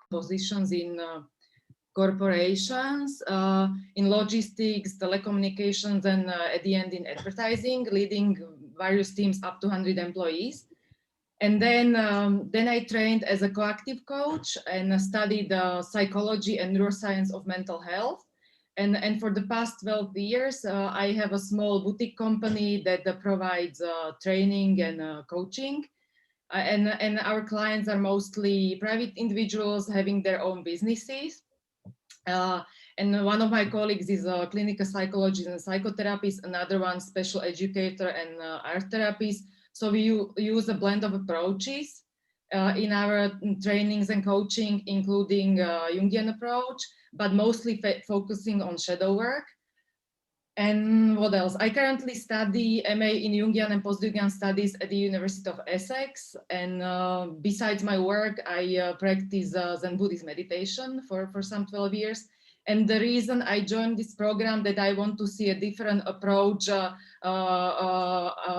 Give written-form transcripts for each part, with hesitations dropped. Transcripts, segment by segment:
positions in corporations, in logistics, telecommunications, and at the end in advertising, leading various teams up to 100 employees. And then I trained as a coactive coach and studied psychology and neuroscience of mental health. And for the past 12 years, I have a small boutique company that provides training and coaching. And our clients are mostly private individuals having their own businesses. And one of my colleagues is a clinical psychologist and psychotherapist, another one special educator and art therapist. So we use a blend of approaches in our trainings and coaching, including Jungian approach, but mostly focusing on shadow work. And what else? I currently study MA in Jungian and post-Jungian studies at the University of Essex. And besides my work, I practice Zen Buddhist meditation for some 12 years. And the reason I joined this program that I want to see a different approach,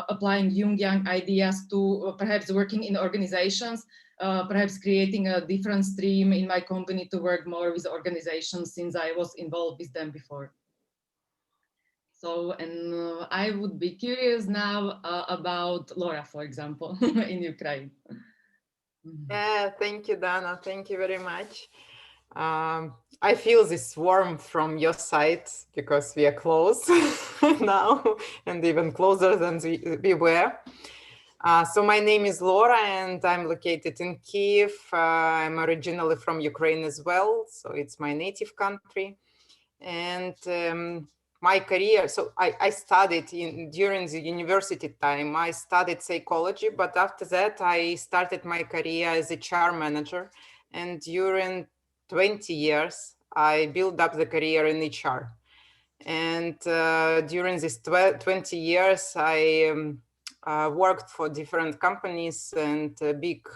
applying Jungian ideas to perhaps working in organizations, perhaps creating a different stream in my company to work more with organizations since I was involved with them before. So, and I would be curious now about Laura, for example, in Ukraine. Yeah, thank you, Dana. Thank you very much. I feel this warmth from your side because we are close now and even closer than we were. So my name is Laura and I'm located in Kiev. I'm originally from Ukraine as well, so it's my native country. And my career, so I studied during the university time, I studied psychology, but after that I started my career as a HR manager. And during 20 years, I built up the career in HR. And during these 20 years, I worked for different companies and big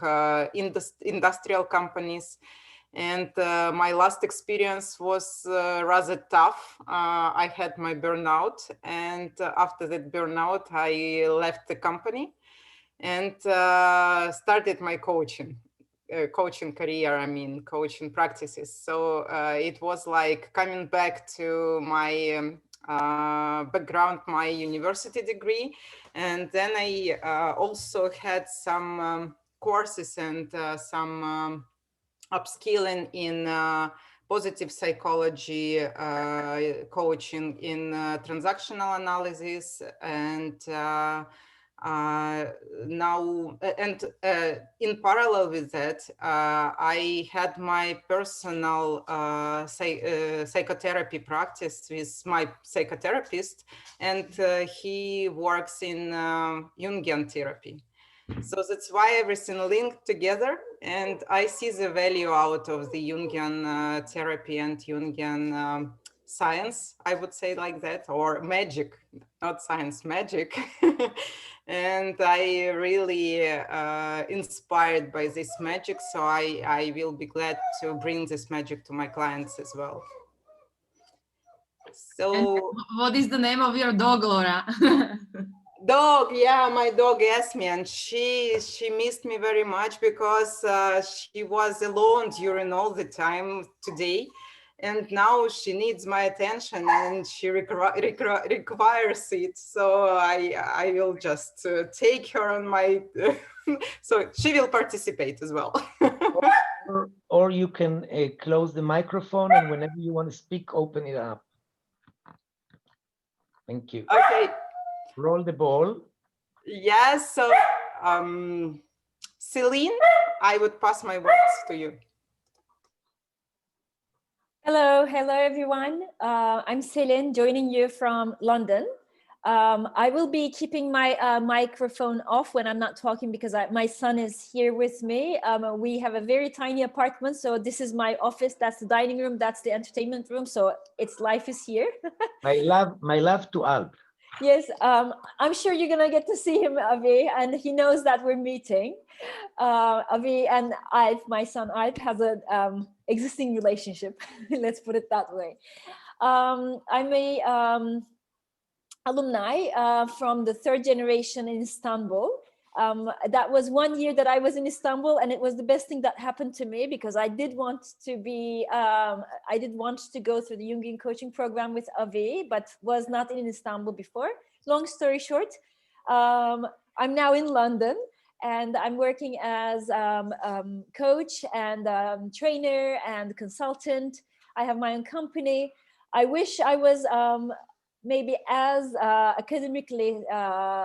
industrial companies. And my last experience was rather tough. I had my burnout, and after that burnout, I left the company and started my coaching career, coaching practices. So it was like coming back to my background, my university degree. And then I also had some courses and some upskilling in positive psychology, coaching in transactional analysis, and now, and in parallel with that, I had my personal psychotherapy practice with my psychotherapist, and he works in Jungian therapy. So that's why everything linked together, and I see the value out of the Jungian therapy and Jungian science, I would say like that, or magic, not science, magic. And I really inspired by this magic, so I will be glad to bring this magic to my clients as well. So, and what is the name of your dog, Laura? Dog, yeah, my dog Esme, and she missed me very much because she was alone during all the time today, and now she needs my attention and she requires it. So I will just take her on my, so she will participate as well. or you can close the microphone, and whenever you want to speak, open it up. Thank you. Okay. Roll the ball. Yes, so Celine, I would pass my words to you. Hello everyone. I'm Celine, joining you from London. I will be keeping my microphone off when I'm not talking because my son is here with me. We have a very tiny apartment, so this is my office, that's the dining room, that's the entertainment room, so life is here. my love to Alp. Yes, I'm sure you're gonna get to see him, Avi, and he knows that we're meeting. Avi and Alp, my son Alp, has an existing relationship. Let's put it that way. I'm a alumni from the third generation in Istanbul, That was 1 year that I was in Istanbul, and it was the best thing that happened to me because I did want to be, I did want to go through the Jungian coaching program with Avi, but was not in Istanbul before. Long story short, I'm now in London, and I'm working as coach and trainer and consultant. I have my own company. I wish I was maybe as academically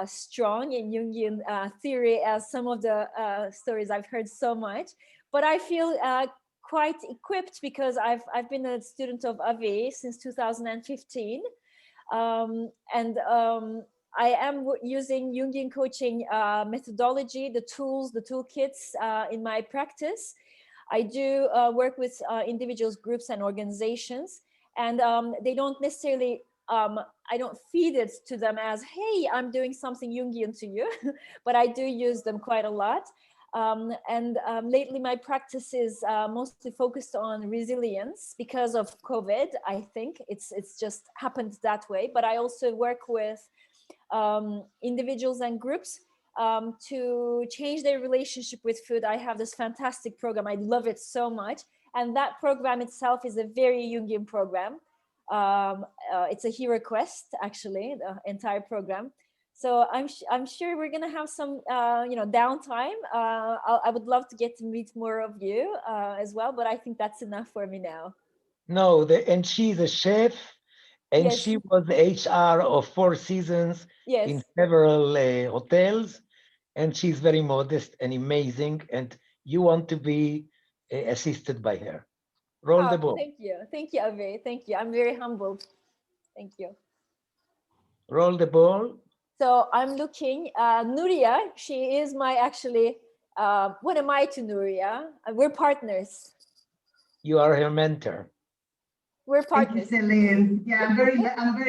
strong in Jungian theory as some of the stories I've heard so much, but I feel quite equipped because I've been a student of Avi since 2015, I am using Jungian coaching methodology, the tools, the toolkits in my practice. I do work with individuals, groups, and organizations, and they don't necessarily, I don't feed it to them as, hey, I'm doing something Jungian to you, but I do use them quite a lot. Lately my practice is mostly focused on resilience because of COVID. I think it's just happened that way, but I also work with individuals and groups to change their relationship with food. I have this fantastic program. I love it so much. And that program itself is a very Jungian program. It's a hero quest, actually, the entire program. So I'm sure we're gonna have some downtime. I would love to get to meet more of you as well, but I think that's enough for me now. No, and she's a chef, and Yes. she was the HR of Four Seasons Yes. in several hotels, and she's very modest and amazing, and you want to be assisted by her. Roll the ball. Thank you, Avi. Thank you. I'm very humbled. Thank you. Roll the ball. So I'm looking, Nuria, she is my actually, what am I to Nuria? We're partners. You are her mentor. We're partners. Thank you, Celine. Yeah, I'm very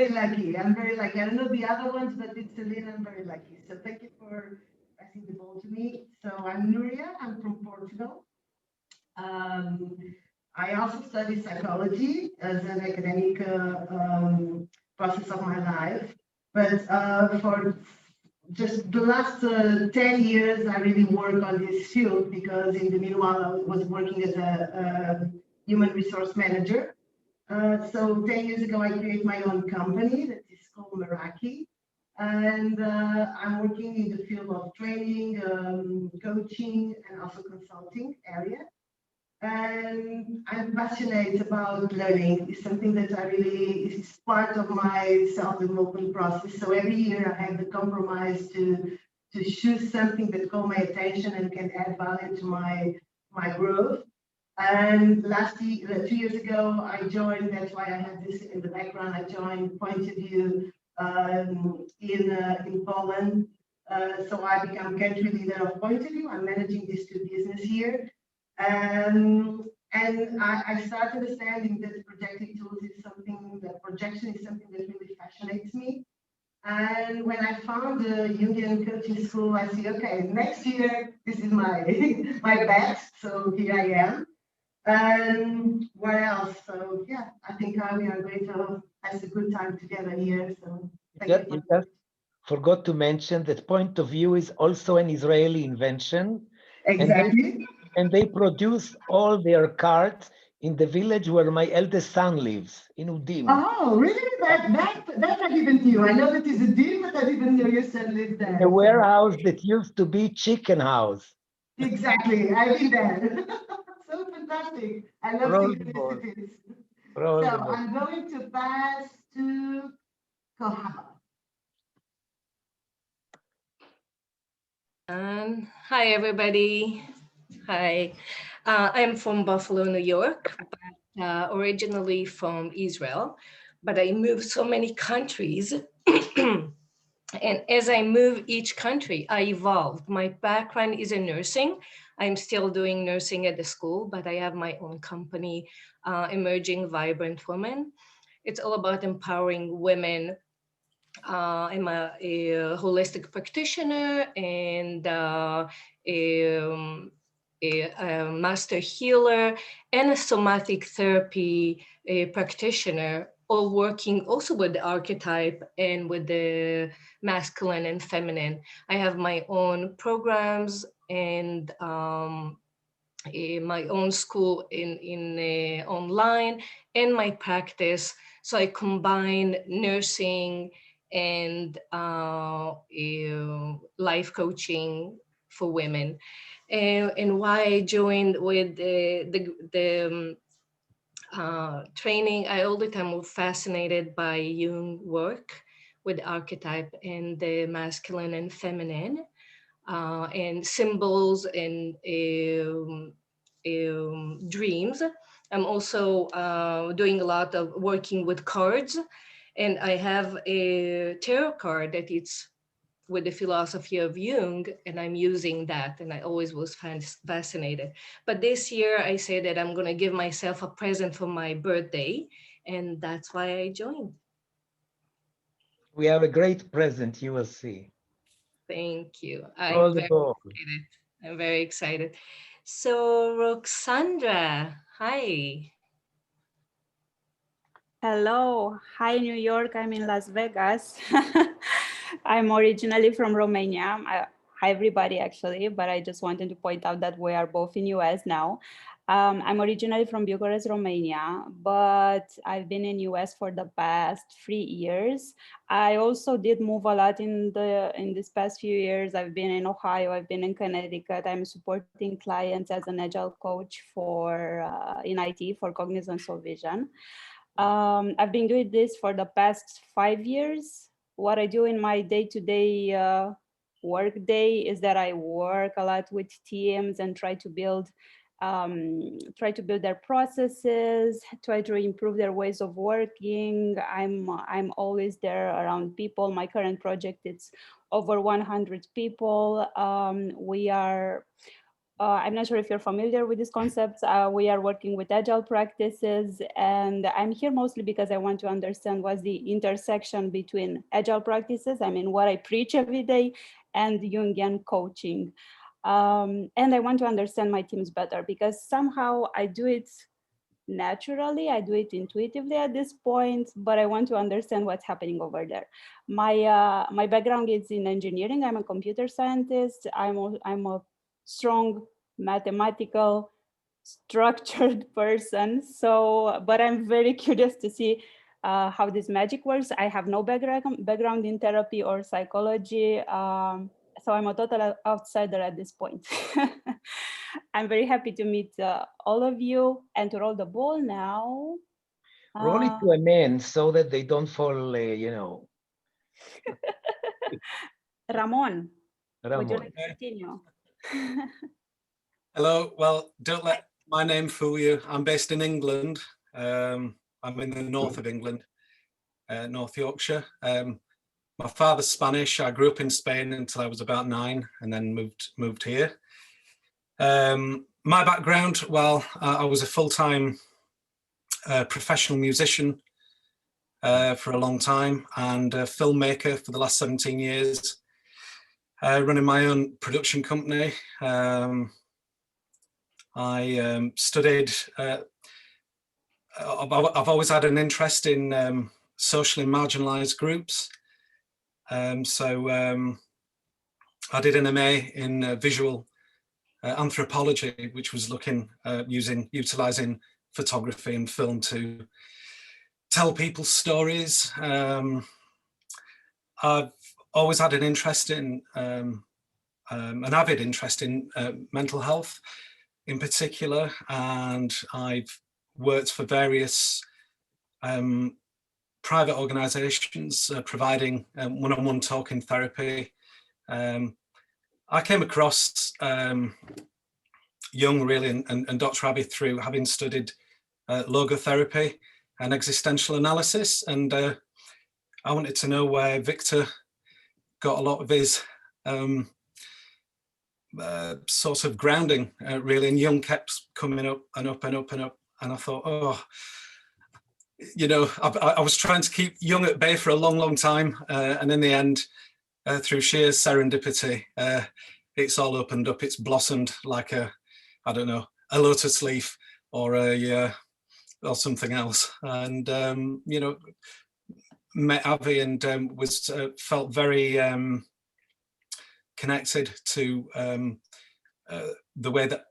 lucky. I'm very lucky. I don't know the other ones, but with Celine, I'm very lucky. So thank you for passing the ball to me. So I'm Nuria. I'm from Portugal. I also study psychology as an academic process of my life. But for just the last 10 years, I really work on this field because in the meanwhile, I was working as a human resource manager. So 10 years ago, I created my own company that is called Meraki. And I'm working in the field of training, coaching, and also consulting area. And I'm passionate about learning. It's something that I really, is part of my self-development process. So every year I have the compromise to choose something that caught my attention and can add value to my growth. And 2 years ago, I joined, that's why I have this in the background, I joined Point of View in Poland. So I become country leader of Point of View. I'm managing these two businesses here. And I started understanding that projecting tools is something, that projection is something that really fascinates me. And when I found the Jungian coaching school, I said, okay, next year, this is my my bet. So here I am. And where else? So yeah, I think we are going to have a good time together here. So thank you. You just forgot to mention that Point of View is also an Israeli invention. Exactly. And they produce all their cards in the village where my eldest son lives, in Udim. Oh, really? That I didn't know. I know that is Udim, but I didn't know your son lived there. The warehouse that used to be chicken house. Exactly, I've been there. So fantastic. I love synchronicities. So I'm going to pass to Kohaba. Hi, everybody. Hi. I'm from Buffalo, New York, but originally from Israel. But I moved so many countries. And as I move each country, I evolved. My background is in nursing. I'm still doing nursing at the school, but I have my own company, Emerging Vibrant Women. It's all about empowering women. I'm a holistic practitioner and a master healer and a somatic therapy practitioner all working also with the archetype and with the masculine and feminine. I have my own programs and my own school in online and my practice. So I combine nursing and life coaching for women. And why I joined with the training, I all the time was fascinated by Jung work with archetype and the masculine and feminine. And symbols and dreams. I'm also doing a lot of working with cards, and I have a tarot card that it's with the philosophy of Jung, and I'm using that, and I always was fascinated. But this year I say that I'm gonna give myself a present for my birthday, and that's why I joined. We have a great present, you will see. Thank you. All the ball. Excited. I'm very excited. So Roxandra, hi. Hello, hi New York, I'm in Las Vegas. I'm originally from Romania. Hi everybody actually, but I just wanted to point out that we are both in US now. I'm originally from Bucharest, Romania, but I've been in US for the past 3 years. I also did move a lot in this past few years. I've been in Ohio, I've been in Connecticut. I'm supporting clients as an agile coach for in IT for Cognizance of Vision. I've been doing this for the past 5 years. What I do in my day-to-day work day is that I work a lot with teams and try to build their processes, try to improve their ways of working. I'm always there around people. My current project, it's over 100 people. I'm not sure if you're familiar with these concepts. We are working with agile practices, and I'm here mostly because I want to understand what's the intersection between agile practices, I mean, what I preach every day, and Jungian coaching. And I want to understand my teams better because somehow I do it naturally, I do it intuitively at this point, but I want to understand what's happening over there. My background is in engineering. I'm a computer scientist. I'm a strong mathematical structured person. So, but I'm very curious to see how this magic works. I have no background in therapy or psychology. So I'm a total outsider at this point. I'm very happy to meet all of you and to roll the ball now. Roll it to a man so that they don't fall, you know. Ramon, would you Ramon. like to continue? Hello. Well, don't let my name fool you. I'm based in England. I'm in the north of England, North Yorkshire. My father's Spanish. I grew up in Spain until I was about 9 and then moved here. My background, well, I was a full-time professional musician for a long time and a filmmaker for the last 17 years, running my own production company. I studied, I've always had an interest in socially marginalized groups. So I did an MA in visual anthropology, which was looking utilizing photography and film to tell people's stories. I've always had an interest in, an avid interest in mental health in particular, and I've worked for various private organizations providing one-on-one talking therapy. I came across Jung really and Dr. Abbey through having studied logotherapy and existential analysis, and I wanted to know where Victor got a lot of his sort of grounding really, and Jung kept coming up and up and up and up, and I thought, oh, you know, I was trying to keep Jung at bay for a long time, and in the end, through sheer serendipity, it's all opened up. It's blossomed like a, I don't know, a lotus leaf or a or something else. And you know, met Avi and was felt very connected to the way that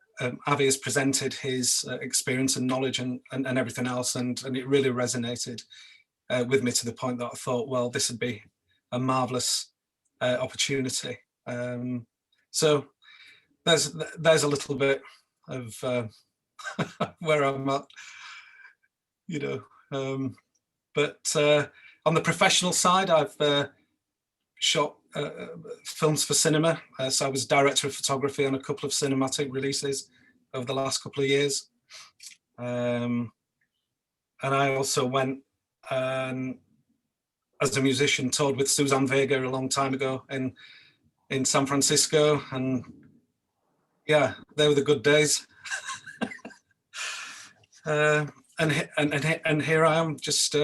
Avi has presented his experience and knowledge and everything else, and it really resonated with me to the point that I thought, well, this would be a marvelous opportunity. So there's a little bit of where I'm at, you know. But on the professional side, I've shot films for cinema. So I was director of photography on a couple of cinematic releases over the last couple of years. And I also went as a musician, toured with Suzanne Vega a long time ago in San Francisco. And yeah, they were the good days. And here I am, just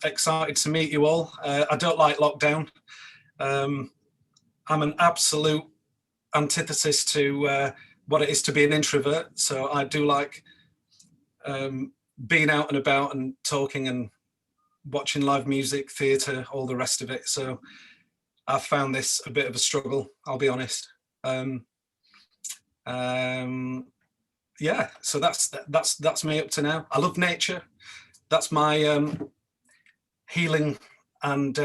excited to meet you all. I don't like lockdown. I'm an absolute antithesis to what it is to be an introvert. So I do like being out and about and talking and watching live music, theatre, all the rest of it. So I found this a bit of a struggle, I'll be honest. Yeah, so that's me up to now. I love nature. That's my healing and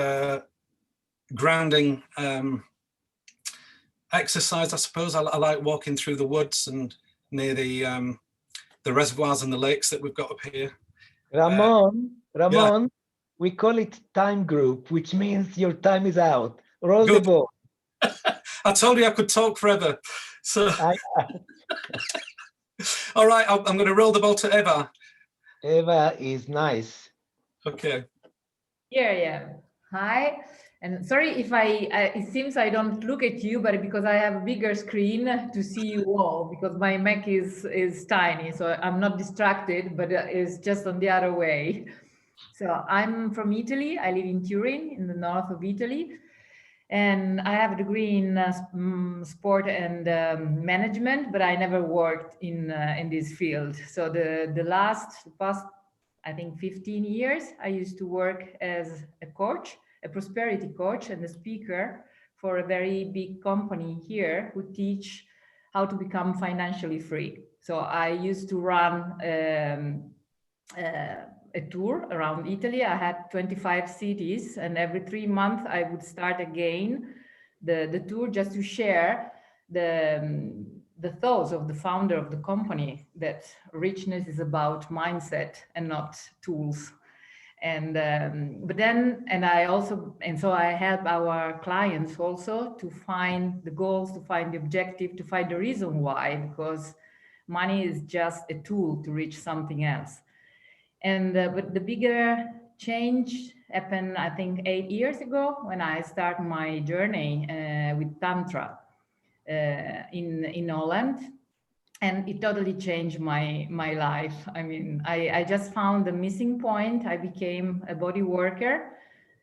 grounding exercise, I suppose. I like walking through the woods and near the reservoirs and the lakes that we've got up here. Ramon, yeah. We call it time group, which means your time is out. Roll the ball. I told you I could talk forever. So, all right, I'm going to roll the ball to Eva. Eva is nice. Okay. Yeah. Hi. And sorry if it seems I don't look at you, but because I have a bigger screen to see you all, because my Mac is tiny, so I'm not distracted, but it's just on the other way. So I'm from Italy. I live in Turin, in the north of Italy, and I have a degree in sport and management, but I never worked in this field. So the past, I think 15 years, I used to work as a coach, a prosperity coach and a speaker for a very big company here who teach how to become financially free. So I used to run a tour around Italy. I had 25 cities, and every 3 months I would start again the tour just to share the thoughts of the founder of the company, that richness is about mindset and not tools. And so I help our clients also to find the goals, to find the objective, to find the reason why, because money is just a tool to reach something else. And but the bigger change happened, I think, 8 years ago when I started my journey with Tantra in Holland. And it totally changed my life. I mean, I just found the missing point. I became a body worker,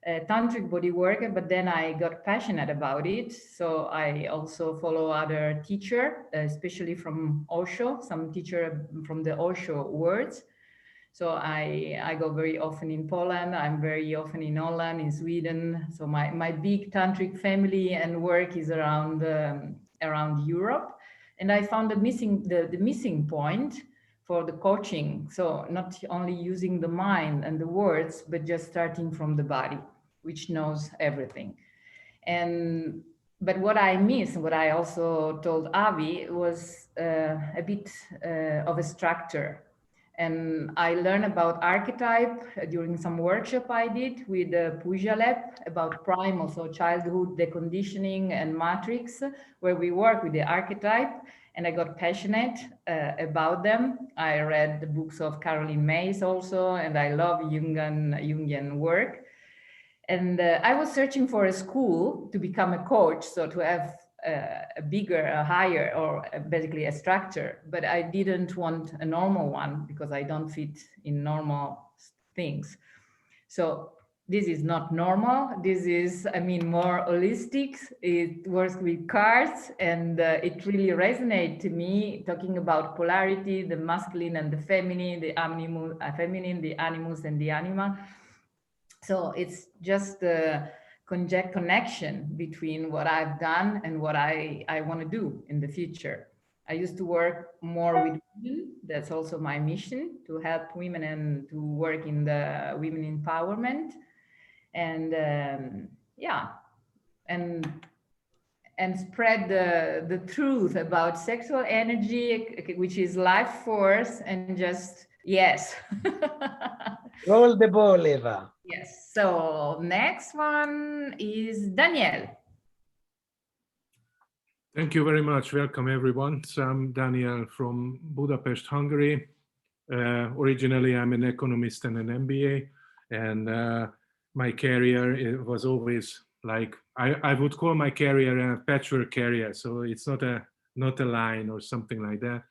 a tantric body worker, but then I got passionate about it. So I also follow other teacher, especially from Osho, some teacher from the Osho words. So I go very often in Poland. I'm very often in Holland, in Sweden. So my big tantric family and work is around Europe. And I found the missing point for the coaching. So not only using the mind and the words, but just starting from the body, which knows everything. But what I missed, what I also told Avi, was a bit of a structure. And I learned about archetype during some workshop I did with Puja Lab about primal, so childhood deconditioning and matrix, where we work with the archetype. And I got passionate about them. I read the books of Caroline Myss also, and I love Jungian work. And I was searching for a school to become a coach, so to have a bigger, a higher, or basically a structure, but I didn't want a normal one because I don't fit in normal things. So this is not normal. This is, I mean, more holistic. It works with cards, and it really resonates to me, talking about polarity, the masculine and the feminine, the feminine, the animus and the anima. So it's just a connection between what I've done and what I want to do in the future. I used to work more with women. That's also my mission, to help women and to work in the women empowerment. And yeah, and spread the truth about sexual energy, which is life force, and just yes. Roll the ball, Eva. Yes. So next one is Daniel. Thank you very much. Welcome, everyone. So I'm Daniel from Budapest, Hungary. Originally, I'm an economist and an MBA, and my career was always like, I would call my career a patchwork career. So it's not a line or something like that.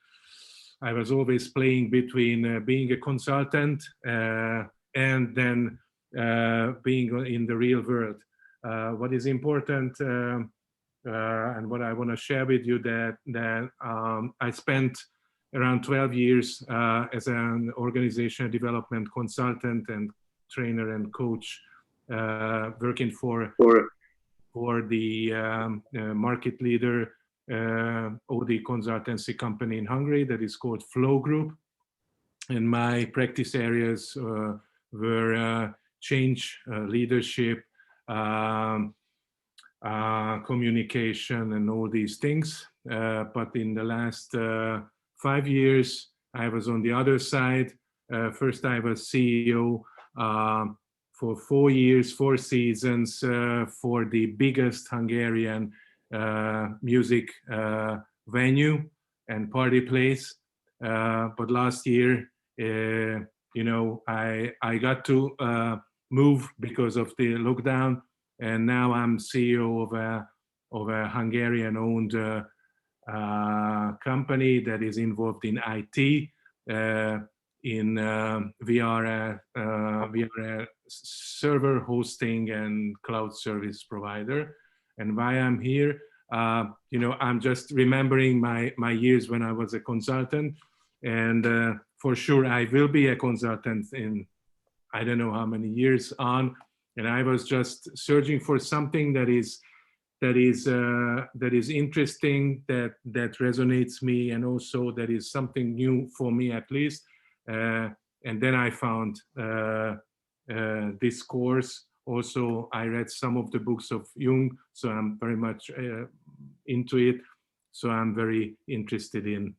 I was always playing between being a consultant and then being in the real world. What is important and what I want to share with you, that I spent around 12 years as an organizational development consultant and trainer and coach, working for the market leader OD consultancy company in Hungary that is called Flow Group. And my practice areas were change, leadership, communication, and all these things. But in the last 5 years, I was on the other side. First, I was CEO for 4 years, 4 seasons for the biggest Hungarian music venue and party place. But last year, you know, I got to move because of the lockdown, and now I'm CEO of a Hungarian-owned company that is involved in IT. We are a server hosting and cloud service provider. And why I'm here, you know, I'm just remembering my years when I was a consultant, and for sure I will be a consultant in I don't know how many years on. And I was just searching for something that is interesting, that resonates me, and also that is something new for me at least. And then I found this course. Also, I read some of the books of Jung, so I'm very much into it. So I'm very interested in.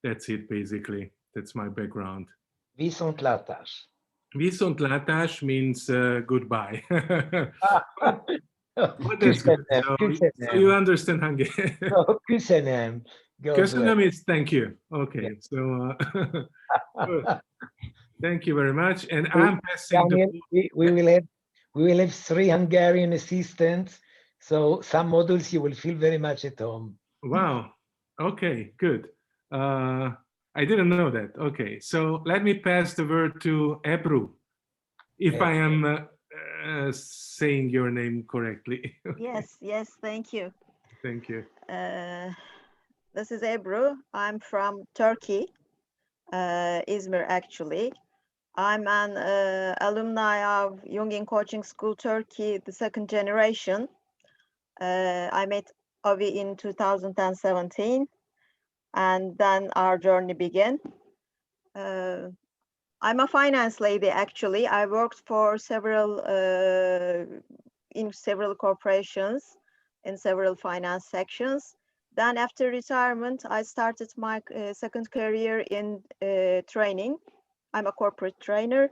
That's it, basically. That's my background. Viszontlátás. Viszontlátás means goodbye. Köszönöm, so köszönöm. you understand Hungarian. No, köszönöm. Köszönöm is thank you. Okay, yeah. So thank you very much. And I'm passing Daniel, we will have 3 Hungarian assistants. So some modules you will feel very much at home. Wow. Okay, good. I didn't know that. Okay, so let me pass the word to Ebru, if I am saying your name correctly. Yes, thank you. Thank you. This is Ebru. I'm from Turkey, Izmir actually. I'm an alumni of Jungian Coaching School Turkey, the 2nd generation. I met Avi in 2017, and then our journey began. I'm a finance lady, actually. I worked for in several corporations, in several finance sections. Then after retirement, I started my second career in training. I'm a corporate trainer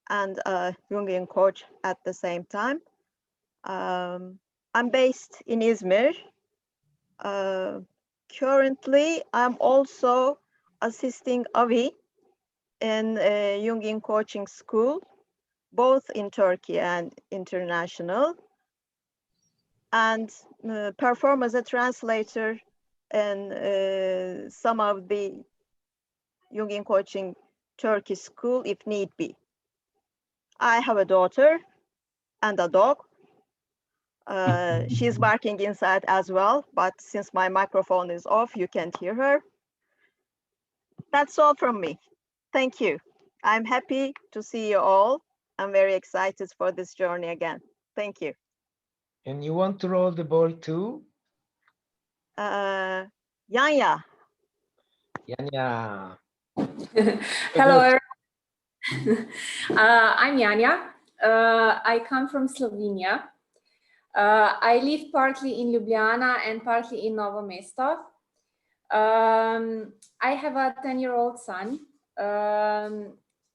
and a Jungian coach at the same time. I'm based in Izmir. Currently, I'm also assisting Avi in Jungian Coaching School, both in Turkey and international, and perform as a translator in some of the Jungian Coaching Turkey School if need be. I have a daughter. and a dog. She's barking inside as well, but since my microphone is off, you can't hear her. That's all from me. Thank you. I'm happy to see you all. I'm very excited for this journey again. Thank you. And you want to roll the ball too? Yanya. Yanya. Hello, I'm Yanya. I come from Slovenia. I live partly in Ljubljana and partly in Novo Mesto. I have a 10-year-old son.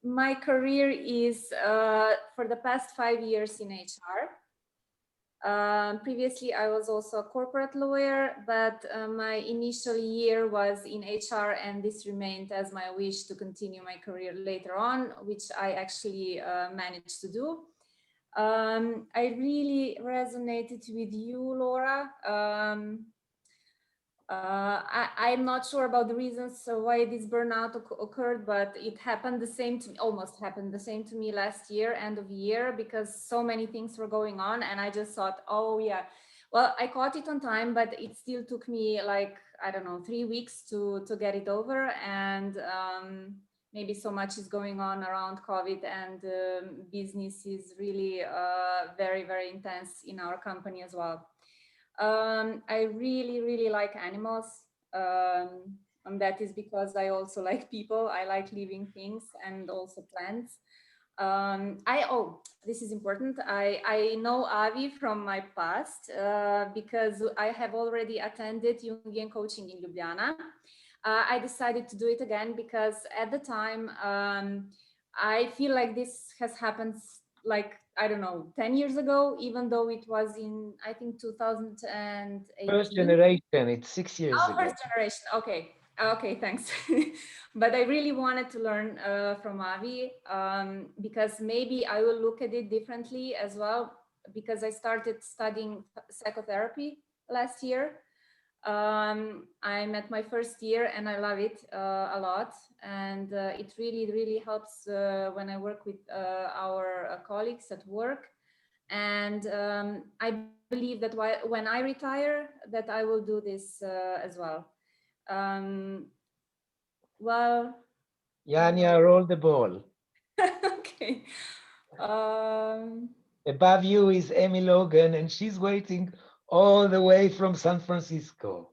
My career is for the past 5 years in HR. Previously, I was also a corporate lawyer, but my initial year was in HR, and this remained as my wish to continue my career later on, which I actually managed to do. I really resonated with you, Laura. I'm not sure about the reasons why this burnout occurred, but it happened the same to me, almost happened the same to me last year, end of year, because so many things were going on. And I just thought, oh yeah, well, I caught it on time, but it still took me like, I don't know, 3 weeks to get it over. And maybe so much is going on around COVID, and business is really very, very intense in our company as well. I really, really like animals. And that is because I also like people. I like living things and also plants. This is important. I know Avi from my past because I have already attended Jungian coaching in Ljubljana. I decided to do it again because at the time, I feel like this has happened like, I don't know, 10 years ago, even though it was in, I think, 2018. First generation, it's 6 years ago. First generation, okay. Okay, thanks. But I really wanted to learn from Avi because maybe I will look at it differently as well, because I started studying psychotherapy last year. I'm at my first year and I love it a lot. And it really, really helps when I work with our colleagues at work. And I believe that when I retire, that I will do this as well. Well, Yanya, roll the ball. okay. Above you is Amy Logan, and she's waiting all the way from San Francisco.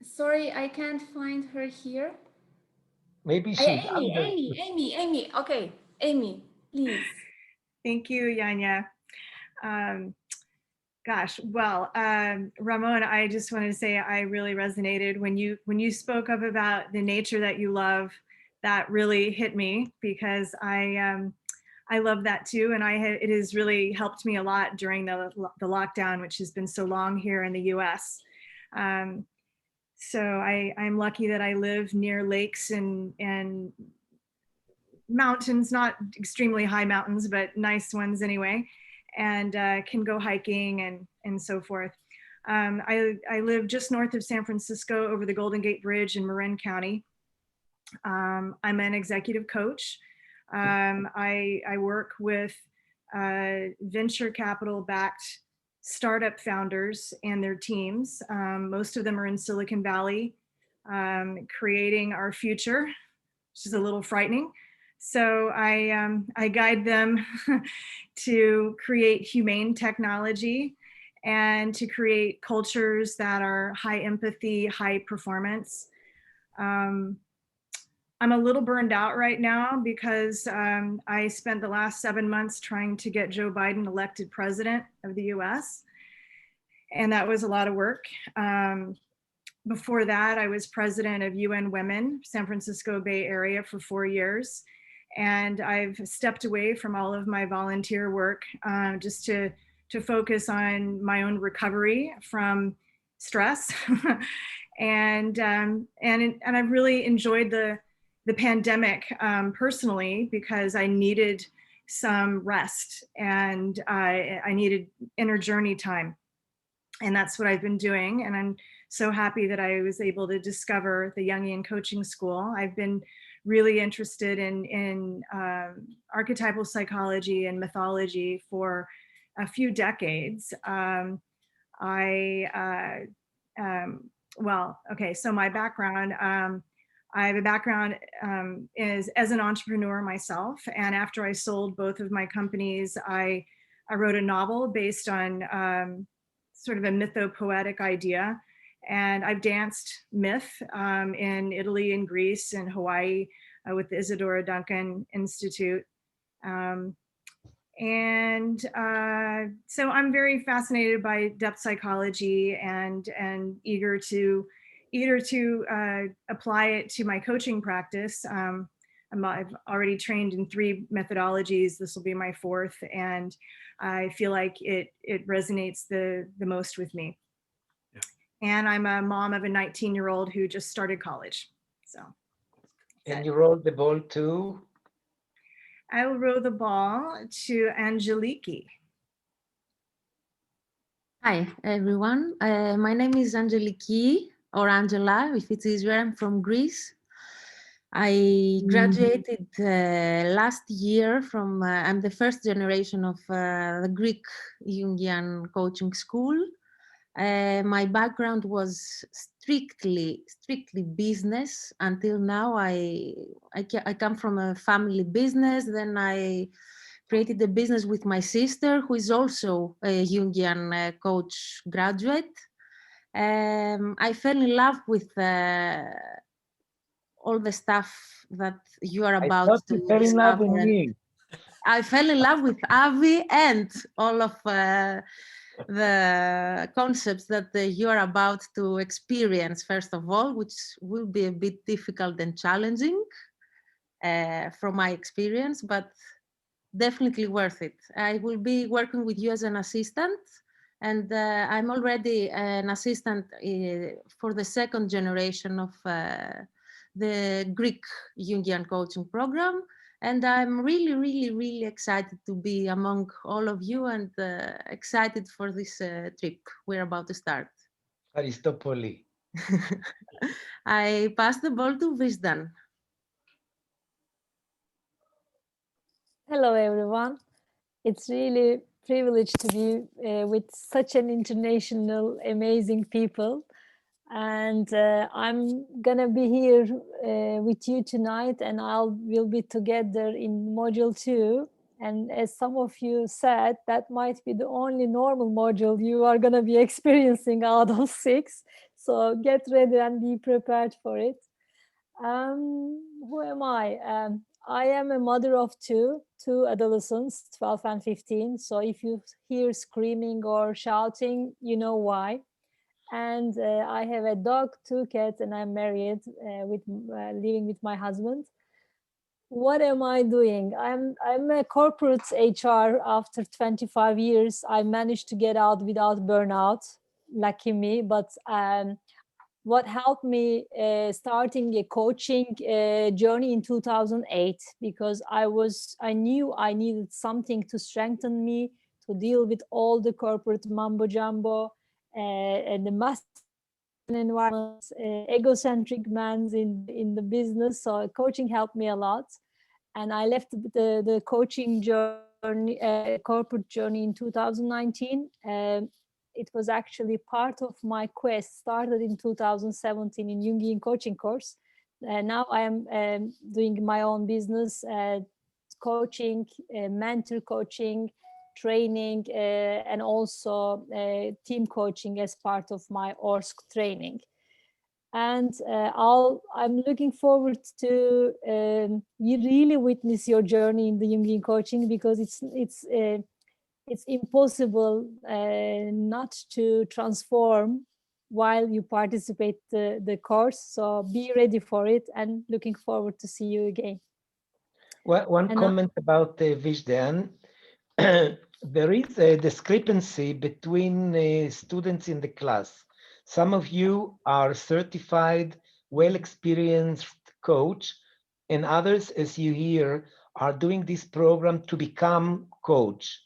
Sorry, I can't find her here. Maybe she's Amy. Okay, Amy, please. Thank you, Yanya. Gosh, well, Ramon, I just wanted to say I really resonated when you spoke up about the nature that you love. That really hit me because I love that too, and it has really helped me a lot during the lockdown, which has been so long here in the U.S. So I'm lucky that I live near lakes and mountains, not extremely high mountains, but nice ones anyway, and can go hiking and so forth. I live just north of San Francisco over the Golden Gate Bridge in Marin County. I'm an executive coach. I work with venture capital backed startup founders and their teams. Most of them are in Silicon Valley, creating our future, which is a little frightening. So I guide them to create humane technology and to create cultures that are high empathy, high performance. I'm a little burned out right now because I spent the last 7 months trying to get Joe Biden elected president of the US. And that was a lot of work. Before that, I was president of UN Women, San Francisco Bay Area for 4 years. And I've stepped away from all of my volunteer work just to focus on my own recovery from stress. and I've really enjoyed the pandemic personally because I needed some rest and I needed inner journey time. And that's what I've been doing. And I'm so happy that I was able to discover the Jungian Coaching School. I've been really interested in archetypal psychology and mythology for a few decades. Well, okay, so my background, I have a background as an entrepreneur myself. And after I sold both of my companies, I wrote a novel based on sort of a mythopoetic idea. And I've danced myth in Italy and Greece and Hawaii with the Isadora Duncan Institute. So I'm very fascinated by depth psychology and eager to apply it to my coaching practice. I've already trained in 3 methodologies. This will be my 4th, and I feel like it resonates the most with me. Yeah. And I'm a mom of a 19-year-old who just started college. So. And you rolled the ball too? I will roll the ball to Angeliki. Hi, everyone. My name is Angeliki, or Angela, if it's easier. I'm from Greece. I graduated last year from, I'm the first generation of the Greek Jungian coaching school. My background was strictly business until now. I come from a family business. Then I created a business with my sister, who is also a Jungian coach graduate. I fell in love with all the stuff that you are about to you fell in love with me. I fell in love with Avi and all of the concepts that you are about to experience, first of all, which will be a bit difficult and challenging from my experience, but definitely worth it. I will be working with you as an assistant, and I'm already an assistant for the 2nd generation of the Greek Jungian coaching program. And I'm really excited to be among all of you and excited for this trip we're about to start. Aristopoli. I pass the ball to Vizdan. Hello, everyone. It's really a privilege to be with such an international, amazing people. And I'm gonna be here with you tonight, and we'll be together in module 2. And as some of you said, that might be the only normal module you are gonna be experiencing out of 6. So get ready and be prepared for it. Who am I? I am a mother of 2 adolescents, 12 and 15. So if you hear screaming or shouting, you know why. And I have a dog, 2 cats, and I'm married living with my husband. What am I doing? I'm a corporate HR. After 25 years, I managed to get out without burnout. Lucky me. But what helped me starting a coaching journey in 2008, because I knew I needed something to strengthen me to deal with all the corporate mumbo jumbo and the masculine environments, egocentric men in the business. So coaching helped me a lot, and I left the coaching journey, corporate journey in 2019. It was actually part of my quest, started in 2017 in Jungian coaching course. Now I am doing my own business, coaching, mentor coaching, training, and also team coaching as part of my ORSC training. And I'm looking forward to you really witness your journey in the Jungian coaching, because it's impossible not to transform while you participate the course. So be ready for it, and looking forward to see you again. Well, one comment about Vizdan. There is a discrepancy between students in the class. Some of you are certified, well-experienced coach, and others, as you hear, are doing this program to become coach.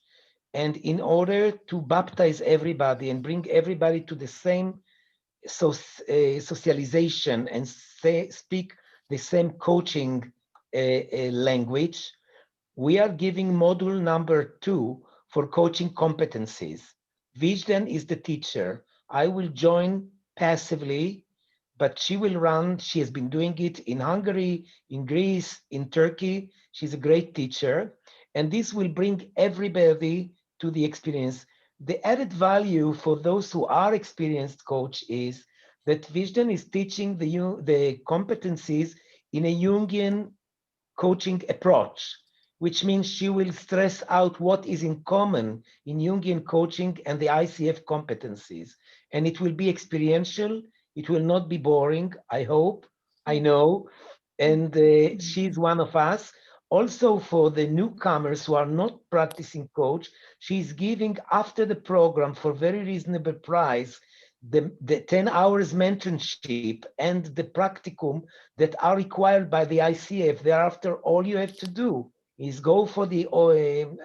And in order to baptize everybody and bring everybody to the same socialization and speak the same coaching language. We are giving module number 2 for coaching competencies. Vijden is the teacher. I will join passively, but she will run. She has been doing it in Hungary, in Greece, in Turkey. She's a great teacher. And this will bring everybody to the experience. The added value for those who are experienced coach is that Vijden is teaching the competencies in a Jungian coaching approach, which means she will stress out what is in common in Jungian coaching and the ICF competencies. And it will be experiential. It will not be boring, I hope, I know. And she's one of us. Also for the newcomers who are not practicing coach, she's giving after the program for very reasonable price, the 10 hours mentorship and the practicum that are required by the ICF. Thereafter, all you have to do is go for the online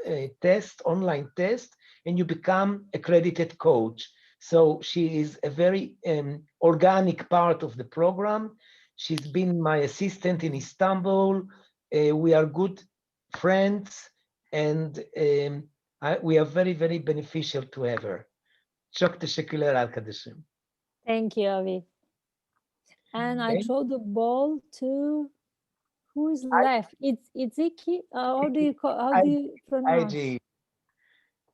test, and you become accredited coach. So she is a very organic part of the program. She's been my assistant in Istanbul. We are good friends, and we are very, very beneficial to have her. Çok teşekkürler arkadaşım. Thank you, Avi. And I throw the ball to who is left? It's Itzik. How do you pronounce? IG.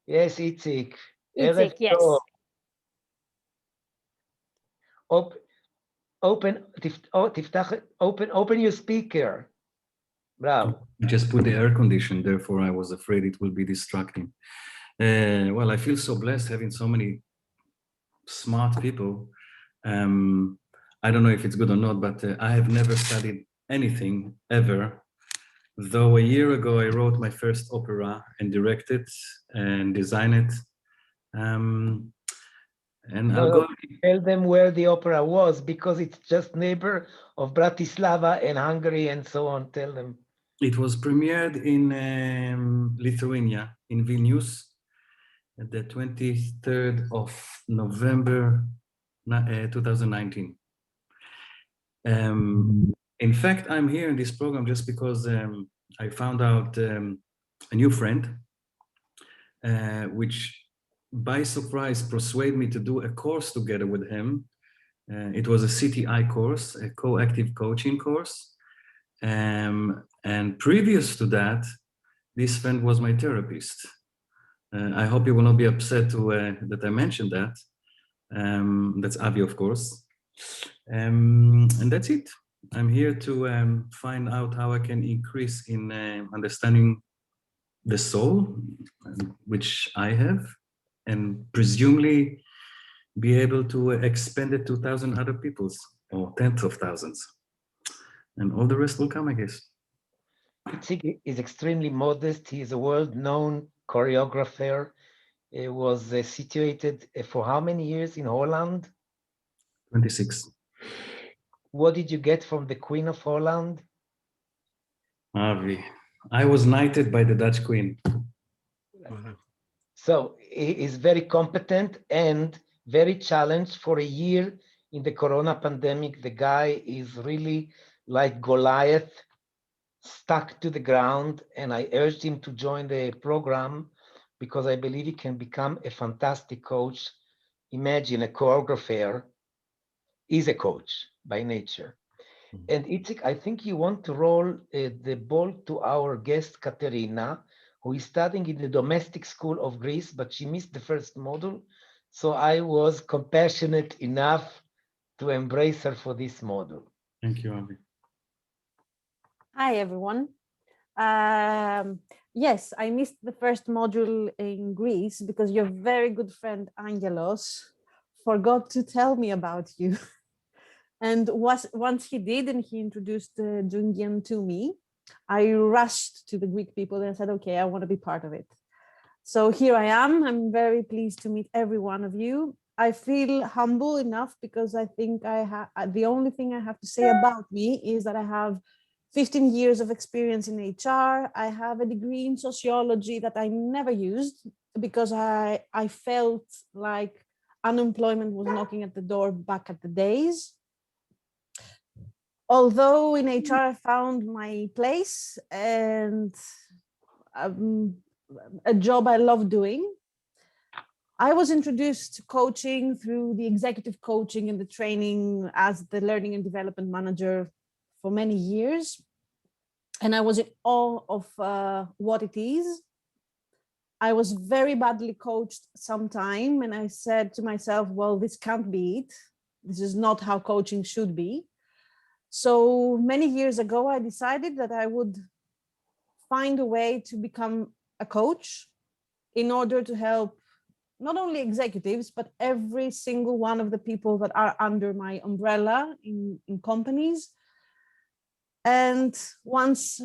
Yes, Itzik. Itzik, yes. Open your speaker. Bravo. I just put the air condition, therefore I was afraid it will be distracting. Well, I feel so blessed having so many smart people. I don't know if it's good or not, but I have never studied anything ever. Though a year ago I wrote my first opera and directed and designed it. And I'll go. Tell them where the opera was, because it's just neighbor of Bratislava and Hungary and so on. Tell them. It was premiered in Lithuania, in Vilnius, at the 23rd of November 2019. In fact, I'm here in this program just because I found out a new friend, which by surprise persuaded me to do a course together with him. It was a CTI course, a co-active coaching course. And previous to that, this friend was my therapist. I hope you will not be upset that I mentioned that. That's Avi, of course. And that's it. I'm here to find out how I can increase in understanding the soul, which I have, and presumably be able to expand it to 1,000 other peoples, or tens of thousands. And all the rest will come, I guess. Itzik is extremely modest. He is a world-known choreographer. He was situated for how many years in Holland? 26. What did you get from the Queen of Holland? Avi, I was knighted by the Dutch Queen. So he is very competent and very challenged. For a year in the Corona pandemic, the guy is really like Goliath, stuck to the ground, and I urged him to join the program because I believe he can become a fantastic coach. Imagine a choreographer is a coach by nature. And Itzik, I think you want to roll the ball to our guest, Katerina, who is studying in the domestic school of Greece, but she missed the first module. So I was compassionate enough to embrace her for this module. Thank you, Avi. Hi, everyone. Yes, I missed the first module in Greece because your very good friend Angelos forgot to tell me about you. And once he did, and he introduced Jungian to me, I rushed to the Greek people and said, okay, I want to be part of it. So here I am. I'm very pleased to meet every one of you. I feel humble enough because I think the only thing I have to say about me is that I have 15 years of experience in HR. I have a degree in sociology that I never used because I felt like unemployment was knocking at the door back at the days. although in HR I found my place and a job I love doing, I was introduced to coaching through the executive coaching and the training as the learning and development manager for many years. And I was in awe of what it is. I was very badly coached sometime, and I said to myself, well, this can't be it. This is not how coaching should be. So many years ago, I decided that I would find a way to become a coach in order to help not only executives, but every single one of the people that are under my umbrella in companies. And once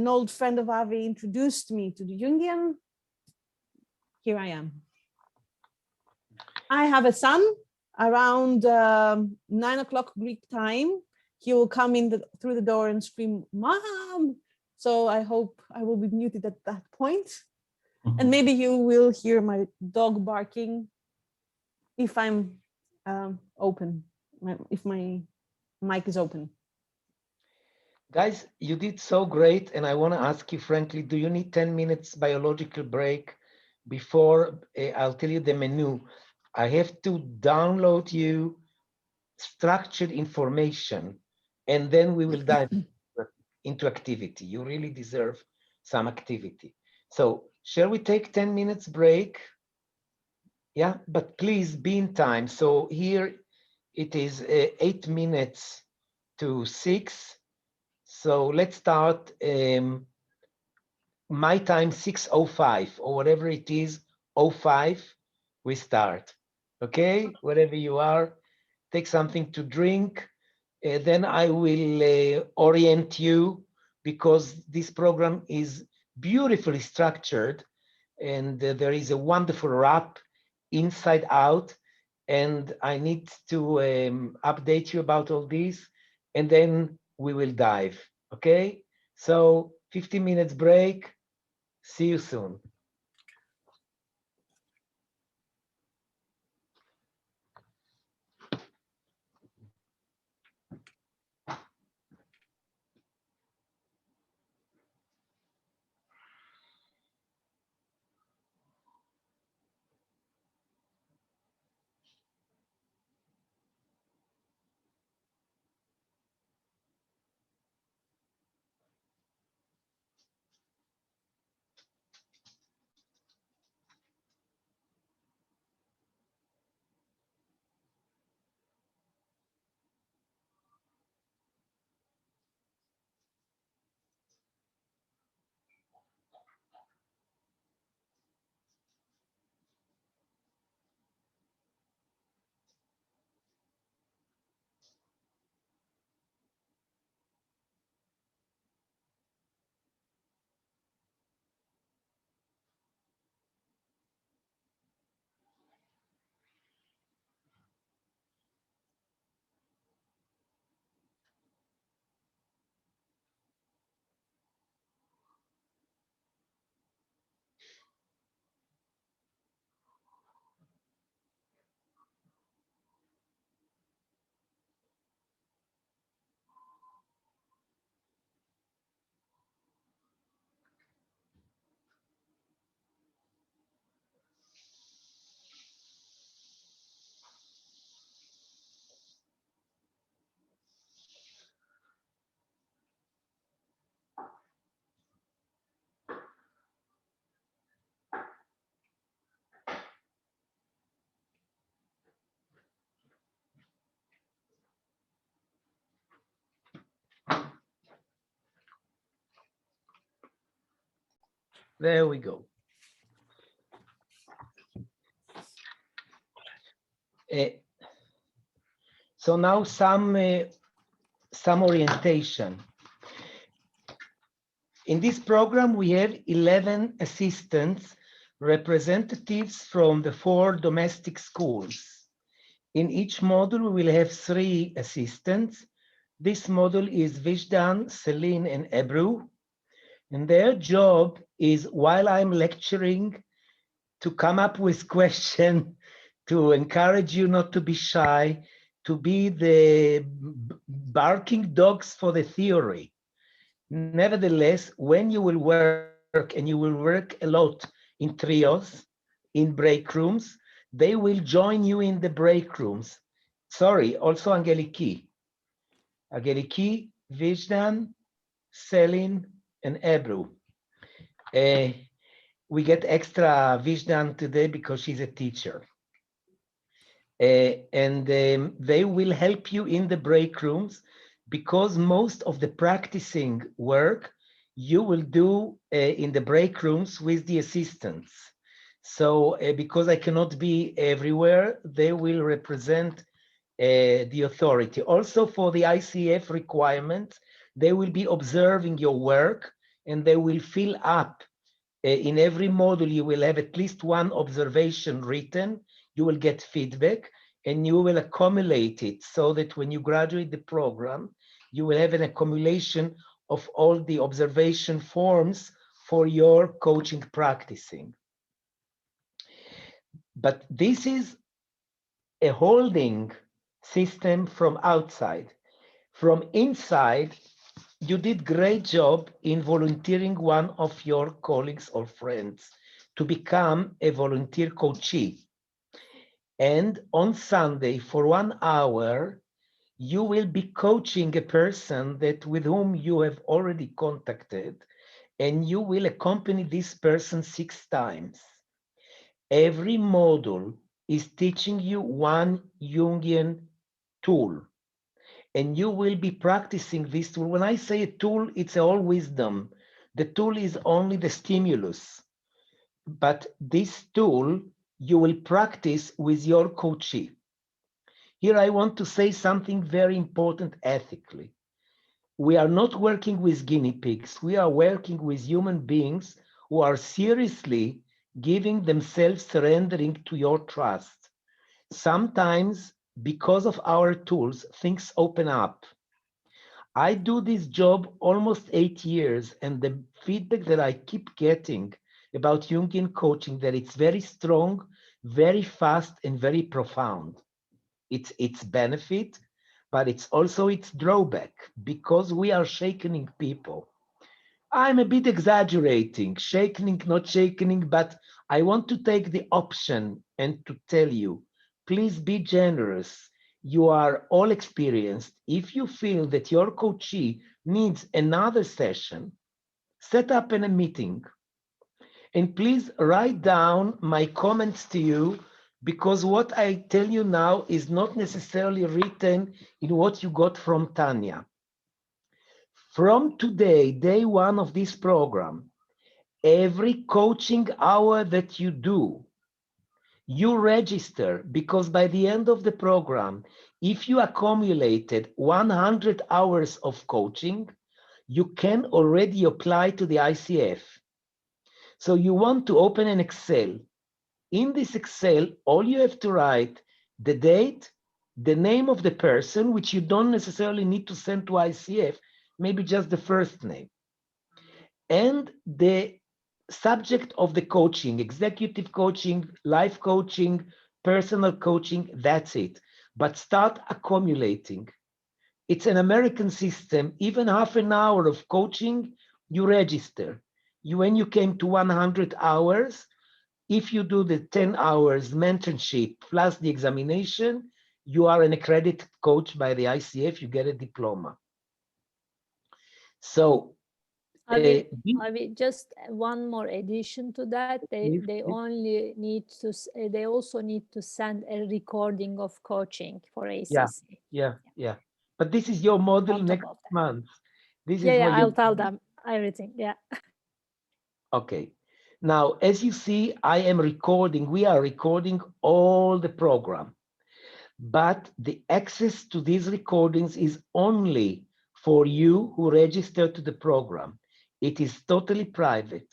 an old friend of Avi introduced me to the Jungian, here I am. I have a son around 9 o'clock Greek time. He will come in through the door and scream, "Mom!" So I hope I will be muted at that point. And maybe you will hear my dog barking if I'm open, if my mic is open. Guys, you did so great. And I want to ask you frankly, do you need 10 minutes biological break before I'll tell you the menu? I have to download you structured information, and then we will dive into activity. You really deserve some activity. So shall we take 10 minutes break? Yeah, but please be in time. So here it is 8 minutes to 6. So let's start my time 6:05 or whatever it is, 05, we start. Okay, wherever you are, take something to drink. Then I will orient you, because this program is beautifully structured, and there is a wonderful wrap inside out, and I need to update you about all this, and then we will dive. Okay, so 15 minutes break. See you soon. There we go. So now some orientation. In this program, we have 11 assistants, representatives from the 4 domestic schools. In each module, we will have 3 assistants. This module is Vishdan, Celine, and Ebru. And their job is, while I'm lecturing, to come up with questions, to encourage you not to be shy, to be the barking dogs for the theory. Nevertheless, when you will work, and you will work a lot in trios, in break rooms, they will join you in the break rooms. Sorry, also Angeliki. Angeliki, Vijdan, Selin, and Ebru. We get extra Vijdan today because she's a teacher. And they will help you in the break rooms, because most of the practicing work you will do in the break rooms with the assistants. So because I cannot be everywhere, they will represent the authority. Also for the ICF requirements, they will be observing your work, and they will fill up. In every module, you will have at least one observation written. You will get feedback, and you will accumulate it so that when you graduate the program, you will have an accumulation of all the observation forms for your coaching practicing. But this is a holding system from outside. From inside, you did great job in volunteering one of your colleagues or friends to become a volunteer coachee. And on Sunday, for 1 hour, you will be coaching a person that with whom you have already contacted, and you will accompany this person 6 times. Every module is teaching you one Jungian tool, and you will be practicing this tool. When I say a tool, it's all wisdom. The tool is only the stimulus, but this tool you will practice with your coachee. Here I want to say something very important ethically. We are not working with guinea pigs. We are working with human beings who are seriously giving themselves, surrendering to your trust. Sometimes, because of our tools, things open up. I do this job almost 8 years, and the feedback that I keep getting about Jungian coaching, that it's very strong, very fast, and very profound. It's its benefit, but it's also its drawback, because we are shakening people. I'm a bit exaggerating, shakening, not shakening, but I want to take the option and to tell you, please be generous. You are all experienced. If you feel that your coachee needs another session, set up in a meeting. And please write down my comments to you, because what I tell you now is not necessarily written in what you got from Tanya. From today, day 1 of this program, every coaching hour that you do, you register, because by the end of the program, if you accumulated 100 hours of coaching, you can already apply to the ICF. So you want to open an Excel. In this Excel, all you have to write the date, the name of the person, which you don't necessarily need to send to ICF, maybe just the first name, and the subject of the coaching, executive coaching, life coaching, personal coaching, that's it. But start accumulating. It's an American system. Even half an hour of coaching, you register. When you came to 100 hours, if you do the 10 hours mentorship plus the examination, you are an accredited coach by the ICF, you get a diploma. So I will just one more addition to that. They only need to, they also need to send a recording of coaching for ACC. Yeah. But this is your model next month. This is what I'll tell them everything. Yeah. Okay. Now, as you see, I am recording. We are recording all the program, but the access to these recordings is only for you who register to the program. It is totally private,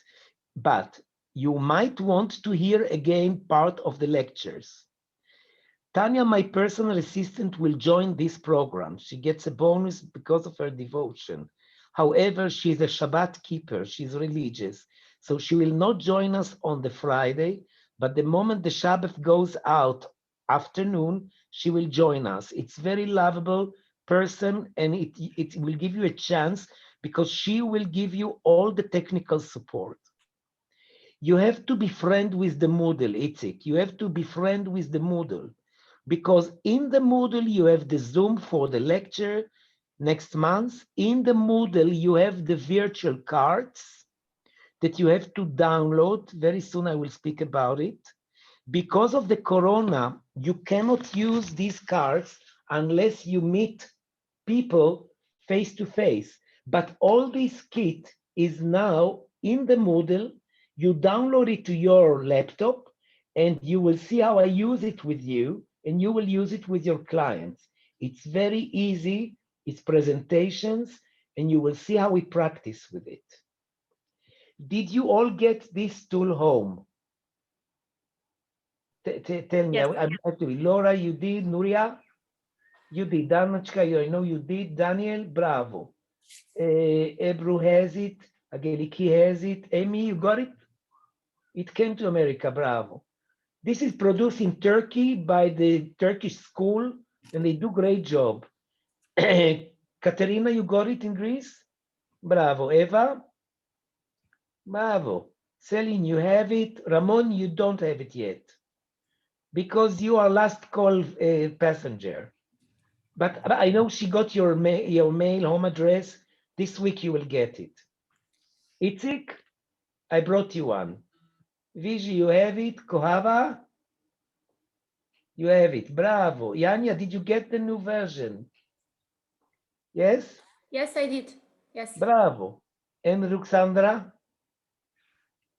but you might want to hear again part of the lectures. Tanya, my personal assistant, will join this program. She gets a bonus because of her devotion. However, she's a Shabbat keeper. She's religious. So she will not join us on the Friday, but the moment the Shabbat goes out afternoon, she will join us. It's very lovable person, and it will give you a chance because she will give you all the technical support. You have to be friend with the Moodle, Itzik. You have to be friend with the Moodle because in the Moodle you have the Zoom for the lecture next month. In the Moodle you have the virtual cards that you have to download. Very soon I will speak about it. Because of the corona, you cannot use these cards unless you meet people face to face. But all this kit is now in the Moodle. You download it to your laptop and you will see how I use it with you, and you will use it with your clients. It's very easy, it's presentations, and you will see how we practice with it. Did you all get this tool home? Tell me, Yes. I'm actually, Laura, you did, Nuria? You did, Danachka, I know you did, Daniel, bravo. Ebru has it, Angeliki has it, Amy, you got it? It came to America, bravo. This is produced in Turkey by the Turkish school, and they do great job. Katerina, you got it in Greece? Bravo. Eva? Bravo. Celine, you have it. Ramon, you don't have it yet because you are last call passenger. But I know she got your mail home address. This week you will get it. Itzik, I brought you one. Viji, you have it. Kohava, you have it. Bravo. Yanya, did you get the new version? Yes? Yes, I did. Yes. Bravo. And Ruxandra?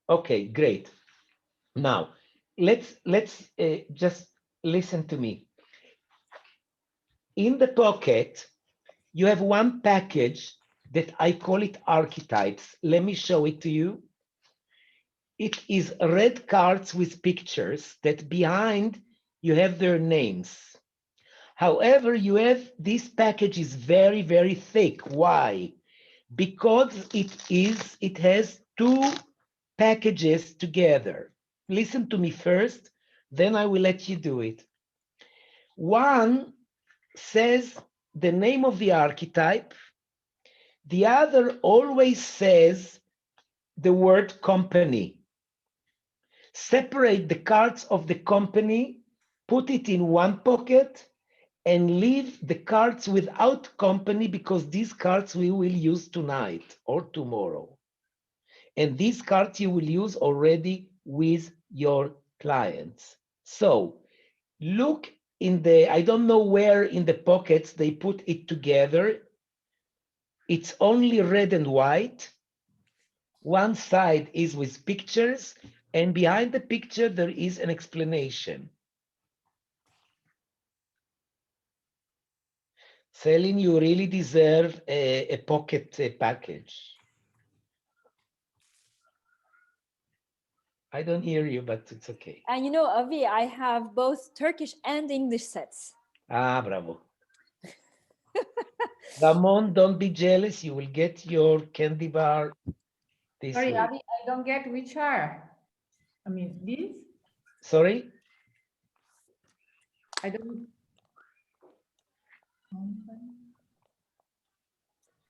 Okay, great. Now, let's just listen to me. In the pocket, you have one package that I call it archetypes. Let me show it to you. It is red cards with pictures that behind you have their names. However, you have this package is very, very thick. Why? Because it has two packages together. Listen to me first, then I will let you do it. One says the name of the archetype. The other always says the word company. Separate the cards of the company, put it in one pocket, and leave the cards without company because these cards we will use tonight or tomorrow. And these cards you will use already with your clients. So look in the, I don't know where in the pockets they put it together. It's only red and white. One side is with pictures, and behind the picture there is an explanation. Celine, you really deserve a pocket package. I don't hear you, but it's okay. And you know, Avi, I have both Turkish and English sets. Ah, bravo. Ramon, don't be jealous. You will get your candy bar this Sorry, week. Avi, I don't get which are. I mean, these? Sorry? I don't.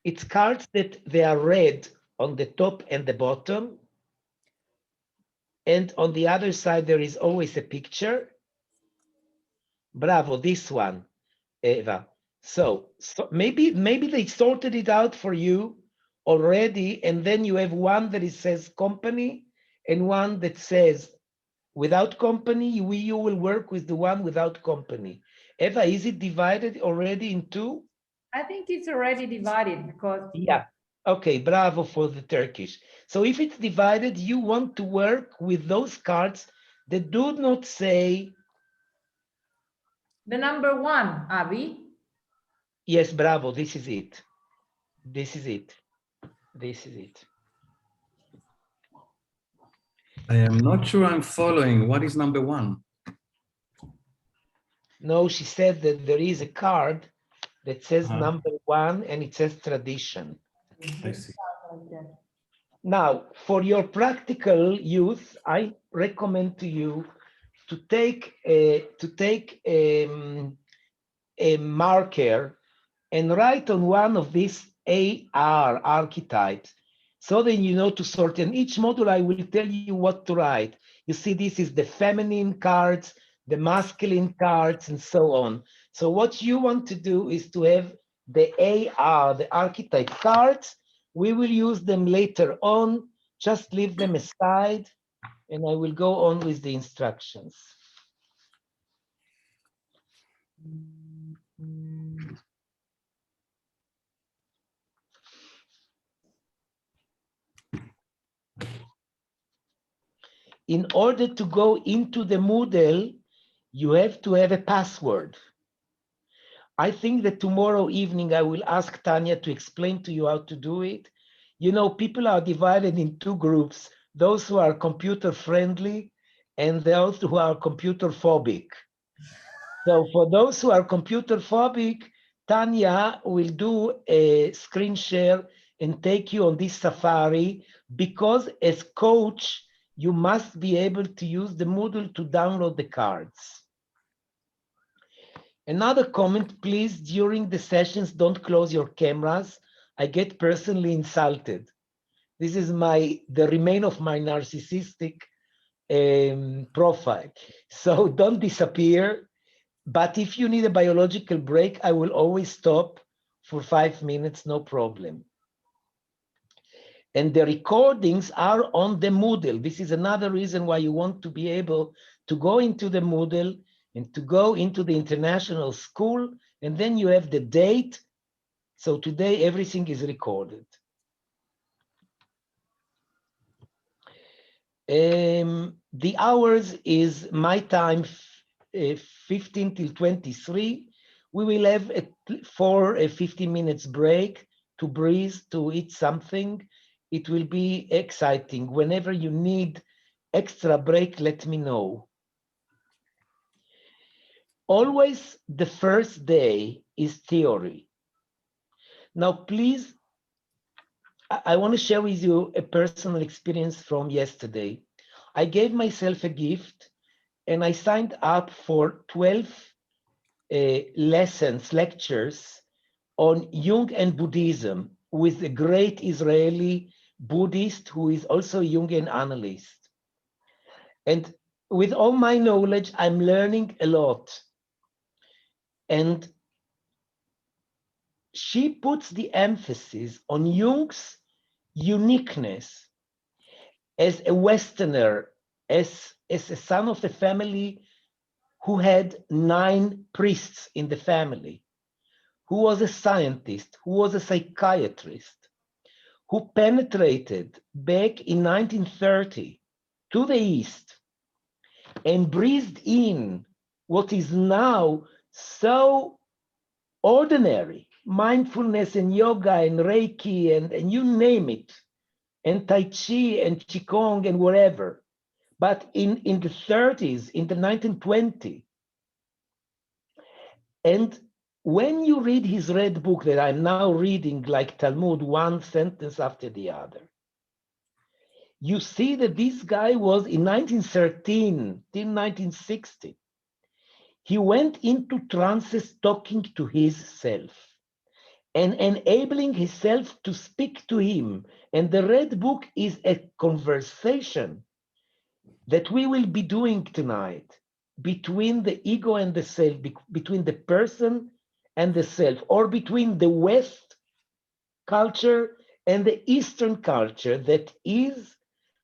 It's cards that they are red on the top and the bottom. And on the other side, there is always a picture. Bravo, this one, Eva. So maybe they sorted it out for you already, and then you have one that it says company and one that says without company. You will work with the one without company. Eva, is it divided already in two? I think it's already divided because. Yeah. Okay, bravo for the Turkish. So if it's divided, you want to work with those cards that do not say. The number one, Avi. Yes, bravo, this is it. This is it. This is it. I am not sure I'm following. What is number one? No, she said that there is a card that says number one and it says tradition. I see. Now, for your practical use, I recommend to you to take a marker and write on one of these AR archetypes, so then you know to sort. And each module I will tell you what to write. You see, this is the feminine cards, the masculine cards, and so on. So what you want to do is to have the AR, the archetype cards. We will use them later on. Just leave them aside, and I will go on with the instructions. In order to go into the Moodle, you have to have a password. I think that tomorrow evening I will ask Tanya to explain to you how to do it. You know, people are divided in two groups, those who are computer friendly and those who are computer phobic. So for those who are computer phobic, Tanya will do a screen share and take you on this safari, because as coach, you must be able to use the Moodle to download the cards. Another comment, please, during the sessions, don't close your cameras. I get personally insulted. This is the remain of my narcissistic profile. So don't disappear. But if you need a biological break, I will always stop for 5 minutes, no problem. And the recordings are on the Moodle. This is another reason why you want to be able to go into the Moodle and to go into the international school, and then you have the date. So today everything is recorded. The hours is my time, 15 till 23. We will have a 15 minutes break to breathe, to eat something. It will be exciting. Whenever you need extra break, let me know. Always the first day is theory. Now, please, I want to share with you a personal experience from yesterday. I gave myself a gift and I signed up for 12 lectures on Jung and Buddhism with a great Israeli Buddhist who is also a Jungian analyst. And with all my knowledge, I'm learning a lot. And she puts the emphasis on Jung's uniqueness as a Westerner, as a son of a family who had 9 priests in the family, who was a scientist, who was a psychiatrist, who penetrated back in 1930 to the East and breathed in what is now so ordinary, mindfulness and yoga and Reiki and you name it, and Tai Chi and Qigong and whatever. But in the 30s, in the 1920s, and when you read his red book that I'm now reading like Talmud, one sentence after the other, you see that this guy was in 1913 till 1960. He went into trances talking to his self and enabling himself to speak to him. And the red book is a conversation that we will be doing tonight between the ego and the self, between the person and the self, or between the West culture and the Eastern culture that is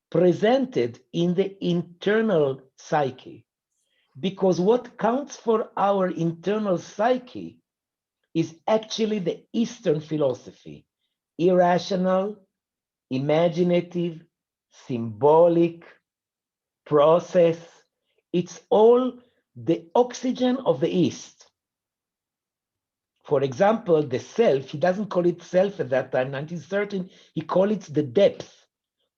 presented in the internal psyche. Because what counts for our internal psyche is actually the Eastern philosophy: irrational, imaginative, symbolic, process. It's all the oxygen of the East. For example, the self, he doesn't call it self at that time, 1913, he called it the depth.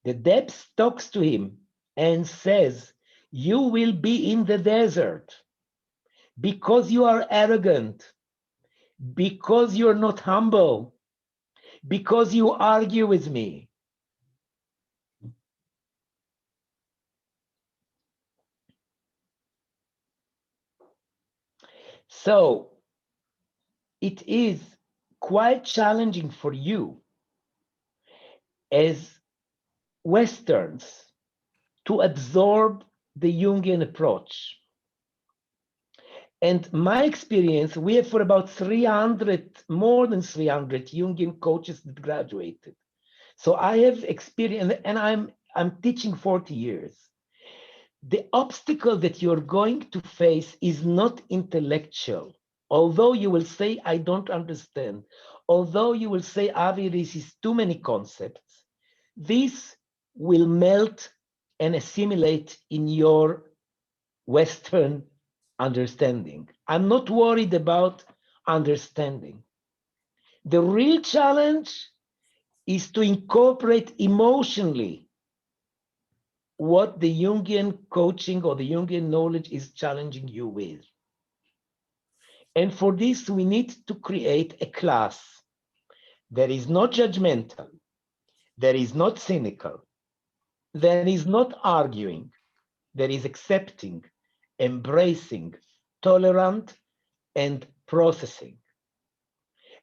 The depth talks to him and says, you will be in the desert because you are arrogant, because you're not humble, because you argue with me. So it is quite challenging for you as Westerns to absorb the Jungian approach. And my experience, we have for about 300, more than 300 Jungian coaches that graduated. So I have experience, and I'm teaching 40 years. The obstacle that you're going to face is not intellectual. Although you will say, I don't understand. Although you will say, Avi, this is too many concepts. This will melt and assimilate in your Western understanding. I'm not worried about understanding. The real challenge is to incorporate emotionally what the Jungian coaching or the Jungian knowledge is challenging you with. And for this, we need to create a class that is not judgmental, that is not cynical, that is not arguing, that is accepting, embracing, tolerant, and processing.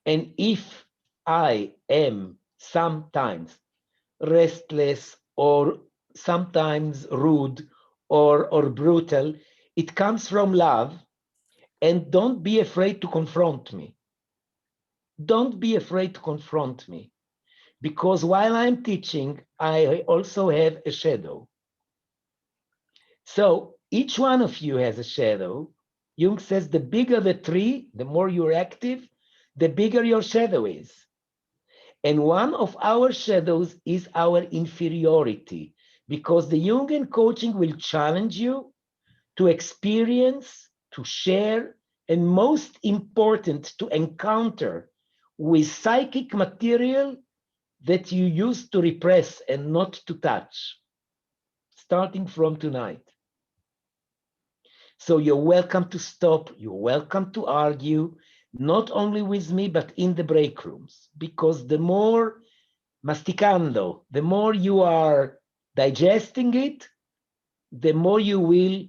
And if I am sometimes restless or sometimes rude or brutal, it comes from love, and don't be afraid to confront me. Don't be afraid to confront me, because while I'm teaching, I also have a shadow. So each one of you has a shadow. Jung says the bigger the tree, the more you're active, the bigger your shadow is. And one of our shadows is our inferiority, because the Jungian coaching will challenge you to experience, to share, and most important, to encounter with psychic material that you used to repress and not to touch, starting from tonight. So you're welcome to stop, you're welcome to argue, not only with me, but in the break rooms, because the more masticando, the more you are digesting it, the more you will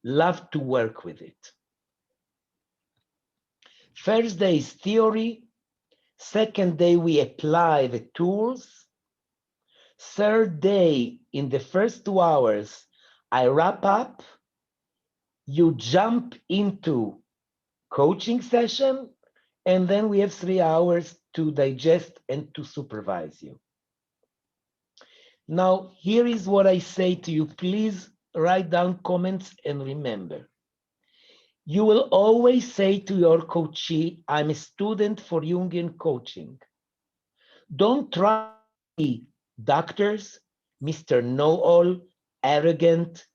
love to work with it. First day is theory. Second day, we apply the tools. Third day, in the first 2 hours, I wrap up. You jump into coaching session, and then we have 3 hours to digest and to supervise you. Now, here is what I say to you. Please write down comments and remember. You will always say to your coachee, I'm a student for Jungian coaching. Don't try to be doctors, Mr. Know-all, arrogant,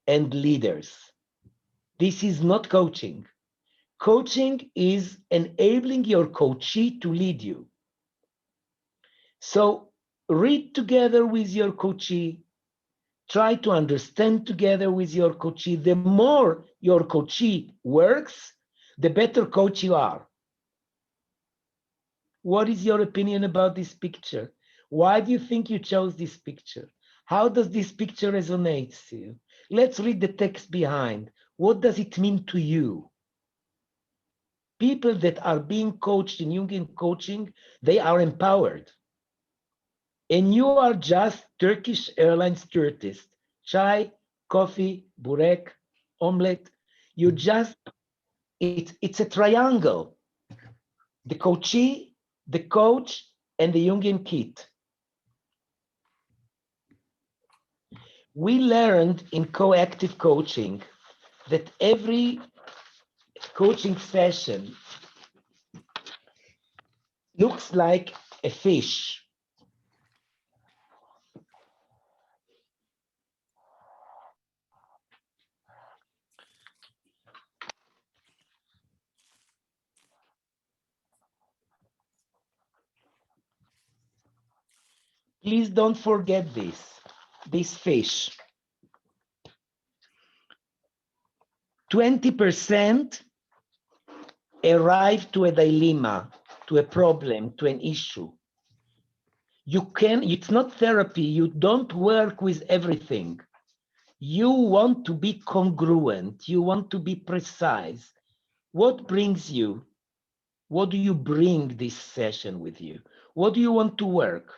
and leaders. This is not coaching. Coaching is enabling your coachee to lead you. So read together with your coachee. Try to understand together with your coachee. The more your coachee works, the better coach you are. What is your opinion about this picture? Why do you think you chose this picture? How does this picture resonate to you? Let's read the text behind. What does it mean to you? People that are being coached in Jungian coaching, they are empowered. And you are just Turkish Airlines tourist. Chai, coffee, burek, omelette. You just, it's a triangle. The coachee, the coach, and the Jungian kit. We learned in co-active coaching that every coaching session looks like a fish. Please don't forget this fish. 20% arrive to a dilemma, to a problem, to an issue. It's not therapy. You don't work with everything. You want to be congruent. You want to be precise. what brings you? What do you bring this session with you? What do you want to work?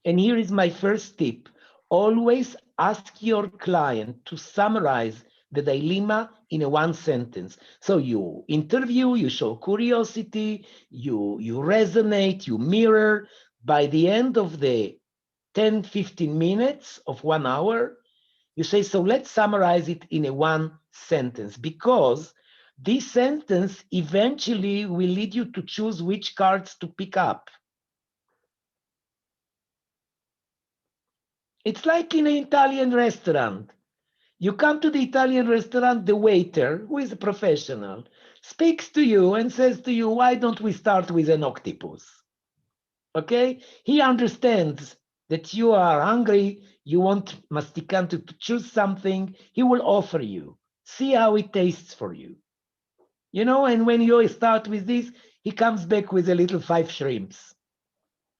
And here is my first tip. Always ask your client to summarize the dilemma in a one sentence. So you interview, you show curiosity, you resonate, you mirror. By the end of the 10, 15 minutes of 1 hour, you say, so let's summarize it in a one sentence, because this sentence eventually will lead you to choose which cards to pick up. It's like in an Italian restaurant. You come to the Italian restaurant, the waiter, who is a professional, speaks to you and says to you, why don't we start with an octopus? Okay? He understands that you are hungry, you want masticante to choose something, he will offer you. See how it tastes for you. You know, and when you start with this, he comes back with a little 5 shrimps.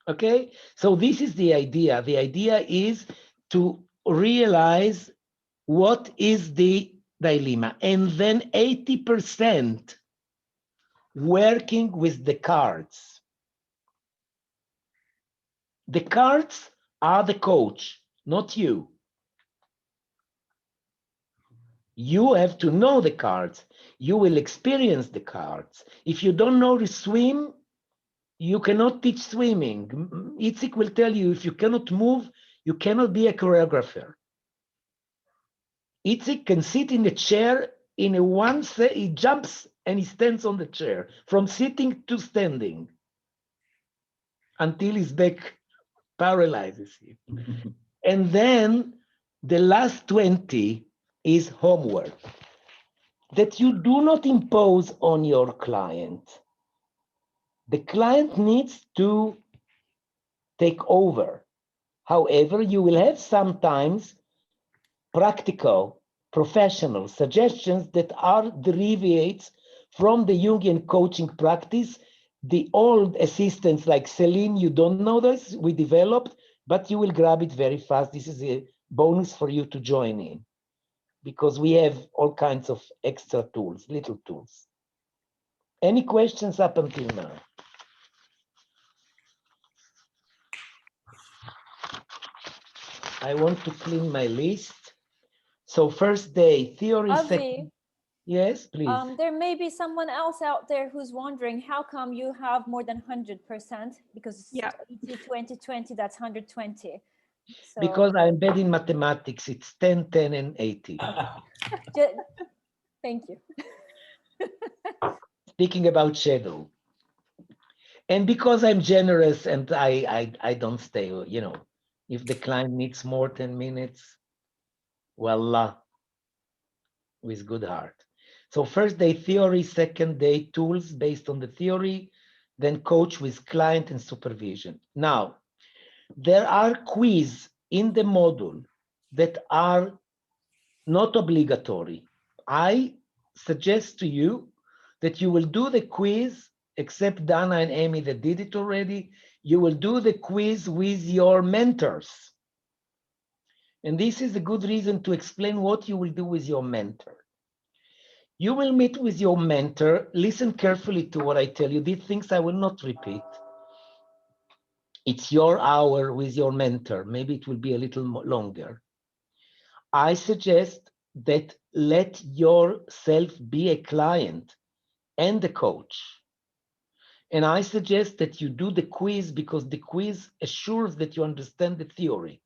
Okay? So this is the idea. The idea is to realize what is the dilemma, and then 80% working with the cards. The cards are the coach, not you. You have to know the cards. You will experience the cards. If you don't know to swim, you cannot teach swimming. Itzik will tell you, if you cannot move, you cannot be a choreographer. Itzik can sit in a chair in a one set, he jumps and he stands on the chair from sitting to standing until his back paralyzes him. And then the last 20 is homework that you do not impose on your client. The client needs to take over. However, you will have sometimes practical, professional suggestions that are deviates from the Jungian coaching practice. The old assistants like Celine, you don't know this, we developed, but you will grab it very fast. This is a bonus for you to join in, because we have all kinds of extra tools, little tools. Any questions up until now? I want to clean my list. So first day, theory, second. Yes, please. There may be someone else out there who's wondering, how come you have more than 100%? Because ET 2020, that's 120. So, because I'm bad in mathematics, it's 10, 10, and 80. Thank you. Speaking about shadow. And because I'm generous and I don't stay, you know, if the client needs more 10 minutes, voila, with good heart. So first day theory, second day tools based on the theory, then coach with client and supervision. Now, there are quizzes in the module that are not obligatory. I suggest to you that you will do the quiz, except Dana and Amy that did it already, you will do the quiz with your mentors. And this is a good reason to explain what you will do with your mentor. You will meet with your mentor, listen carefully to what I tell you. These things I will not repeat. It's your hour with your mentor. Maybe it will be a little longer. I suggest that let yourself be a client and a coach. And I suggest that you do the quiz, because the quiz assures that you understand the theory.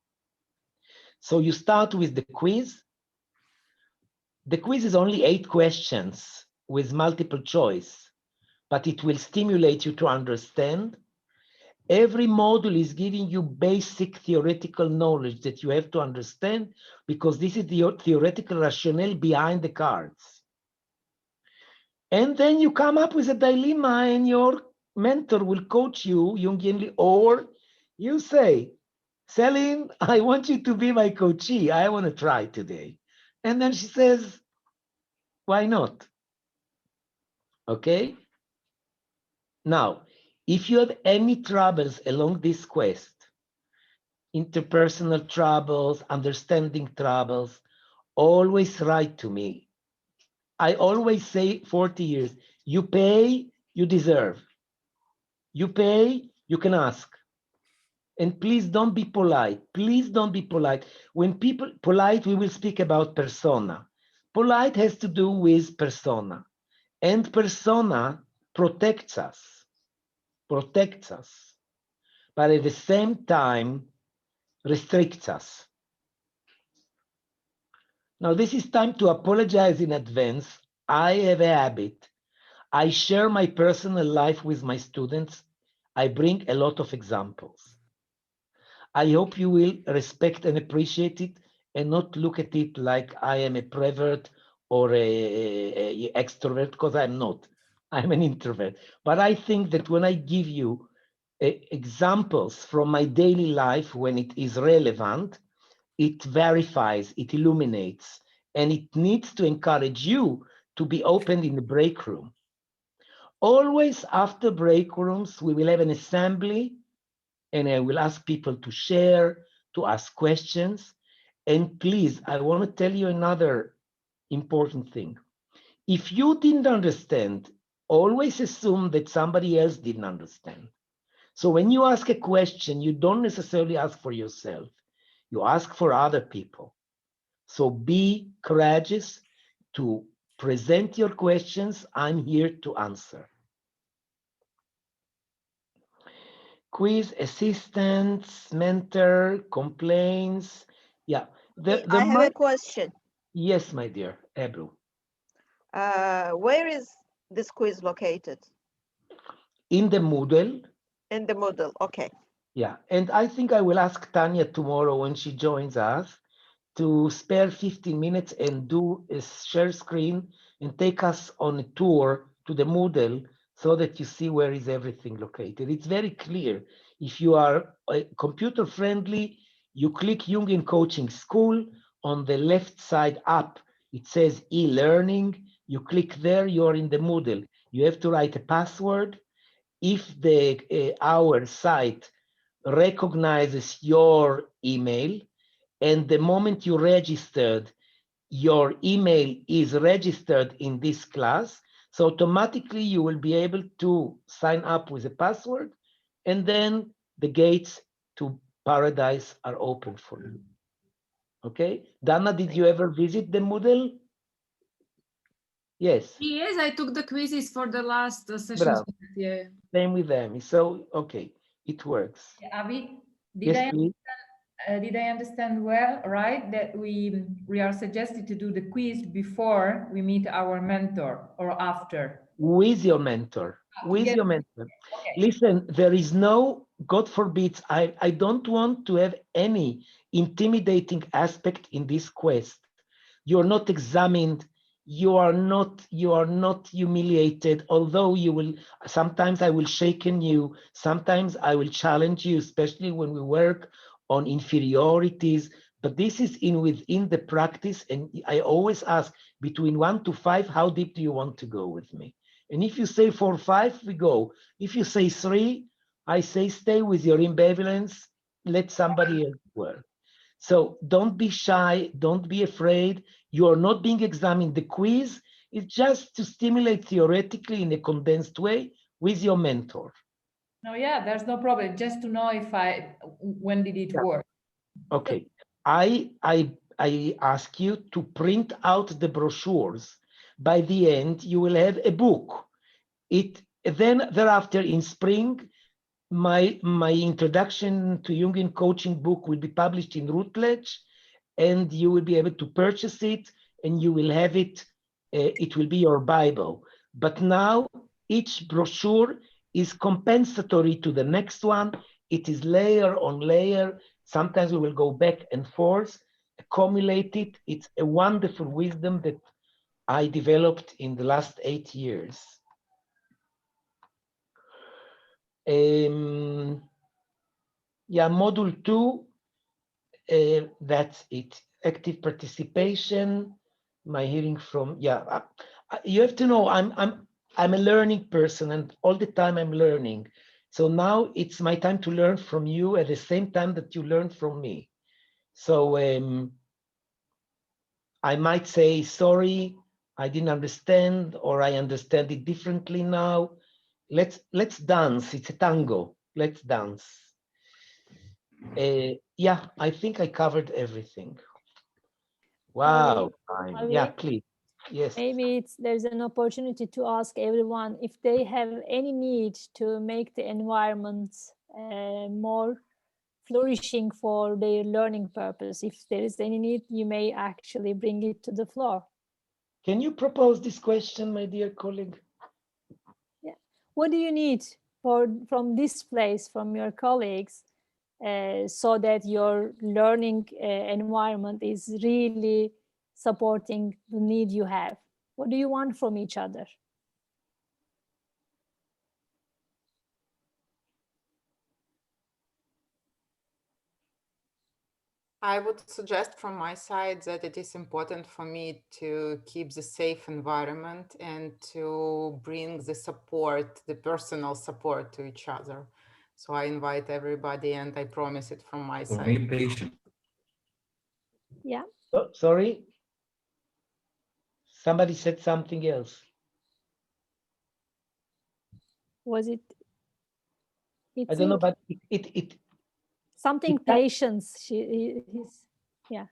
So you start with the quiz. The quiz is only 8 questions with multiple choice, but it will stimulate you to understand. Every module is giving you basic theoretical knowledge that you have to understand, because this is the theoretical rationale behind the cards. And then you come up with a dilemma and your mentor will coach you Jungianly, or you say, Celine, I want you to be my coachee. I want to try today. And then she says, why not? Okay. Now, if you have any troubles along this quest, interpersonal troubles, understanding troubles, always write to me. I always say 40 years, you pay, you deserve. You pay, you can ask. And please don't be polite. Please don't be polite. When people polite, we will speak about persona. Polite has to do with persona. And persona protects us, but at the same time restricts us. Now, this is time to apologize in advance. I have a habit. I share my personal life with my students. I bring a lot of examples. I hope you will respect and appreciate it and not look at it like I am a pervert or a extrovert, because I'm not. I'm an introvert. But I think that when I give you examples from my daily life when it is relevant, it verifies, it illuminates, and it needs to encourage you to be open in the break room. Always after break rooms, we will have an assembly, and I will ask people to share, to ask questions. And please, I want to tell you another important thing. If you didn't understand, always assume that somebody else didn't understand. So when you ask a question, you don't necessarily ask for yourself. You ask for other people. So be courageous to present your questions. I'm here to answer. Quiz, assistance, mentor, complaints. Yeah. I have a question. Yes, my dear, Ebru. Where is this quiz located? In the Moodle. In the Moodle, okay. Yeah, and I think I will ask Tanya tomorrow when she joins us to spare 15 minutes and do a share screen and take us on a tour to the Moodle so that you see where is everything located. It's very clear. If you are computer friendly, you click Jungian Coaching School. On the left side up, it says e-learning. You click there, you're in the Moodle. You have to write a password. If our site recognizes your email, and the moment you registered, your email is registered in this class, so automatically you will be able to sign up with a password, and then the gates to paradise are open for you. Okay, Dana, did you ever visit the Moodle? Yes. Yes, I took the quizzes for the last sessions. Bravo. Yeah. Same with them. So, okay, it works. Avi, Yes, please. did I understand well, right, that we are suggested to do the quiz before we meet our mentor or after? With your mentor. With your mentor. Okay. Listen, there is no, God forbid, I don't want to have any intimidating aspect in this quest. You're not examined. You are not humiliated, although you will, sometimes I will shaken you, sometimes I will challenge you, especially when we work on inferiorities, but this is within the practice. And I always ask, between 1 to 5, how deep do you want to go with me? And if you say 4 or 5, we go. If you say 3, I say stay with your ambivalence, let somebody else work. So don't be shy, don't be afraid. You are not being examined. The quiz is just to stimulate theoretically in a condensed way with your mentor. No, yeah, there's no problem. Just to know when did it work? Okay, I ask you to print out the brochures. By the end, you will have a book. Then thereafter in spring, my introduction to Jungian coaching book will be published in Routledge, and you will be able to purchase it, and you will have it. It will be your Bible. But now each brochure is compensatory to the next one. It is layer on layer. Sometimes we will go back and forth, accumulate it. It's a wonderful wisdom that I developed in the last 8 years. Yeah, module 2, that's it. Active participation, my hearing from, yeah. You have to know, I'm a learning person, and all the time I'm learning. So now it's my time to learn from you at the same time that you learn from me. So I might say, sorry, I didn't understand, or I understand it differently now. Let's dance. It's a tango. Let's dance. Yeah, I think I covered everything. Wow. Yeah, please. Yes. Maybe there's an opportunity to ask everyone if they have any need to make the environment more flourishing for their learning purpose. If there is any need, you may actually bring it to the floor. Can you propose this question, my dear colleague? Yeah. What do you need from this place, from your colleagues, so that your learning environment is really supporting the need you have? What do you want from each other? I would suggest from my side that it is important for me to keep the safe environment and to bring the support, the personal support to each other. So I invite everybody and I promise it from my side. Be patient. Yeah. Oh, sorry. Somebody said something else. Was it? I don't know, but it something patience. Yeah.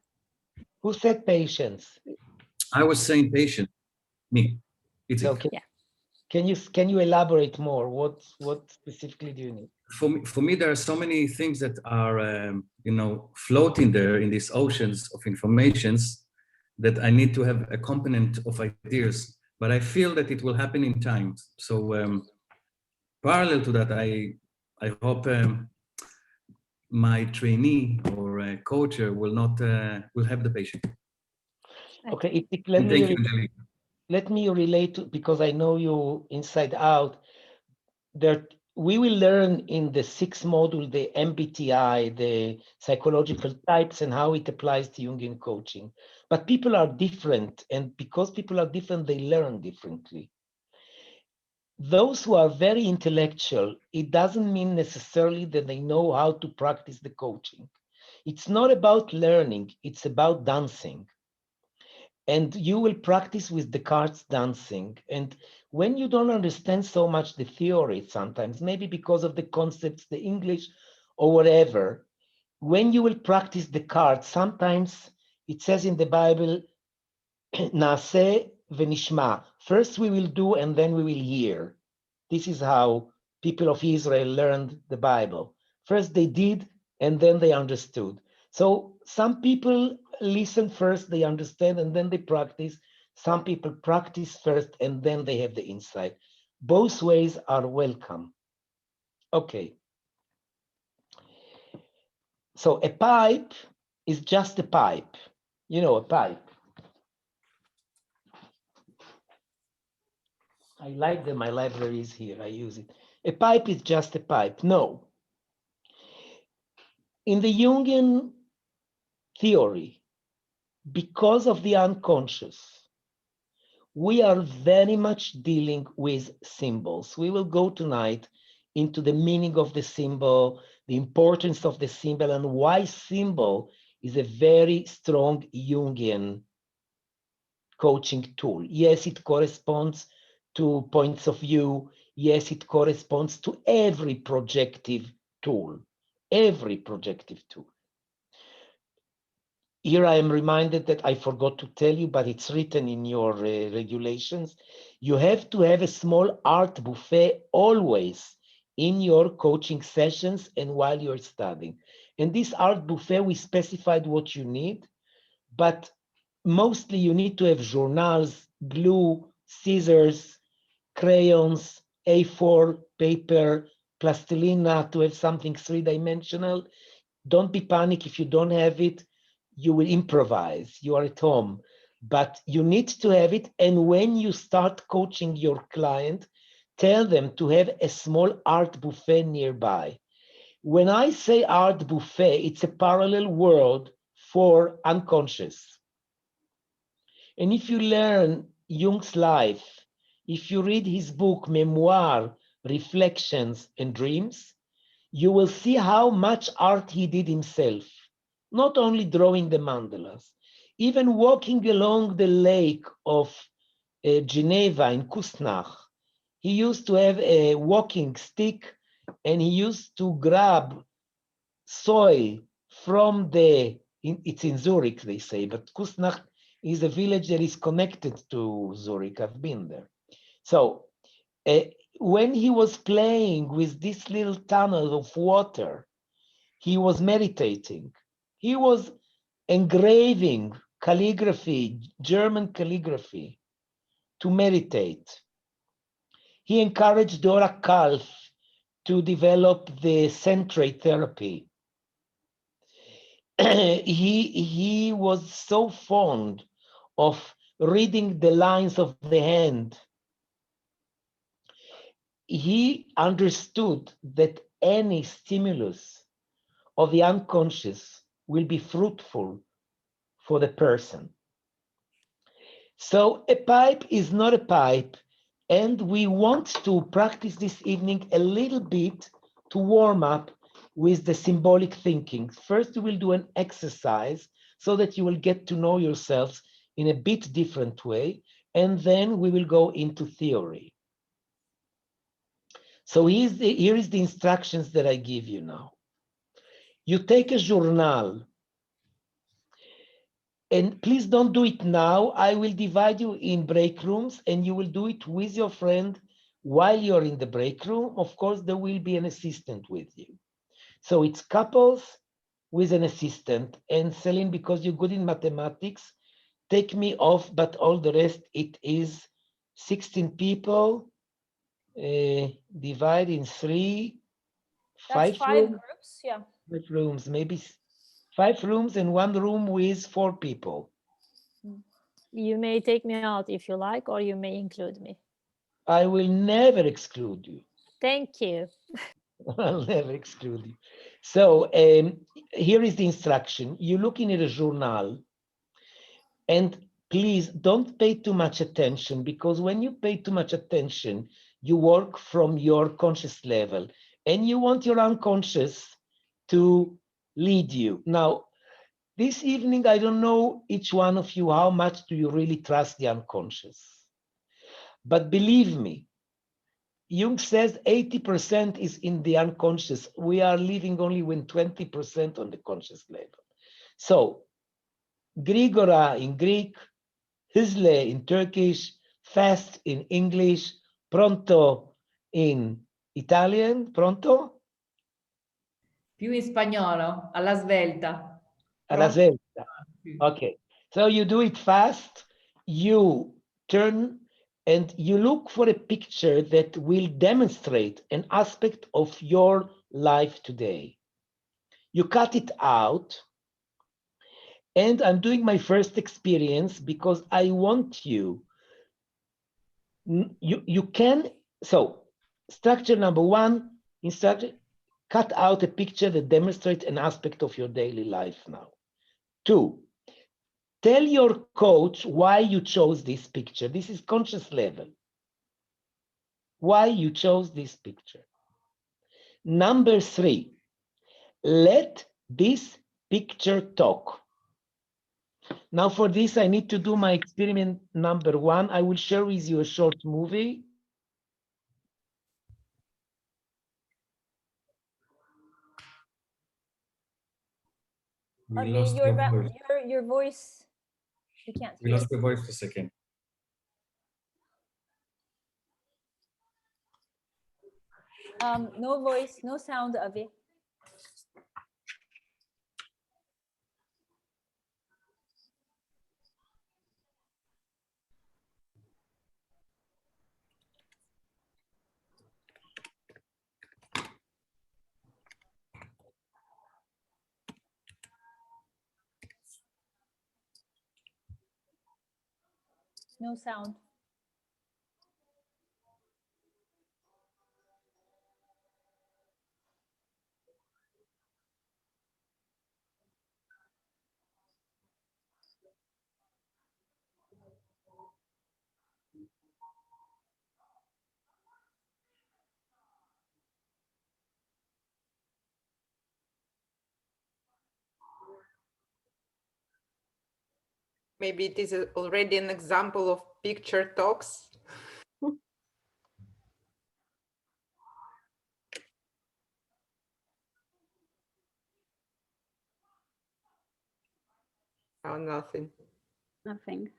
Who said patience? I was saying patient. Me. It's okay. Yeah. Can you elaborate more? What specifically do you need? For me, there are so many things that are floating there in these oceans of informations that I need to have a component of ideas, but I feel that it will happen in time. So parallel to that, I hope my trainee or coacher will have the patience. Okay, let me relate to, because I know you inside out. We will learn in the 6th module the MBTI, the psychological types, and how it applies to Jungian coaching. But people are different, and because people are different, they learn differently. Those who are very intellectual, it doesn't mean necessarily that they know how to practice the coaching. It's not about learning, it's about dancing. And you will practice with the cards dancing. And when you don't understand so much the theory sometimes, maybe because of the concepts, the English or whatever, when you will practice the cards, sometimes it says in the Bible, Naaseh v'nishma. First we will do and then we will hear. This is how people of Israel learned the Bible. First they did and then they understood. So some people listen first, they understand, and then they practice. Some people practice first and then they have the insight. Both ways are welcome. Okay. So a pipe is just a pipe. You know, a pipe. I like that my library is here. I use it. A pipe is just a pipe. No. In the Jungian theory, because of the unconscious, we are very much dealing with symbols. We will go tonight into the meaning of the symbol, the importance of the symbol, and why symbol is a very strong Jungian coaching tool. Yes, it corresponds to points of view. Yes, it corresponds to every projective tool, every projective tool. Here I am reminded that I forgot to tell you, but it's written in your regulations. You have to have a small art buffet always in your coaching sessions and while you're studying. And this art buffet, we specified what you need, but mostly you need to have journals, glue, scissors, crayons, A4 paper, plastilina to have something 3-dimensional. Don't be panicked if you don't have it. You will improvise. You are at home, but you need to have it. And when you start coaching your client, tell them to have a small art buffet nearby. When I say art buffet, it's a parallel world for unconscious. And if you learn Jung's life, if you read his book, Memoir, Reflections and Dreams, you will see how much art he did himself, not only drawing the mandalas, even walking along the lake of Geneva, in Kusnach, he used to have a walking stick and he used to grab soil from it's in Zurich, they say, but Kusnach is a village that is connected to Zurich. I've been there. So when he was playing with this little tunnel of water, he was meditating. He was engraving calligraphy, German calligraphy, to meditate. He encouraged Dora Kalf to develop the centrate therapy. He was so fond of reading the lines of the hand. He understood that any stimulus of the unconscious will be fruitful for the person. So a pipe is not a pipe, and we want to practice this evening a little bit to warm up with the symbolic thinking. First, we will do an exercise so that you will get to know yourselves in a bit different way, and then we will go into theory. So here is the instructions that I give you now. You take a journal, and please don't do it now. I will divide you in break rooms and you will do it with your friend while you're in the break room. Of course, there will be an assistant with you. So it's couples with an assistant. And Celine, because you're good in mathematics, take me off, but all the rest, it is 16 people, divide in 3, That's 5 rooms, groups, yeah. 5 rooms, maybe 5 rooms and 1 room with 4 people. You may take me out if you like, or you may include me. I will never exclude you. Thank you. I'll never exclude you. So here is the instruction. You're looking at a journal, and please don't pay too much attention, because when you pay too much attention, you work from your conscious level and you want your unconscious to lead you. Now, this evening, I don't know each one of you, how much do you really trust the unconscious? But believe me, Jung says 80% is in the unconscious. We are living only with 20% on the conscious level. So, Grigora in Greek, Hizle in Turkish, fast in English, pronto in Italian, pronto? Più in spagnolo, alla svelta. Alla svelta. Okay, so you do it fast, you turn and you look for a picture that will demonstrate an aspect of your life today. You cut it out, and I'm doing my first experience because I want you can, so structure number 1, instruction, cut out a picture that demonstrates an aspect of your daily life now. 2, tell your coach why you chose this picture. This is conscious level. Why you chose this picture. Number 3, let this picture talk. Now for this, I need to do my experiment number 1. I will share with you a short movie. We lost your voice. Your voice, you can't We hear. lost your voice for a second. No voice, no sound, Avi. No sound. maybe it is already an example of picture talks. Oh, nothing. Nothing.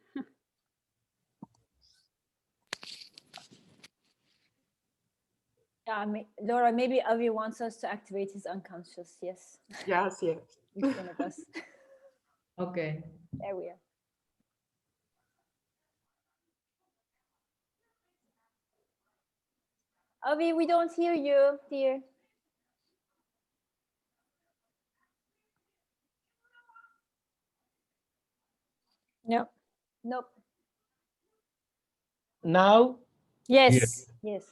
Yeah, Laura, maybe Avi wants us to activate his unconscious. Yes. Yes, yes. In front of us. Okay. There we are. Avi, we don't hear you, dear. No. Nope. Now, Yes. Yes.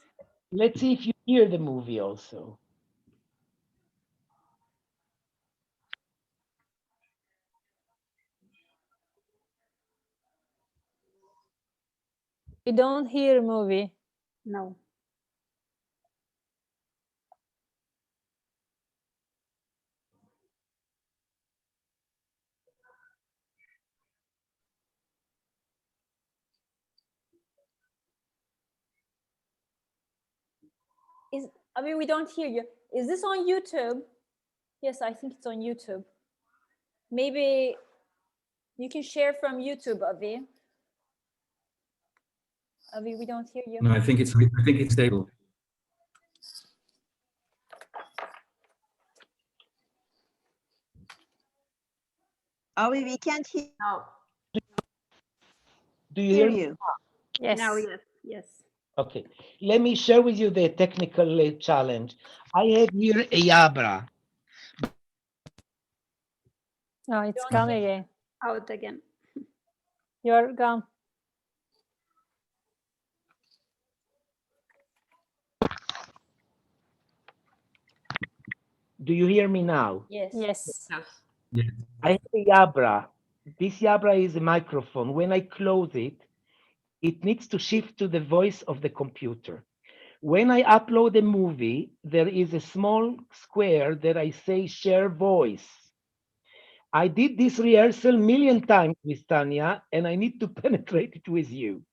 let's see if you hear the movie also. We don't hear movie. No. Avi, we don't hear you. Is this on YouTube? Yes, I think it's on YouTube. Maybe you can share from YouTube, Avi. Avi, we don't hear you. No, I think it's stable. Avi, we can't hear. No. Do you hear me? Yes. Now, yes, yes. Okay, let me share with you the technical challenge. I have here a Yabra. No, it's gone again. Out again. You're gone. Do you hear me now? Yes. Yes. Yes. I have a Yabra. This Yabra is a microphone. When I close it, it needs to shift to the voice of the computer. When I upload a movie, there is a small square that I say share voice. I did this rehearsal million times with Tanya, and I need to penetrate it with you.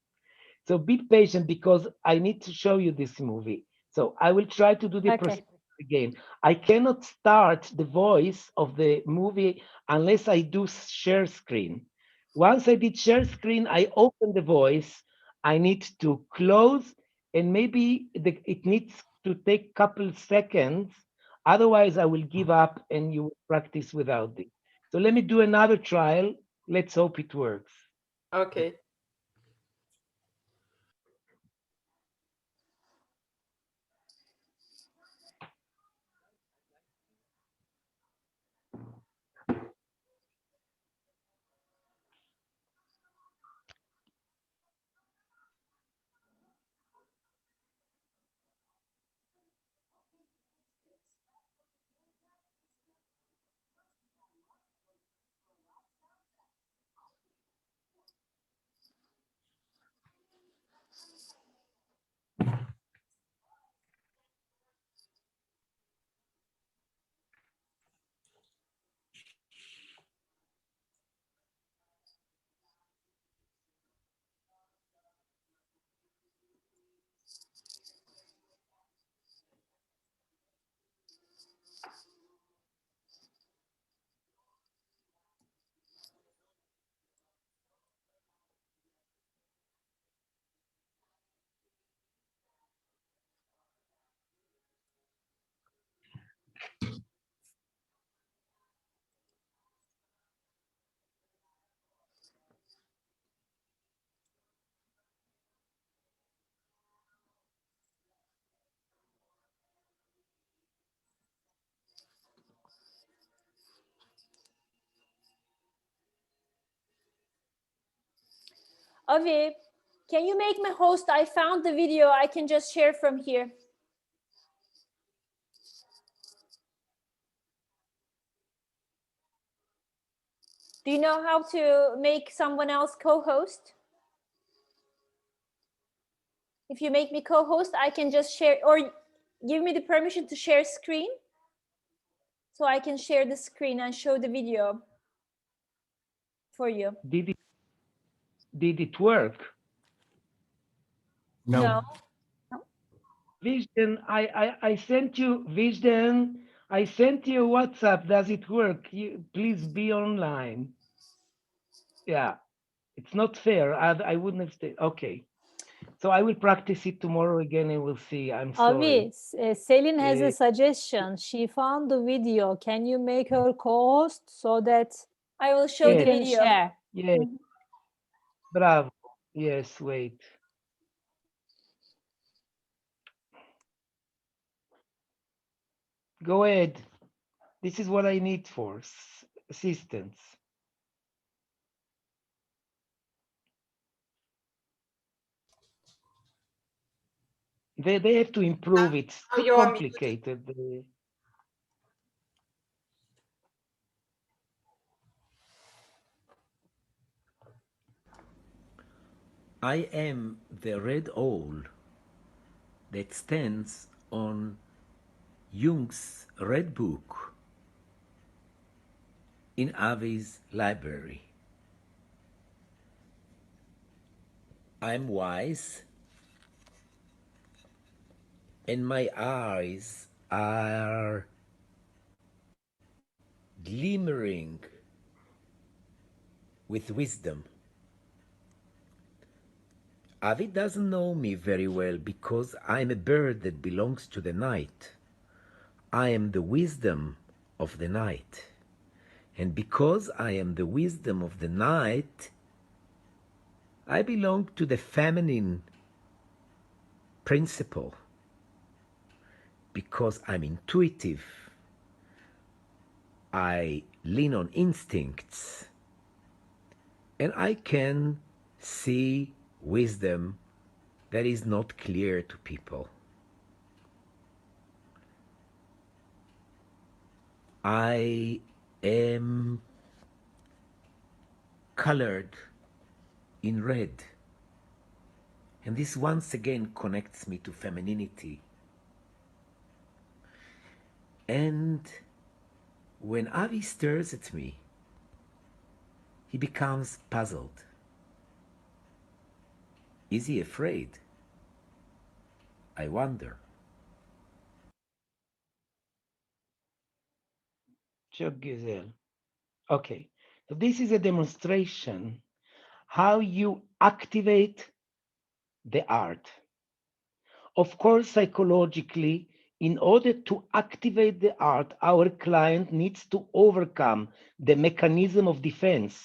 So be patient because I need to show you this movie. So I will try to do the process again. I cannot start the voice of the movie unless I do share screen. Once I did share screen, I open the voice. I need to close, and maybe it needs to take a couple seconds. Otherwise, I will give up and you will practice without it. So let me do another trial. Let's hope it works. Okay. Avi, can you make me host? I found the video. I can just share from here. Do you know how to make someone else co-host? If you make me co-host, I can just share, or give me the permission to share screen. So I can share the screen and show the video for you. Did it work? No. Vision, I sent you, Vision, I sent you WhatsApp. Does it work? Please be online. Yeah, it's not fair. I wouldn't have stayed. Okay. So I will practice it tomorrow again and we'll see. I'm sorry. Avi, Celine has a suggestion. She found the video. Can you make her co-host so that I will show the video. Share? Yes. Bravo. Yes, wait. Go ahead. This is what I need for assistance. They have to improve. It's too complicated. I am the red owl that stands on Jung's red book in Avi's library. I'm wise, and my eyes are glimmering with wisdom. Avi doesn't know me very well because I'm a bird that belongs to the night. I am the wisdom of the night. And because I am the wisdom of the night, I belong to the feminine principle. Because I'm intuitive, I lean on instincts, and I can see wisdom that is not clear to people. I am colored in red, and this once again connects me to femininity. And when Avi stares at me, he becomes puzzled. Is he afraid? I wonder. Okay, so this is a demonstration how you activate the art. Of course, psychologically, in order to activate the art, our client needs to overcome the mechanism of defense,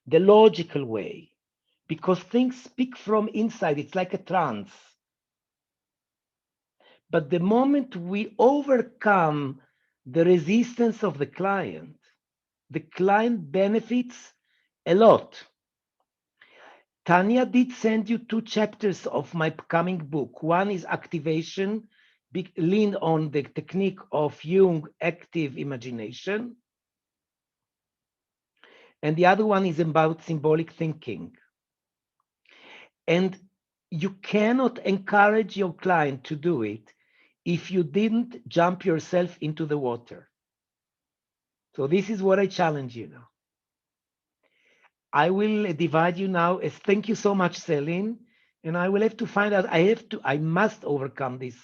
the logical way, because things speak from inside. It's like a trance. But the moment we overcome the resistance of the client benefits a lot. Tanya did send you 2 chapters of my coming book. One is activation, lean on the technique of Jung, active imagination. And the other one is about symbolic thinking. And you cannot encourage your client to do it if you didn't jump yourself into the water. So this is what I challenge you now. I will divide you now as thank you so much, Celine. And I will have to find out, I must overcome this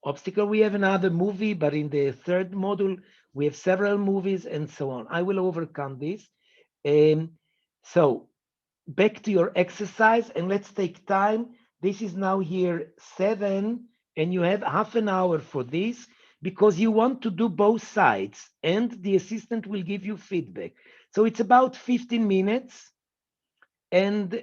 obstacle. We have another movie, but in the 3rd module, we have several movies and so on. I will overcome this. So back to your exercise and let's take time. This is now here 7 and you have half an hour for this because you want to do both sides and the assistant will give you feedback. So it's about 15 minutes and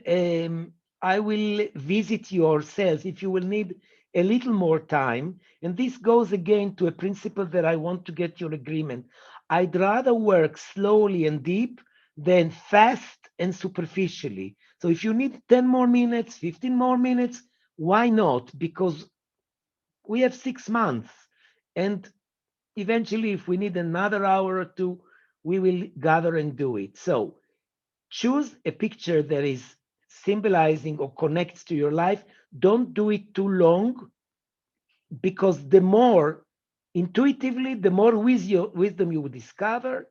I will visit yourself if you will need a little more time. And this goes again to a principle that I want to get your agreement. I'd rather work slowly and deep than fast and superficially. So if you need 10 more minutes, 15 more minutes, why not? Because we have 6 months. And eventually, if we need another hour or 2, we will gather and do it. So choose a picture that is symbolizing or connects to your life. Don't do it too long because the more intuitively, the more wisdom you will discover.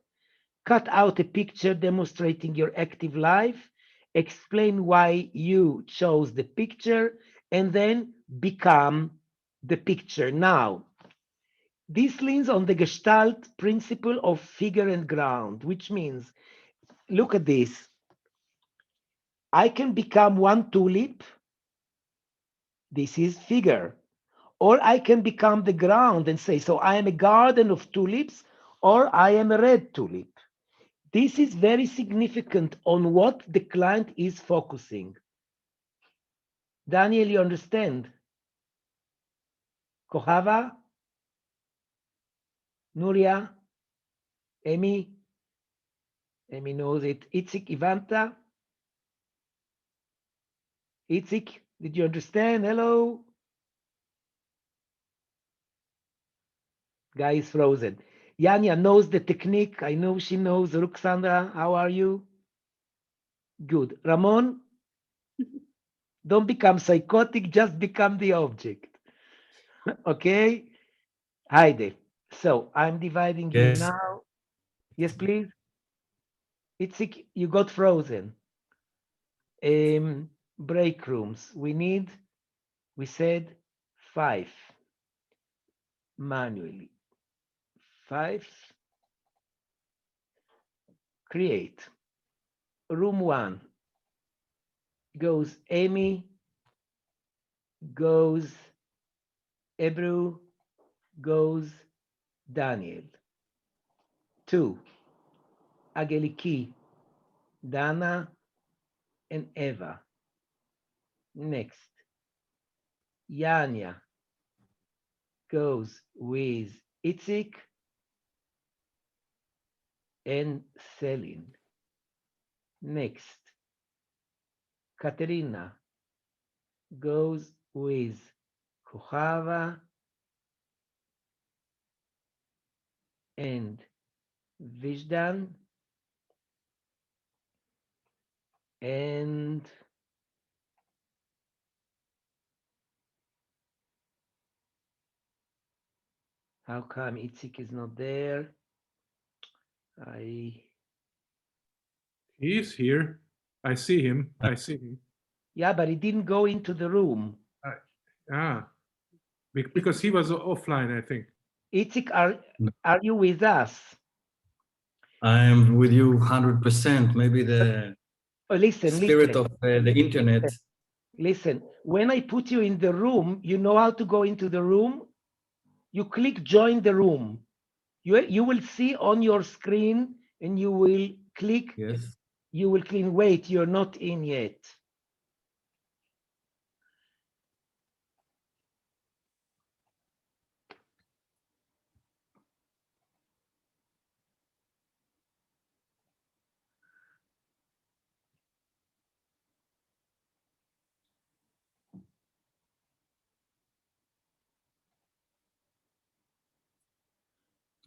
Cut out a picture demonstrating your active life explain why you chose the picture, and then become the picture. Now, this leans on the Gestalt principle of figure and ground, which means, look at this. I can become one tulip. This is figure. Or I can become the ground and say, so I am a garden of tulips, or I am a red tulip. This is very significant on what the client is focusing. Daniel, you understand? Kohava? Nuria? Amy? Amy knows it. Itzik, Ivanta? Itzik, did you understand? Hello? Guy is frozen. Yanya knows the technique. I know she knows. Ruxandra, how are you? Good. Ramon? Don't become psychotic, just become the object. Okay? Heide. So I'm dividing you Yes. now. Yes, please. Itzik, you got frozen. Break rooms. We said 5 manually. 5. Create. Room 1 goes Amy, goes Ebru, goes Daniel. 2. Ageliki, Dana, and Eva. Next. Yanya goes with Itzik and Selin. Next. Katerina goes with Kohava and Vijdan, and how come Itzik is not there? He is here. I see him. I see him. Yeah, but he didn't go into the room. Because he was offline, I think. Itzik, are you with us? I am with you 100%. Maybe the spirit of the internet. Listen, when I put you in the room, you know how to go into the room? You click join the room. You will see on your screen and you will click. Yes. You will click, wait, you're not in yet.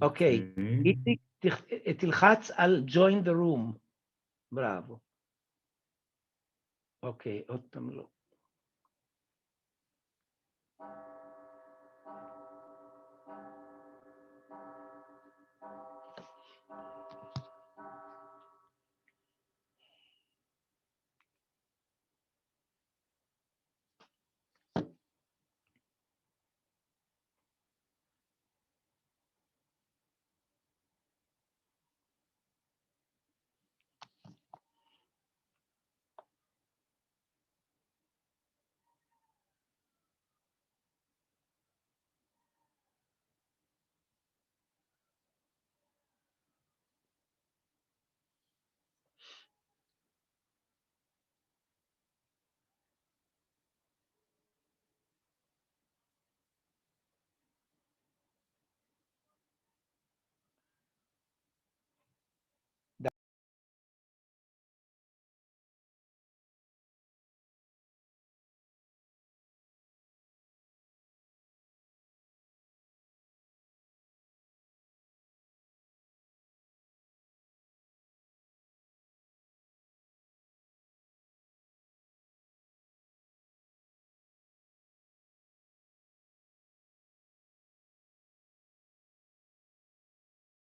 אוקיי, איציק, תלחץ על join the room. בראבו. אוקיי, עוד פעם לא.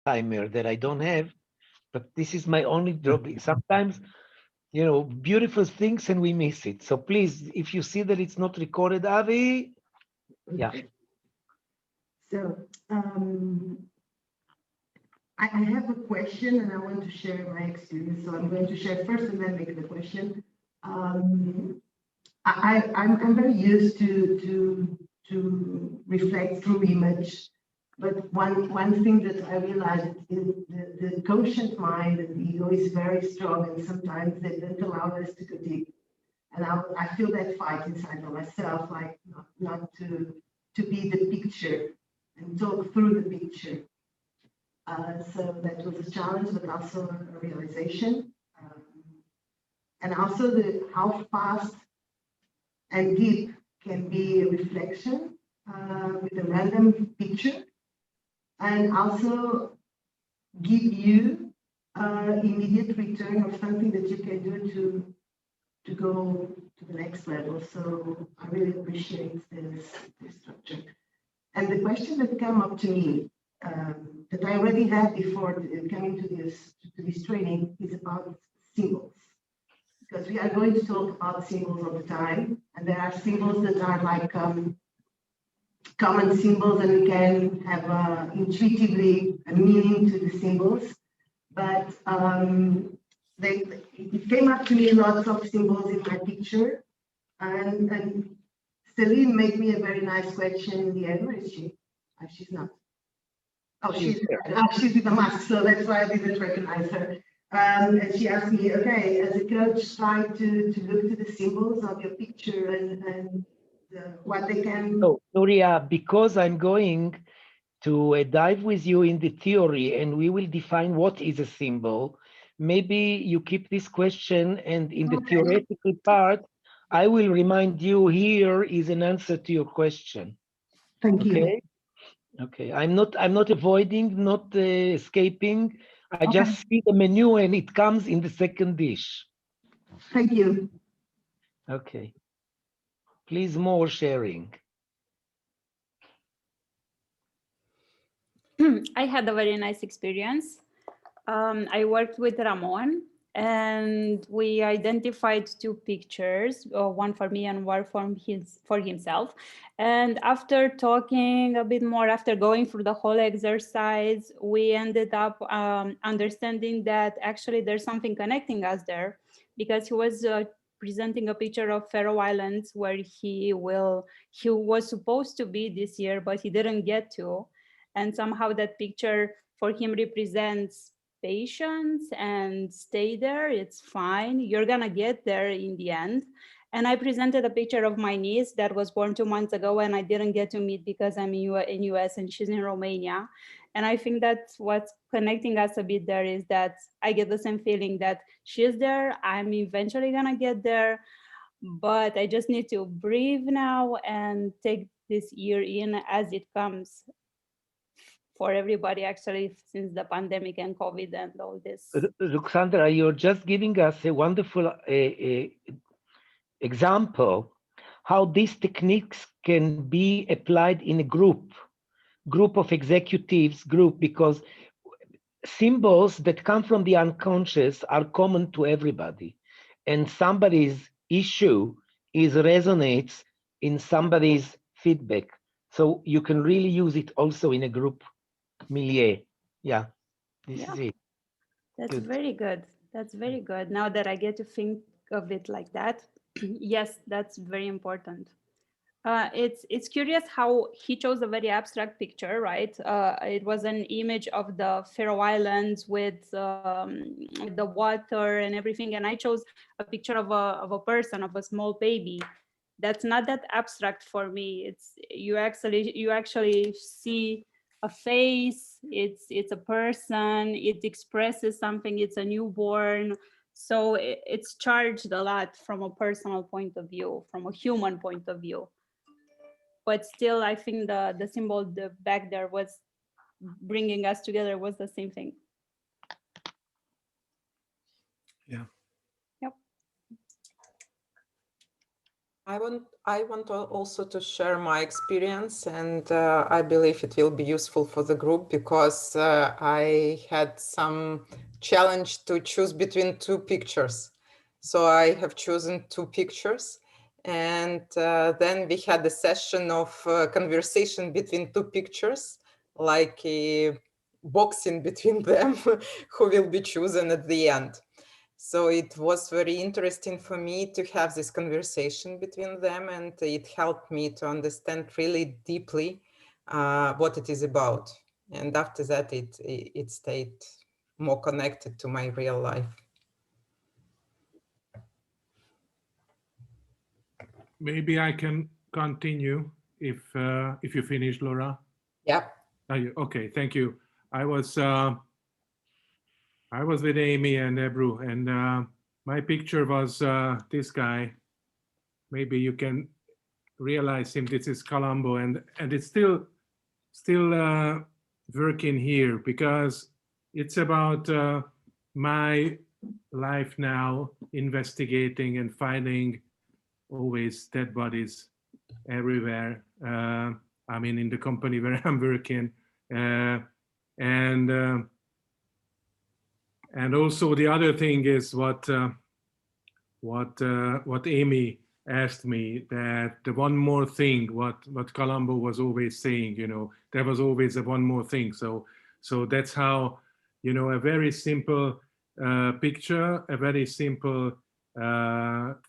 Timer that I don't have, but this is my only job. Sometimes you know, beautiful things and we miss it. So please, if you see that it's not recorded, Avi, yeah. So I have a question and I want to share my experience. So I'm going to share first and then make the question. I'm very used to reflect through image, but one thing that I realized is the quotient mind and the ego is very strong, and sometimes they don't allow us to go deep. And I feel that fight inside of myself, like not to be the picture and talk through the picture. So that was a challenge, but also a realization. And also how fast and deep can be a reflection with a random picture, and also give you immediate return of something that you can do to go to the next level. So I really appreciate this structure. And the question that came up to me that I already had before coming to this training is about symbols. Because we are going to talk about symbols all the time, and there are symbols that are like common symbols, and we can have intuitively a meaning to the symbols. But it came up to me lots of symbols in my picture, and Celine made me a very nice question in the end. Where is she? Oh, she's not. Oh, she's with a mask, so that's why I didn't recognize her. And she asked me, okay, as a coach, try to look to the symbols of your picture and what they can. So, Nuria, because I'm going to dive with you in the theory and we will define what is a symbol, maybe you keep this question, and in the theoretical part, I will remind you here is an answer to your question. Thank you. Okay, I'm not avoiding, not escaping. I just see the menu and it comes in the second dish. Thank you. Okay. Please, more sharing. I had a very nice experience. I worked with Ramon and we identified two pictures, one for me and one for himself. And after talking a bit more, after going through the whole exercise, we ended up understanding that actually there's something connecting us there, because he was presenting a picture of Faroe Islands where he was supposed to be this year, but he didn't get to. And somehow that picture for him represents patience and stay there, it's fine, you're gonna get there in the end. And I presented a picture of my niece that was born 2 months ago and I didn't get to meet because I'm in US and she's in Romania. And I think that's what's connecting us a bit there, is that I get the same feeling that she's there, I'm eventually gonna get there, but I just need to breathe now and take this year in as it comes. For everybody, actually, since the pandemic and COVID and all this. Ruxandra, you're just giving us a wonderful example how these techniques can be applied in a group of executives, because symbols that come from the unconscious are common to everybody, and somebody's issue resonates in somebody's feedback. So you can really use it also in a group milieu. Yeah, this is it. That's good. Very good. That's very good. Now that I get to think of it like that, yes, that's very important. It's curious how he chose a very abstract picture, right? It was an image of the Faroe Islands with the water and everything, and I chose a picture of a person, of a small baby. That's not that abstract for me. It's you actually see a face. It's a person. It expresses something. It's a newborn. So it's charged a lot from a personal point of view, from a human point of view. But still, I think the symbol back there was bringing us together, was the same thing. Yeah. Yep. I want also to share my experience, and I believe it will be useful for the group, because I had some challenge to choose between two pictures. So I have chosen 2 pictures. And then we had a session of conversation between 2 pictures, like a boxing between them, who will be chosen at the end. So it was very interesting for me to have this conversation between them, and it helped me to understand really deeply what it is about. And after that, it stayed more connected to my real life. Maybe I can continue if you finish, Laura. Yeah. Okay, thank you. I was with Amy and Ebru, and my picture was this guy. Maybe you can realize him. This is Colombo, and it's still working here because it's about my life now, investigating and finding always dead bodies everywhere. I mean, in the company where I'm working, and also the other thing is what Amy asked me, that the one more thing, what Colombo was always saying, you know, there was always a one more thing. So that's how, you know, a very simple picture, a very simple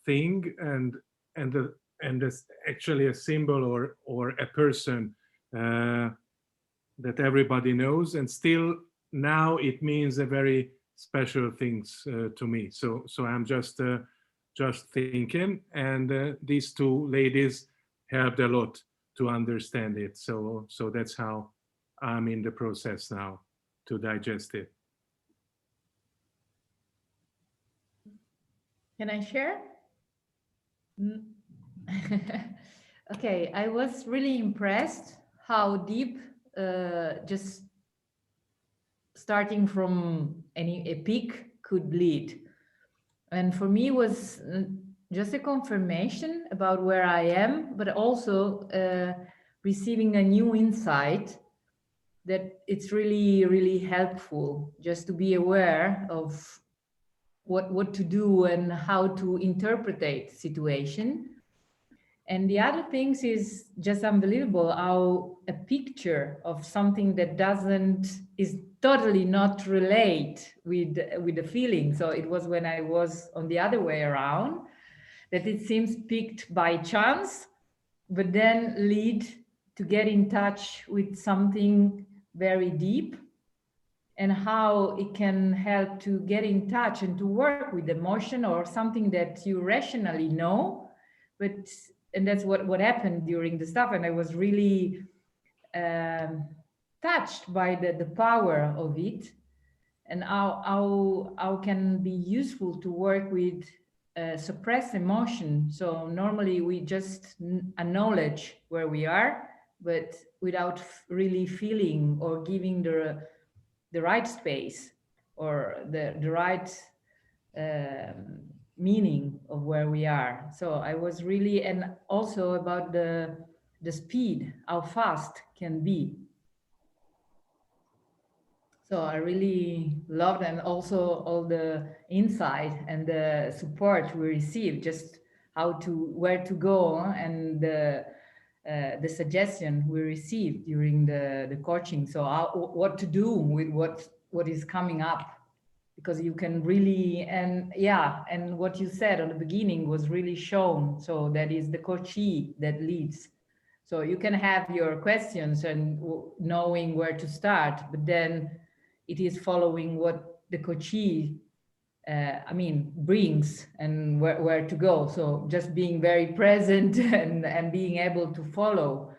thing, and it's actually a symbol or a person that everybody knows, and still now it means a very special things to me. So I'm just thinking, and these 2 ladies helped a lot to understand it. So that's how I'm in the process now to digest it. Can I share? Okay, I was really impressed how deep just starting from a peak could lead. And for me, it was just a confirmation about where I am, but also receiving a new insight that it's really, really helpful just to be aware of what to do and how to interpret the situation. And the other things is just unbelievable how a picture of something that is totally not relate with the feeling. So it was when I was on the other way around that it seems picked by chance, but then lead to get in touch with something very deep, and how it can help to get in touch and to work with emotion or something that you rationally know, and that's what happened during the stuff. And I was really touched by the power of it, and how can be useful to work with suppressed emotion. So normally we just acknowledge where we are, but without really feeling or giving the right space or the right meaning of where we are. So I was really, and also about the speed, how fast can be. So I really loved, and also all the insight and the support we received, just where to go, and the suggestion we received during the coaching. So what to do with what is coming up, because you can really, and what you said at the beginning was really shown. So that is the coachee that leads. So you can have your questions and knowing where to start, but then it is following what the coachee brings and where to go. So just being very present and being able to follow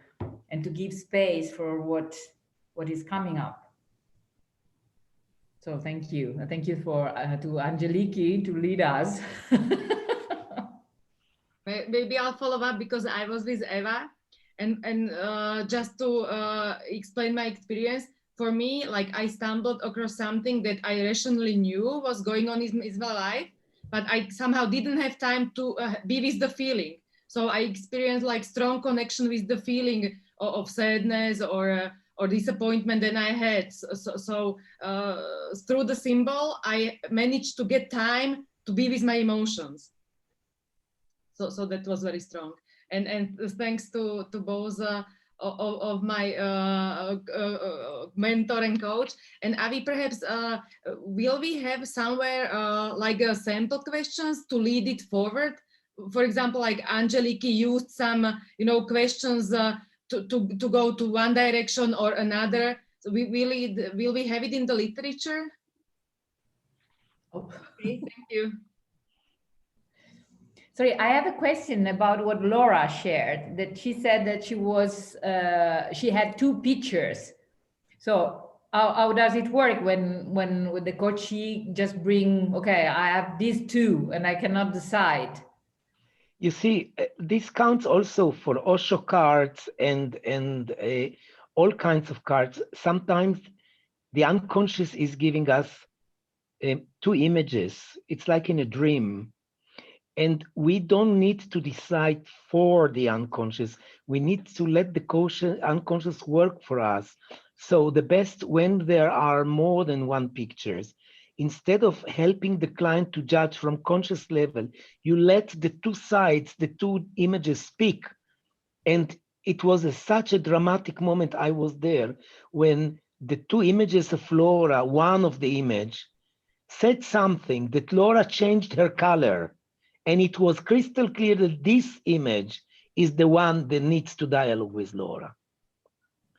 and to give space for what is coming up. So thank you. Thank you to Angeliki to lead us. Maybe I'll follow up because I was with Eva, and just to explain my experience. For me, like, I stumbled across something that I rationally knew was going on in my life, but I somehow didn't have time to be with the feeling. So I experienced like strong connection with the feeling of sadness or disappointment that I had. So through the symbol, I managed to get time be with my emotions. So that was very strong. And thanks to both of my mentor and coach. And Avi, perhaps will we have somewhere like sample questions to lead it forward? For example, like Angeliki used some, questions to go to one direction or another. So will we have it in the literature? Okay, thank you. Sorry, I have a question about what Laura shared, that she said that she had two pictures. So how does it work when with the coach she just bring, okay, I have these two and I cannot decide? You see, this counts also for Osho cards and all kinds of cards. Sometimes the unconscious is giving us two images. It's like in a dream. And we don't need to decide for the unconscious. We need to let the unconscious work for us. So the best when there are more than one pictures, instead of helping the client to judge from conscious level, you let the two sides, the two images speak. And it was such a dramatic moment. I was there when the two images of Laura, one of the image, said something that Laura changed her color. And it was crystal clear that this image is the one that needs to dialogue with Laura.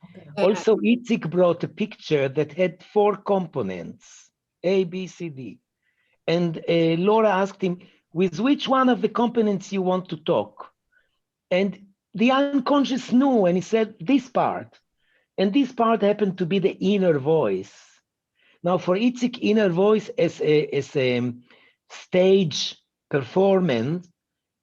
Okay. Also, Itzik brought a picture that had 4 components, A, B, C, D. And Laura asked him, with which one of the components you want to talk? And the unconscious knew, and he said, this part. And this part happened to be the inner voice. Now, for Itzik, inner voice as a stage performance,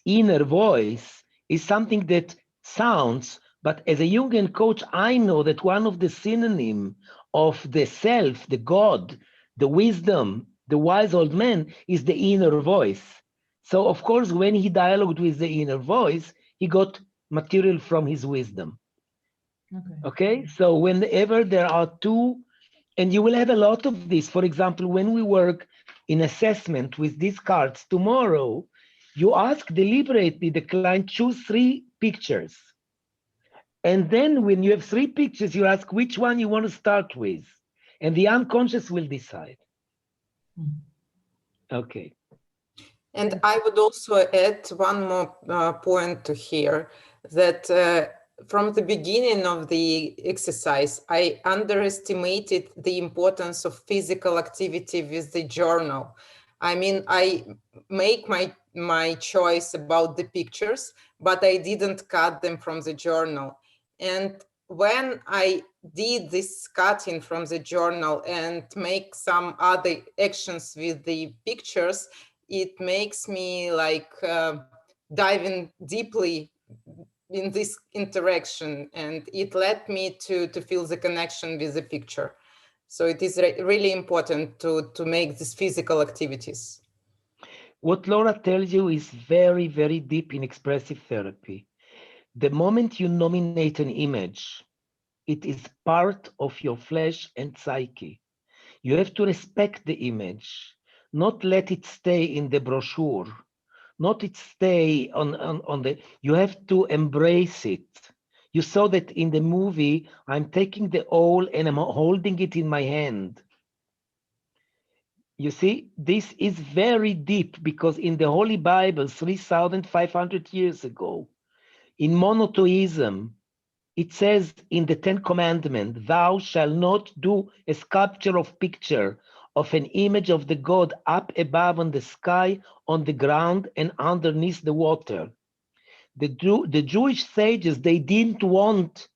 inner voice is something that sounds, but as a Jungian coach, I know that one of the synonym of the self, the God, the wisdom, the wise old man is the inner voice. So of course, when he dialogued with the inner voice, he got material from his wisdom. Okay, so whenever there are two, and you will have a lot of this, for example, when we work in assessment with these cards tomorrow, you ask deliberately the client, choose 3 pictures. And then when you have 3 pictures, you ask which one you want to start with. And the unconscious will decide. Okay. And I would also add one more point to here, that from the beginning of the exercise, I underestimated the importance of physical activity with the journal. I mean, I make my choice about the pictures, but I didn't cut them from the journal. And when I did this cutting from the journal and make some other actions with the pictures, it makes me like diving deeply in this interaction, and it led me to feel the connection with the picture. So it is really important to make these physical activities. What Laura tells you is very, very deep in expressive therapy. The moment you nominate an image, it is part of your flesh and psyche. You have to respect the image, not let it stay in the brochure, not it stay on the, you have to embrace it. You saw that in the movie, I'm taking the owl and I'm holding it in my hand. You see, this is very deep because in the Holy Bible, 3,500 years ago, in monotheism, it says in the 10 Commandments, thou shalt not do a sculpture of picture of an image of the God up above on the sky, on the ground, and underneath the water. The Jewish sages, they didn't want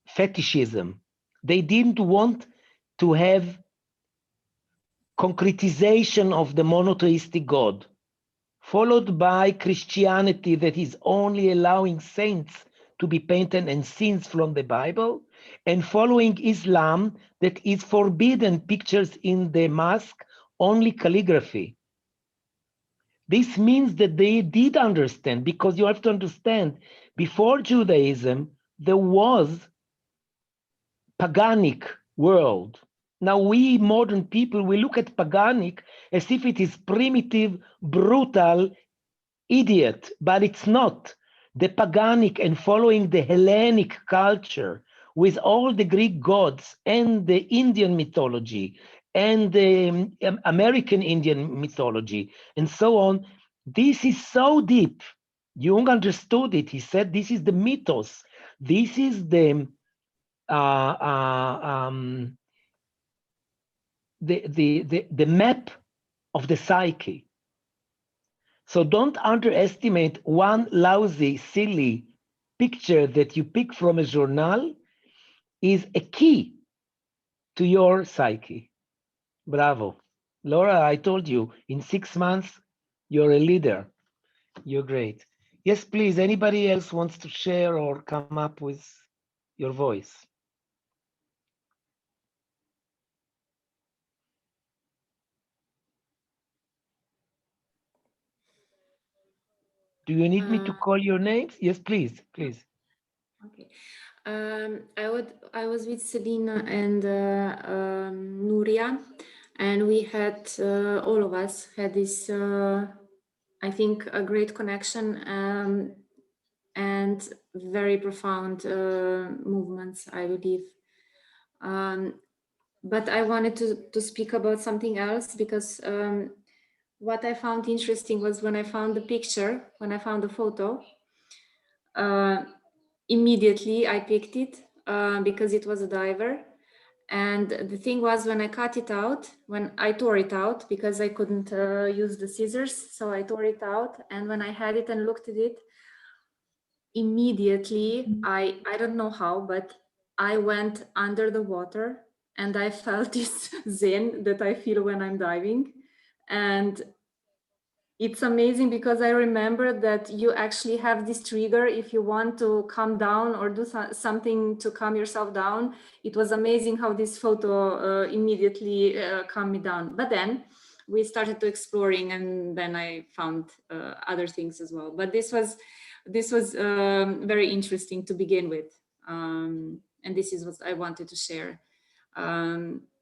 fetishism. They didn't want to have concretization of the monotheistic God, followed by Christianity that is only allowing saints to be painted and scenes from the Bible, and following Islam that is forbidden pictures in the mosque, only calligraphy. This means that they did understand, because you have to understand, before Judaism, there was paganic world. Now we modern people, we look at Paganic as if it is primitive, brutal, idiot, but it's not. The Paganic and following the Hellenic culture with all the Greek gods and the Indian mythology and the American Indian mythology and so on, this is so deep. Jung understood it. He said this is the mythos. This is the map of the psyche. So don't underestimate one lousy, silly picture that you pick from a journal is a key to your psyche. Bravo. Laura, I told you, in 6 months, you're a leader. You're great. Yes, please, anybody else wants to share or come up with your voice? Do you need me to call your names? Yes, please, please. Okay. I was with Selina and Nuria, and we had all of us had this I think a great connection and very profound movements, I believe. But I wanted to speak about something else because what I found interesting was when I found the picture, when I found the photo, immediately I picked it because it was a diver. And the thing was, when I cut it out, when I tore it out because I couldn't use the scissors, so I tore it out. And when I had it and looked at it, immediately, I don't know how, but I went under the water and I felt this zen that I feel when I'm diving. And it's amazing because I remember that you actually have this trigger if you want to calm down or do something to calm yourself down. It was amazing how this photo immediately calmed me down. But then we started to exploring, and then I found other things as well. But this was very interesting to begin with, and this is what I wanted to share.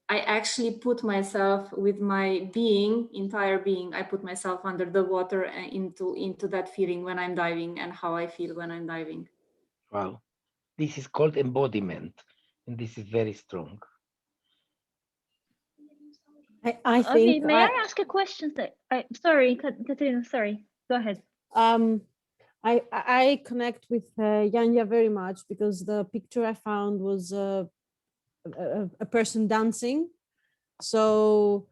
I actually put myself with my being, entire being, I put myself under the water into that feeling when I'm diving and how I feel when I'm diving. Wow. This is called embodiment, and this is very strong. I think. Okay, may I ask a question? Sorry, Katerina, sorry. Go ahead. I connect with Yanya very much because the picture I found was a person dancing. So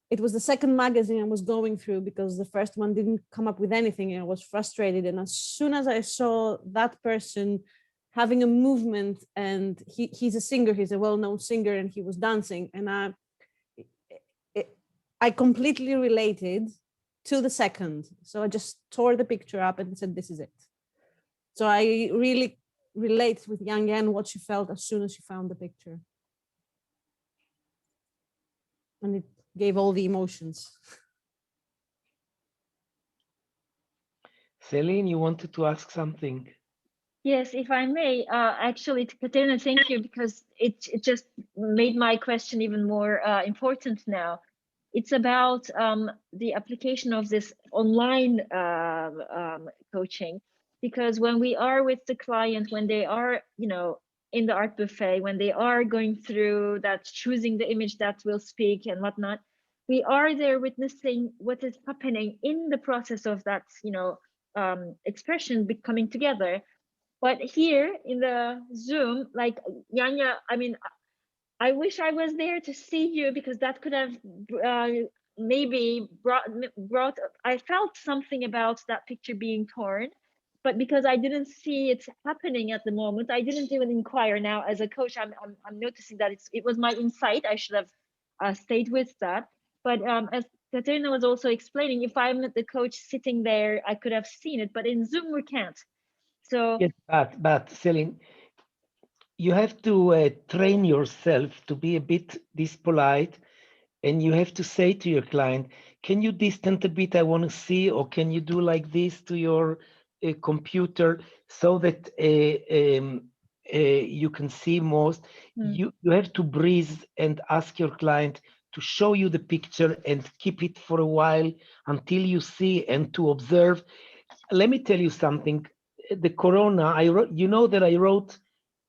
it was the second magazine I was going through because the first one didn't come up with anything and I was frustrated. And as soon as I saw that person having a movement, and he's a singer, he's a well-known singer, and he was dancing, and I completely related to the second. So I just tore the picture up and said, this is it. So I really relate with Yang Yan what she felt as soon as she found the picture. And it gave all the emotions. Celine, you wanted to ask something? Yes, if I may, actually, Katerina, thank you, because it just made my question even more important now. It's about the application of this online coaching, because when we are with the client, when they are, in the art buffet, when they are going through that, choosing the image that will speak and whatnot, we are there witnessing what is happening in the process of that, expression coming together. But here in the Zoom, like Yanya, I mean, I wish I was there to see you, because that could have maybe brought, I felt something about that picture being torn, but because I didn't see it happening at the moment, I didn't even inquire. Now, as a coach, I'm noticing that it was my insight. I should have stayed with that. But as Katerina was also explaining, if I'm the coach sitting there, I could have seen it, but in Zoom, we can't. So yes, but Celine, you have to train yourself to be a bit this polite, and you have to say to your client, can you distance a bit, I want to see, or can you do like this to your computer, so that you can see most. You have to breathe and ask your client to show you the picture and keep it for a while until you see and to observe. Let me tell you something. The corona, I wrote, you know that I wrote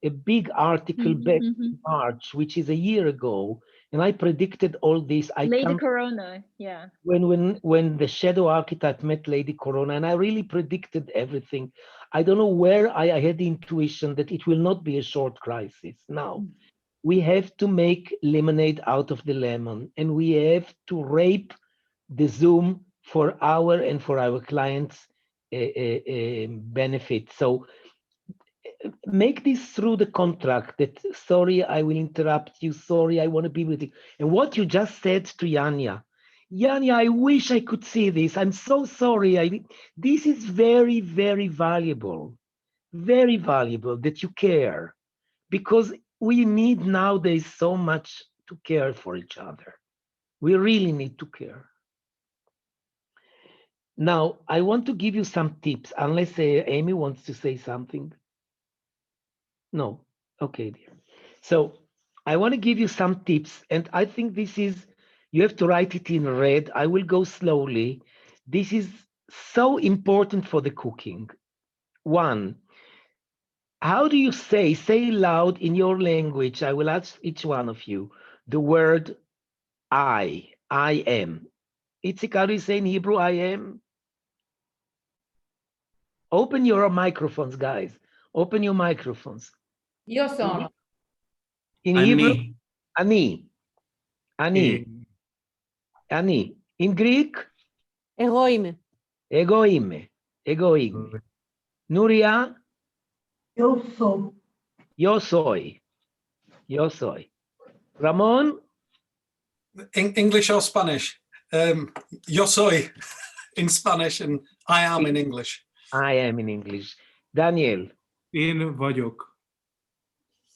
a big article back in March, which is a year ago, and I predicted all this. Lady Corona, yeah. When the shadow archetype met Lady Corona, and I really predicted everything. I don't know where I had the intuition that it will not be a short crisis. Now, we have to make lemonade out of the lemon, and we have to rape the Zoom for our and for our clients' benefit. So make this through the contract that, sorry, I will interrupt you. Sorry, I want to be with you. And what you just said to Yanya, I wish I could see this. I'm so sorry. This is very, very valuable that you care, because we need nowadays so much to care for each other. We really need to care. Now, I want to give you some tips, unless Amy wants to say something. No, okay, dear. So I want to give you some tips, and I think this is, you have to write it in red. I will go slowly. This is so important for the cooking. One, how do you say loud in your language? I will ask each one of you the word I am. Itzik, how do you say in Hebrew I am? Open your microphones, guys. Open your microphones. Io sono. In Hebrew, ani. Ani. Ani. In Greek? Egoime. Egoime. Egoime. Nuria? Yo soy. Yo soy. Yo soy. Ramon? English or Spanish? Yo soy in Spanish and I am in English. I am in English. Daniel? Én vagyok.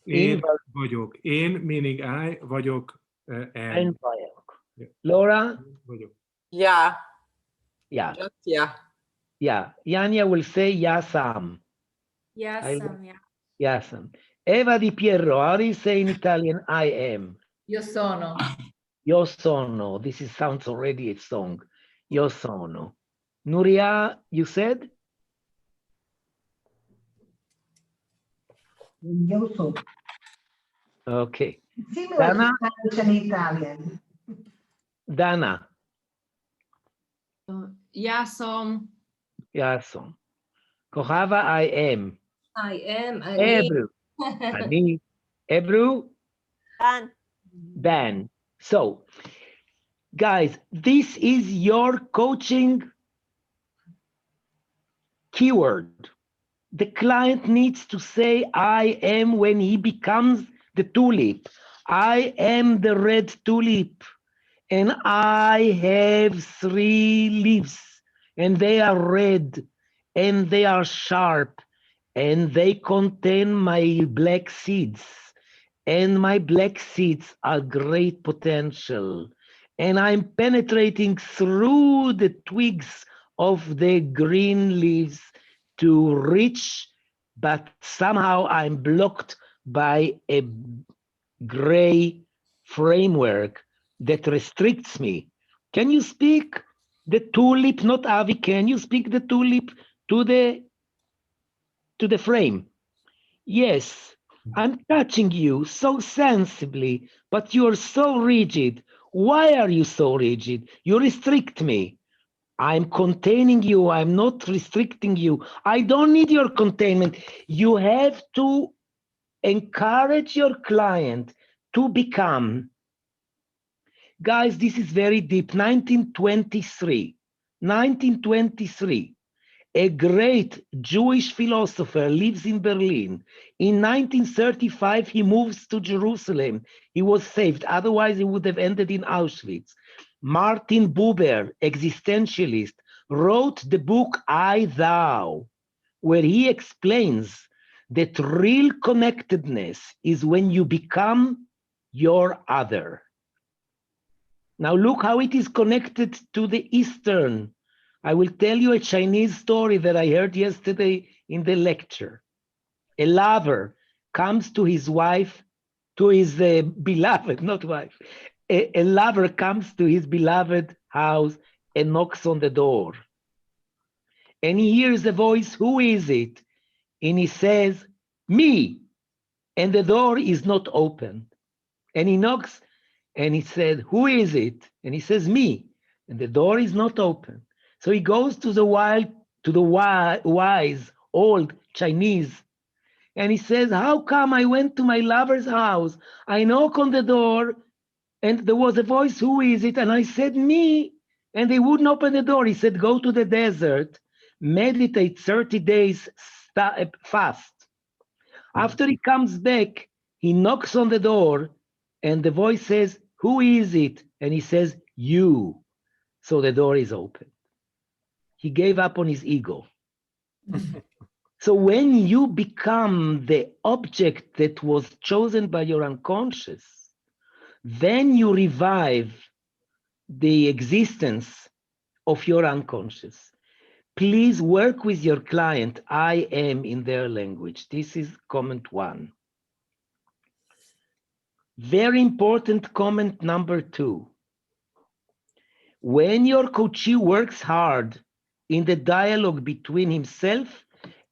Én vagyok. Én meaning I, vagyok am. Én vagyok. Laura? Vagyok. Yeah. Yeah. Just yeah. Yeah. Yanya will say yasam. Yasam, yeah. Yasam. Eva Di Piero, how do you say in Italian I am? Io sono. Io sono. This sounds already a song. Io sono. Nuria, you said? Yo soy. Okay. Similar Dana? to Spanish and Italian. Dana? Yasom. Yasom. Kohava, I am. I am. Ebru. Ani. Ebru? Dan. So, guys, this is your coaching keyword. The client needs to say, I am, when he becomes the tulip. I am the red tulip, and I have 3 leaves, and they are red, and they are sharp, and they contain my black seeds. And my black seeds are great potential. And I'm penetrating through the twigs of the green leaves to reach, but somehow I'm blocked by a gray framework that restricts me. Can you speak the tulip, not Avi? Can you speak the tulip to the frame? Yes. I'm touching you so sensibly, but you're so rigid. Why are you so rigid? You restrict me. I'm containing you. I'm not restricting you. I don't need your containment. You have to encourage your client to become. Guys, this is very deep. 1923. A great Jewish philosopher lives in Berlin. In 1935, he moves to Jerusalem. He was saved. Otherwise, he would have ended in Auschwitz. Martin Buber, existentialist, wrote the book I, Thou, where he explains that real connectedness is when you become your other. Now look how it is connected to the Eastern. I will tell you a Chinese story that I heard yesterday in the lecture. A lover comes to his wife, to his beloved, not wife. A lover comes to his beloved house and knocks on the door. And he hears a voice, who is it? And he says, me. And the door is not open. And he knocks and he said, who is it? And he says, me. And the door is not open. So he goes to the wise old Chinese. And he says, how come I went to my lover's house? I knock on the door and there was a voice, who is it? And I said, me. And they wouldn't open the door. He said, go to the desert, meditate 30 days fast. After he comes back, he knocks on the door and the voice says, who is it? And he says, you. So the door is open. He gave up on his ego. So when you become the object that was chosen by your unconscious, then you revive the existence of your unconscious. Please work with your client. I am in their language. This is comment 1. Very important comment number 2. When your coachee works hard in the dialogue between himself,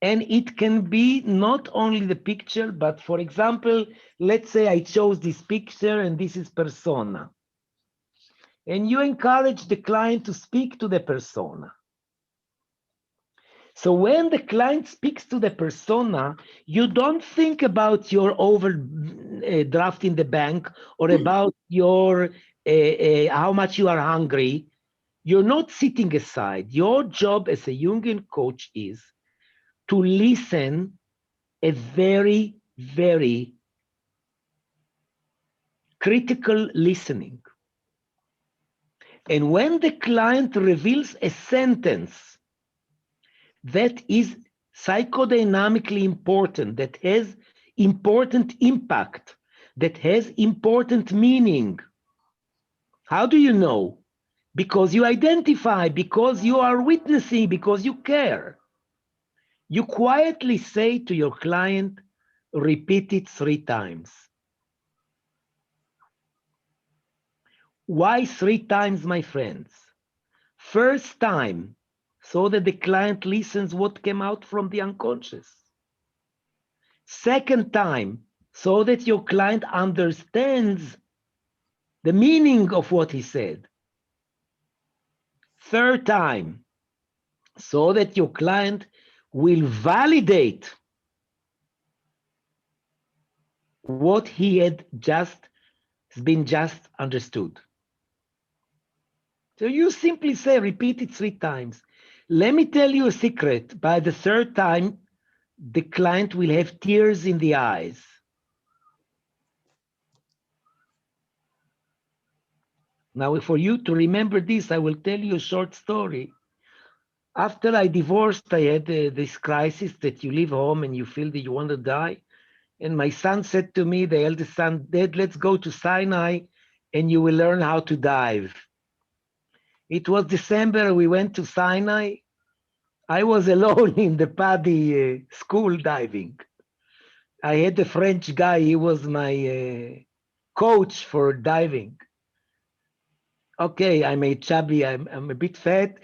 and it can be not only the picture, but for example, let's say I chose this picture and this is persona. And you encourage the client to speak to the persona. So when the client speaks to the persona, you don't think about your overdraft in the bank or about your how much you are hungry. You're not sitting aside. Your job as a Jungian coach is to listen a very, very critical listening. And when the client reveals a sentence that is psychodynamically important, that has important impact, that has important meaning, how do you know? Because you identify, because you are witnessing, because you care. You quietly say to your client, repeat it 3 times. Why 3 times, my friends? First time, so that the client listens what came out from the unconscious. Second time, so that your client understands the meaning of what he said. Third time, so that your client will validate what he had just understood. So you simply say, repeat it 3 times. Let me tell you a secret. By the 3rd time, the client will have tears in the eyes. Now, for you to remember this, I will tell you a short story. After I divorced, I had this crisis that you leave home and you feel that you want to die. And my son said to me, the eldest son, Dad, let's go to Sinai and you will learn how to dive. It was December, we went to Sinai. I was alone in the PADI school diving. I had a French guy, he was my coach for diving. Okay, I'm a chubby, I'm a bit fat.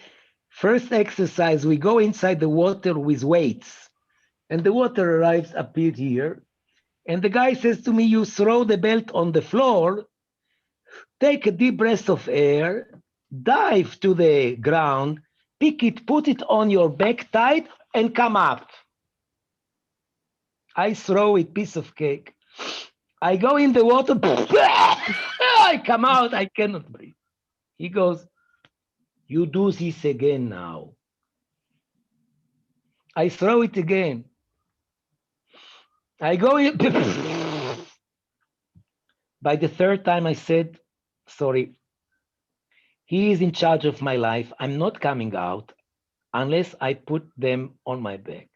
First exercise, we go inside the water with weights. And the water arrives up here. And the guy says to me, you throw the belt on the floor, take a deep breath of air, dive to the ground, pick it, put it on your back tight, and come up. I throw it, piece of cake. I go in the water, I come out, I cannot breathe. He goes, you do this again now. I throw it again. I go in. By the 3rd time I said, sorry, he is in charge of my life. I'm not coming out unless I put them on my back.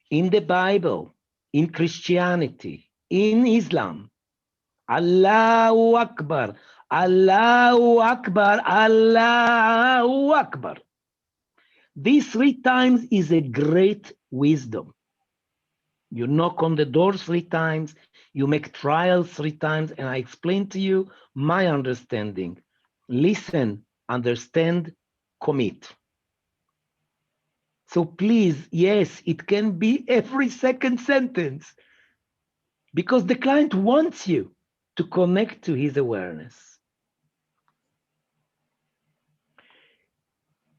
In the Bible, in Christianity, in Islam, Allahu Akbar, Allahu Akbar, Allahu Akbar. These 3 times is a great wisdom. You knock on the door 3 times, you make trials 3 times, and I explain to you my understanding. Listen, understand, commit. So please, yes, it can be every second sentence because the client wants you to connect to his awareness.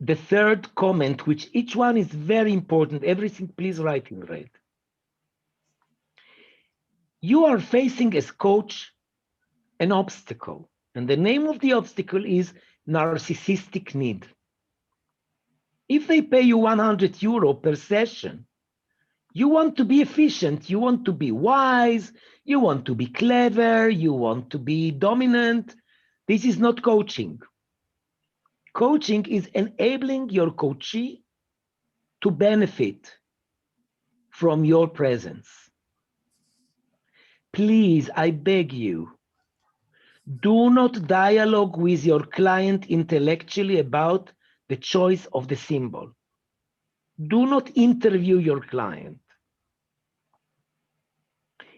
The third comment, which each one is very important, everything please write in red. You are facing as coach an obstacle, and the name of the obstacle is narcissistic need. If they pay you 100 euro per session, you want to be efficient, you want to be wise, you want to be clever, you want to be dominant. This is not coaching. Coaching is enabling your coachee to benefit from your presence. Please, I beg you, do not dialogue with your client intellectually about the choice of the symbol. Do not interview your client.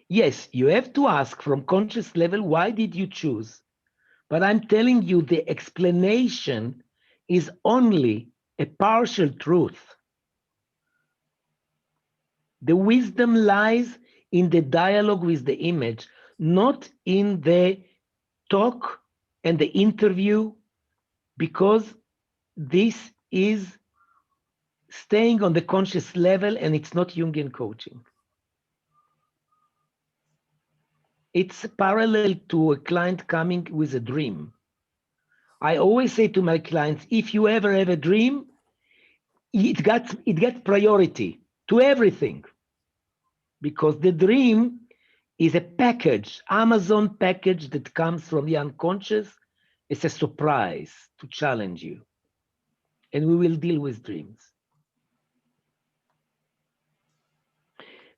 Yes, you have to ask from conscious level, why did you choose? But I'm telling you, the explanation is only a partial truth. The wisdom lies in the dialogue with the image, not in the talk and the interview, because this is staying on the conscious level and it's not Jungian coaching. It's parallel to a client coming with a dream. I always say to my clients, if you ever have a dream, it gets priority to everything, because the dream is a package, Amazon package that comes from the unconscious. It's a surprise to challenge you, and we will deal with dreams.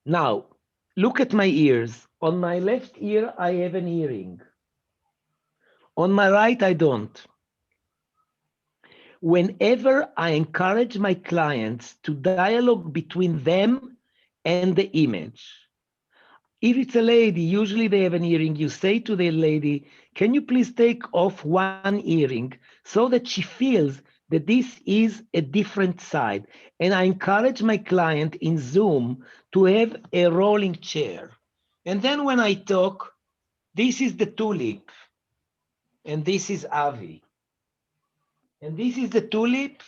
Now, look at my ears. On my left ear, I have an earring. On my right, I don't. Whenever I encourage my clients to dialogue between them and the image, if it's a lady, usually they have an earring, you say to the lady, can you please take off one earring so that she feels that this is a different side? And I encourage my client in Zoom to have a rolling chair. And then when I talk, this is the tulip, and this is Avi. And this is the tulip,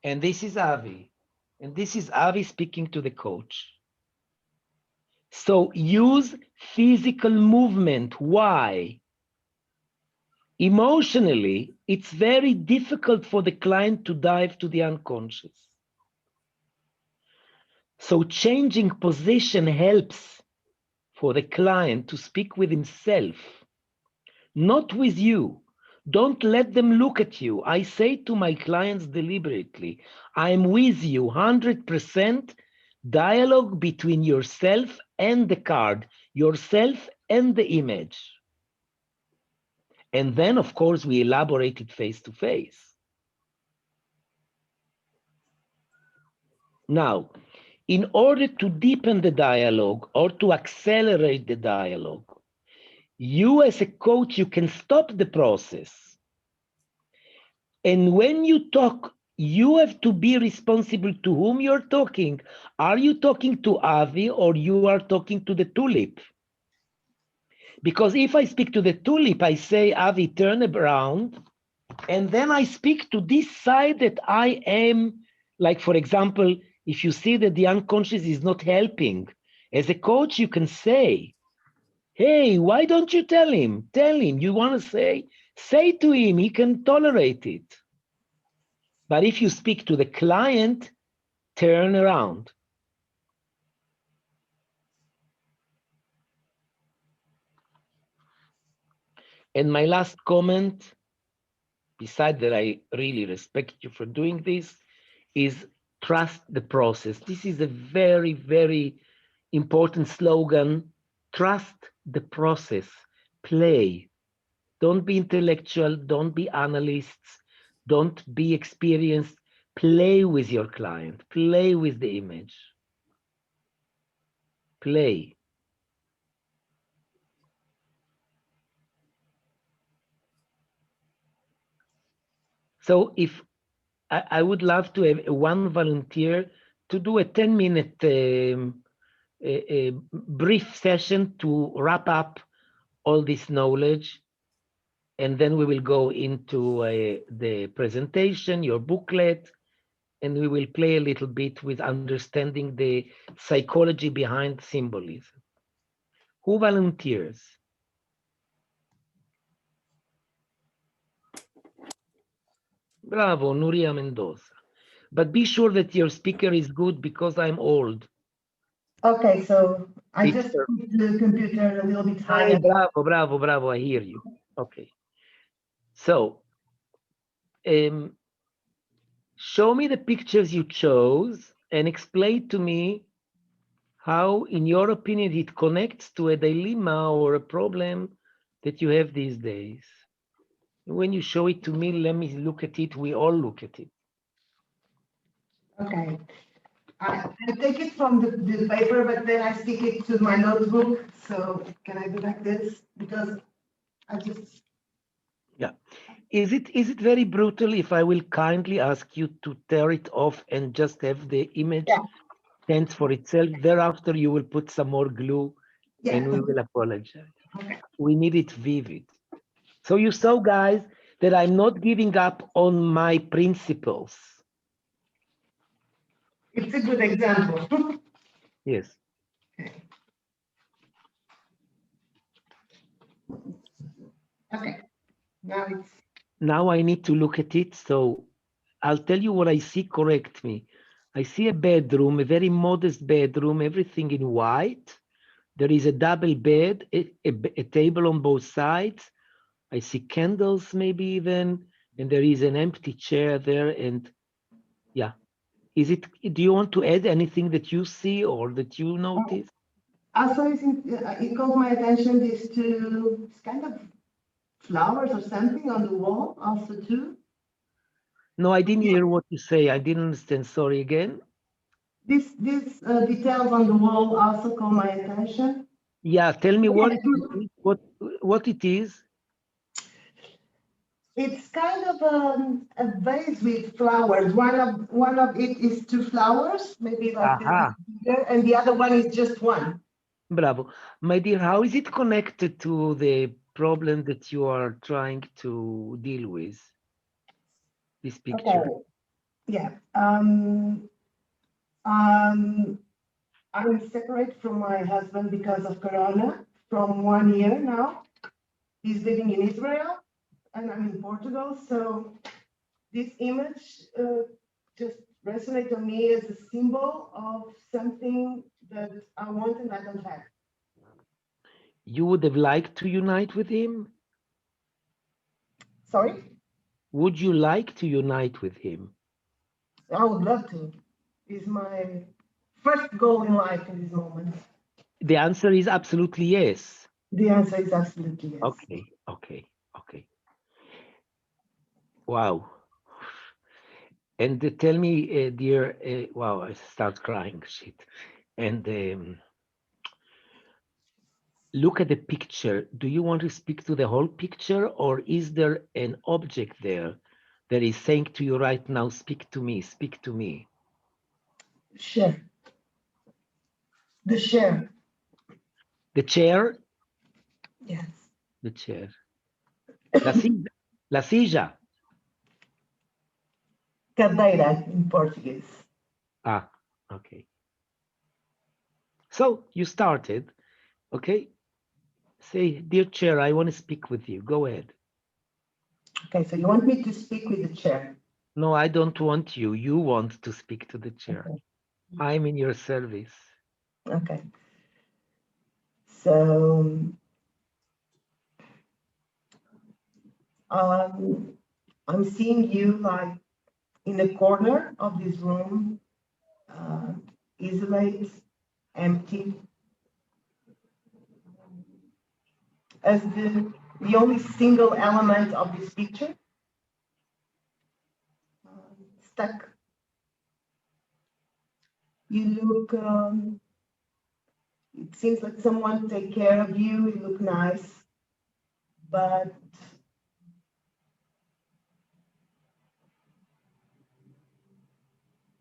and this is Avi. And this is Avi speaking to the coach. So use physical movement. Why? Emotionally, it's very difficult for the client to dive to the unconscious. So changing position helps for the client to speak with himself, not with you. Don't let them look at you. I say to my clients deliberately, I'm with you 100%. Dialogue between yourself and the card, yourself and the image. And then, of course, we elaborate it face to face. Now, in order to deepen the dialogue or to accelerate the dialogue, you as a coach, you can stop the process. And when you talk, you have to be responsible to whom you're talking. Are you talking to Avi or you are talking to the tulip? Because if I speak to the tulip, I say, Avi, turn around. And then I speak to this side that I am, like, for example, if you see that the unconscious is not helping, as a coach, you can say, hey, why don't you tell him? Tell him, you want to say to him, he can tolerate it. But if you speak to the client, turn around. And my last comment, besides that I really respect you for doing this, is trust the process. This is a very, very important slogan. Trust the process. Play. Don't be intellectual. Don't be analysts. Don't be experienced. Play with your client. Play with the image. Play. So if I would love to have one volunteer to do a 10-minute a brief session to wrap up all this knowledge, and then we will go into the presentation, your booklet, and we will play a little bit with understanding the psychology behind symbolism. Who volunteers? Bravo, Nuria Mendoza. But be sure that your speaker is good because I'm old. Okay, so I It's just put the computer a little bit Hey, higher. bravo, bravo, bravo, I hear you. Okay. So, show me the pictures you chose and explain to me how, in your opinion, it connects to a dilemma or a problem that you have these days. When you show it to me, let me look at it. We all look at it. Okay. I take it from the paper, but then I stick it to my notebook. So can I do like this? Because I just... Yeah. Is it very brutal if I will kindly ask you to tear it off and just have the image stand for itself? Thereafter, you will put some more glue and we will apologize. Okay. We need it vivid. So you saw, guys, that I'm not giving up on my principles. It's a good example. Yes. Okay. Now it's... Now I need to look at it. So I'll tell you what I see. Correct me. I see a bedroom, a very modest bedroom, everything in white. There is a double bed, a table on both sides. I see candles maybe even, and there is an empty chair there. And yeah, do you want to add anything that you see or that you notice? Also, it caught my attention, these two kind of flowers or something on the wall, also too. No, I didn't hear what you say. I didn't understand. Sorry again. These details on the wall also caught my attention. Yeah, tell me what it is. It's kind of a vase with flowers. One of it is two flowers, maybe like this bigger, and the other one is just one. Bravo. My dear, how is it connected to the problem that you are trying to deal with? This picture. Okay. Yeah. I'm separate from my husband because of Corona from 1 year now. He's living in Israel and I'm in Portugal. So this image just resonates on me as a symbol of something that I want and I don't have. You would have liked to unite with him? Sorry? Would you like to unite with him? I would love to. It's my first goal in life in this moment. The answer is absolutely yes. The answer is absolutely yes. Okay, okay, okay. Wow. And tell me, dear, wow, I start crying, shit. And look at the picture. Do you want to speak to the whole picture, or is there an object there that is saying to you right now, speak to me, speak to me? Sure. The chair. The chair? Yes. The chair. La silla. La silla. Cadeira in Portuguese. Ah, okay. So you started, okay? Say, dear chair, I want to speak with you. Go ahead. Okay, so you want me to speak with the chair? No, I don't want you. You want to speak to the chair. Okay. I'm in your service. Okay. So I'm seeing you like in a corner of this room, isolated, empty, as the only single element of this picture, stuck. You It seems like someone take care of you, you look nice, but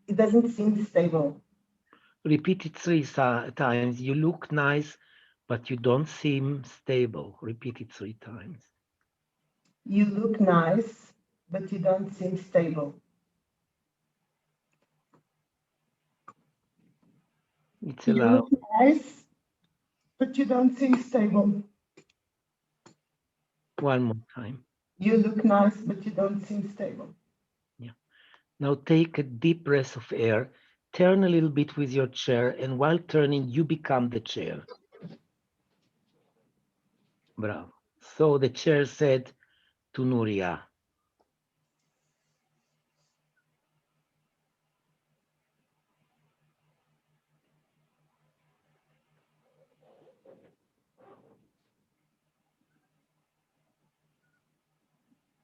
it doesn't seem stable. Repeat it 3 times. You look nice, but you don't seem stable. Repeat it 3 times. You look nice, but you don't seem stable. It's You allowed. look nice, but you don't seem stable. One more time. You look nice, but you don't seem stable. Yeah. Now take a deep breath of air. Turn a little bit with your chair, and while turning, you become the chair. Bravo. So the chair said to Nuria,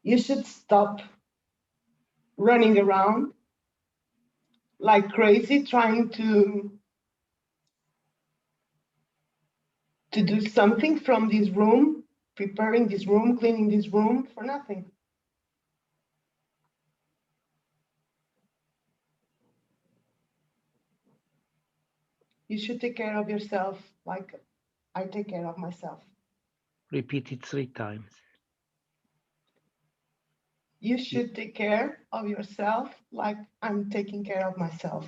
You should stop running around like crazy trying to do something from this room, preparing this room, cleaning this room for nothing. You should take care of yourself like I take care of myself. repeat it 3 times. You should take care of yourself like I'm taking care of myself.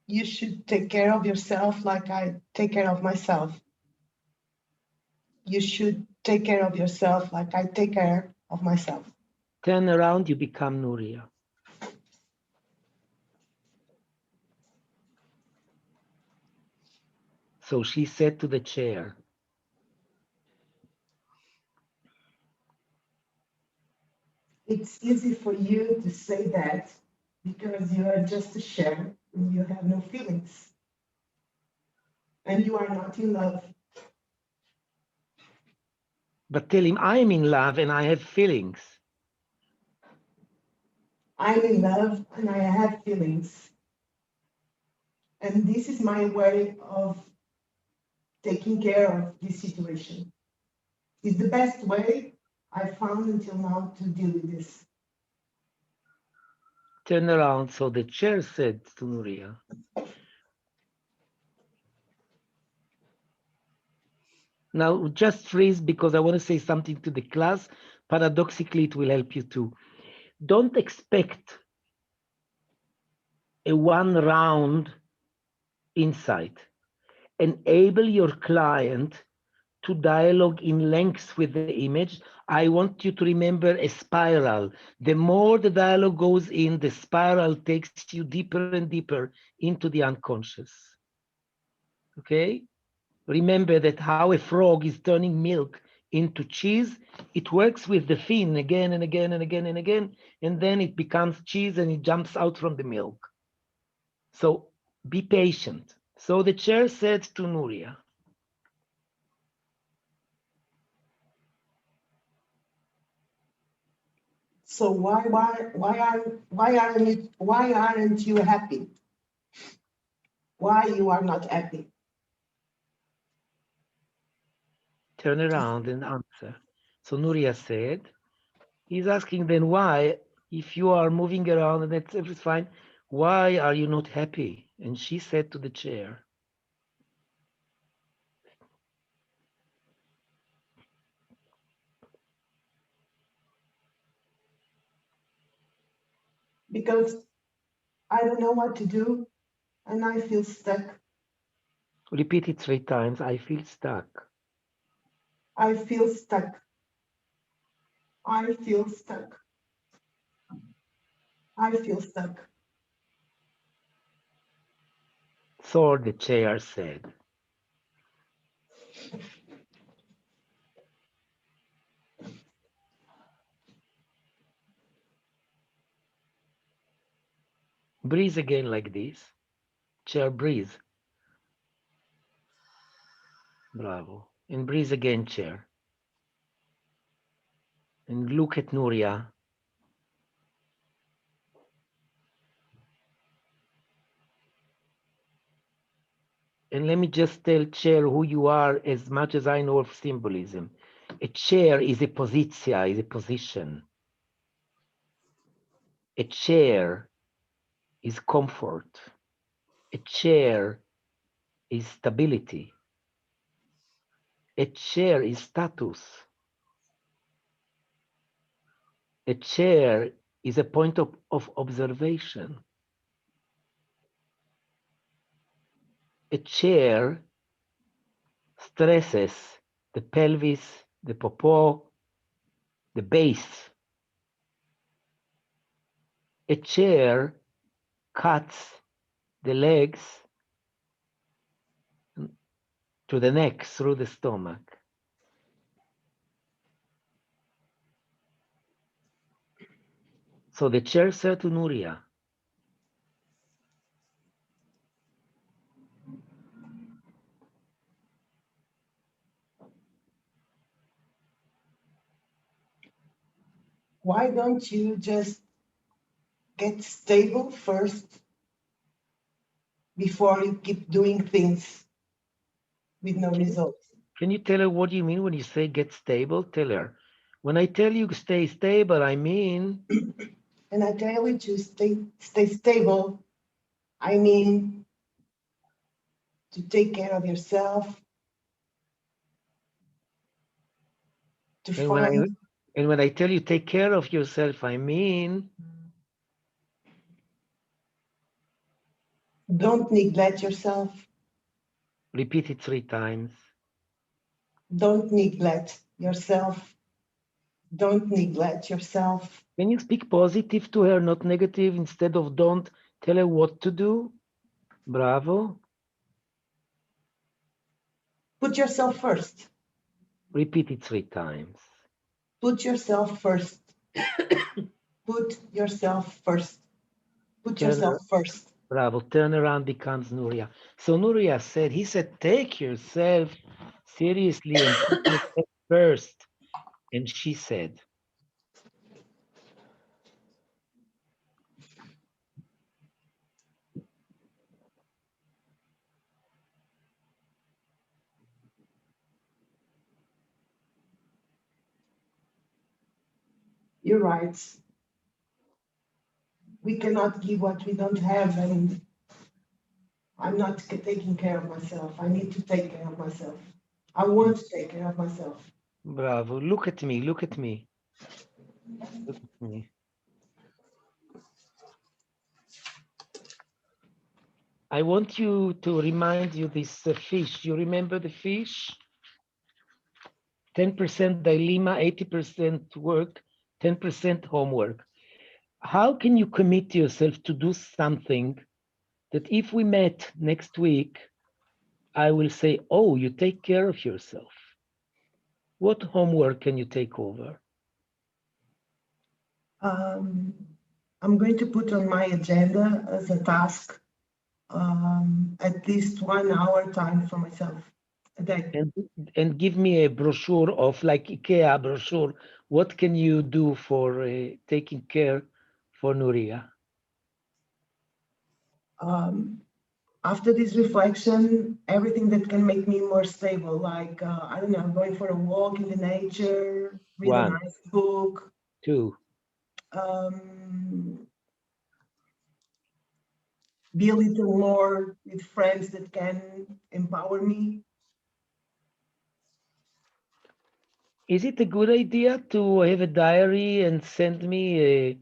You should take care of yourself like I take care of myself. You should take care of yourself like I take care of myself. Turn around, you become Nuria. So she said to the chair, It's easy for you to say that because you are just a shell and you have no feelings and you are not in love. but tell him I'm in love and I have feelings. I'm in love and I have feelings. And this is my way of taking care of this situation. It's the best way I found until now to deal with this. Turn around, so the chair said to Nuria, now just freeze because I want to say something to the class. Paradoxically, it will help you too. Don't expect a one round insight. Enable your client to dialogue in length with the image. I want you to remember a spiral. The more the dialogue goes in, the spiral takes you deeper and deeper into the unconscious. Okay? Remember that how a frog is turning milk into cheese, it works with the fin again and again and again and again, and then it becomes cheese and it jumps out from the milk. So be patient. So the chair said to Nuria, So why aren't you happy? Why you are not happy? turn around and answer. So Nuria said, he's asking then why, if you are moving around and that's everything fine, why are you not happy? And she said to the chair, Because I don't know what to do and I feel stuck. repeat it 3 times, I feel stuck. I feel stuck. I feel stuck. I feel stuck. So the chair said, breathe again like this. Chair, breathe. Bravo. And breathe again, chair. And look at Nuria. And let me just tell Chair who you are as much as I know of symbolism. A chair is a positia, is a position. A chair is comfort. A chair is stability. A chair is status. A chair is a point of observation. A chair stresses the pelvis, the popo, the base. A chair cuts the legs to the neck through the stomach. So the chair said to Nuria, why don't you just get stable first before you keep doing things with no results? can you tell her what you mean when you say get stable? Tell her. When I tell you stay stable, I mean. And I tell you to stay stable, I mean to take care of yourself, to find. And when I tell you take care of yourself, I mean. Don't neglect yourself. Repeat it 3 times. Don't neglect yourself. Don't neglect yourself. Can you speak positive to her, not negative, instead of don't tell her what to do? Bravo. Put yourself first. Repeat it 3 times. Put yourself first. Put yourself first. Put yourself first. Bravo. Turn around becomes Nuria. So Nuria said, he said, take yourself seriously and put yourself first. And she said, you're right. We cannot give what we don't have, and I'm not taking care of myself. I need to take care of myself. I want to take care of myself. bravo. Look at me. Look at me. Look at me. I want you to remind you this fish. You remember the fish? 10% dilemma, 80% work, 10% homework. How can you commit yourself to do something that if we met next week, I will say, oh, you take care of yourself. What homework can you take over? I'm going to put on my agenda as a task at least 1 hour time for myself a day. And give me a brochure of like IKEA brochure. What can you do for taking care for Nuria? After this reflection, everything that can make me more stable, like, I don't know, going for a walk in the nature, read a 1, nice book. 2. Be a little more with friends that can empower me. Is it a good idea to have a diary and send me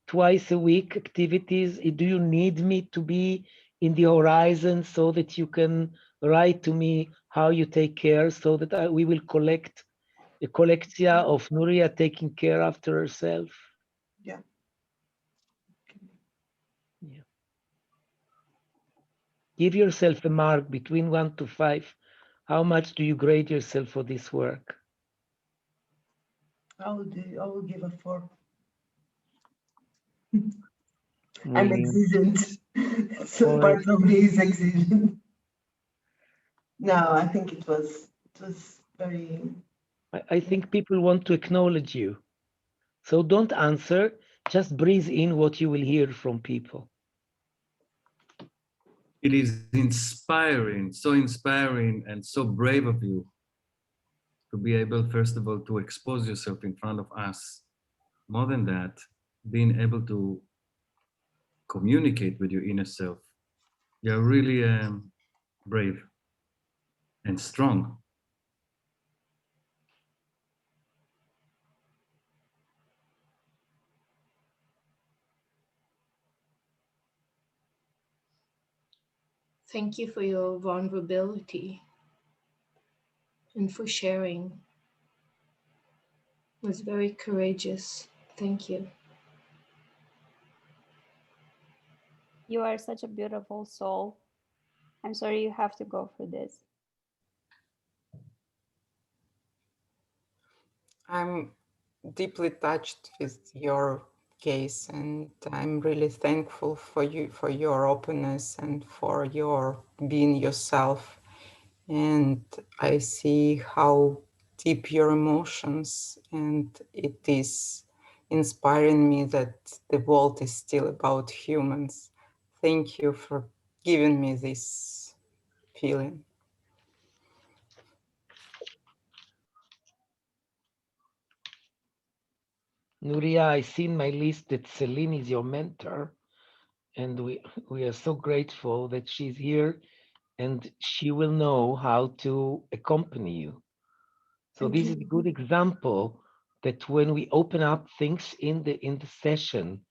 twice a week activities? Do you need me to be in the horizon so that you can write to me how you take care so that we will collect a collectia of Nuria taking care after herself? Yeah. Yeah. Give yourself a mark between 1 to 5. How much do you grade yourself for this work? I will give a 4. Muy I'm lindo. exigent. So part of me is exigent. No, I think it was very. I think people want to acknowledge you. So don't answer, just breathe in what you will hear from people. It is inspiring, so inspiring and so brave of you to be able, first of all, to expose yourself in front of us. More than that, being able to communicate with your inner self. You're really brave and strong. Thank you for your vulnerability and for sharing. It was very courageous. Thank you. You are such a beautiful soul. I'm sorry you have to go through this. I'm deeply touched with your case, and I'm really thankful for you, for your openness and for your being yourself. And I see how deep your emotions, and it is inspiring me that the world is still about humans. Thank you for giving me this feeling. Nuria, I see in my list that Celine is your mentor, and we are so grateful that she's here, and she will know how to accompany you. So Thank this you. is a good example that when we open up things in the session,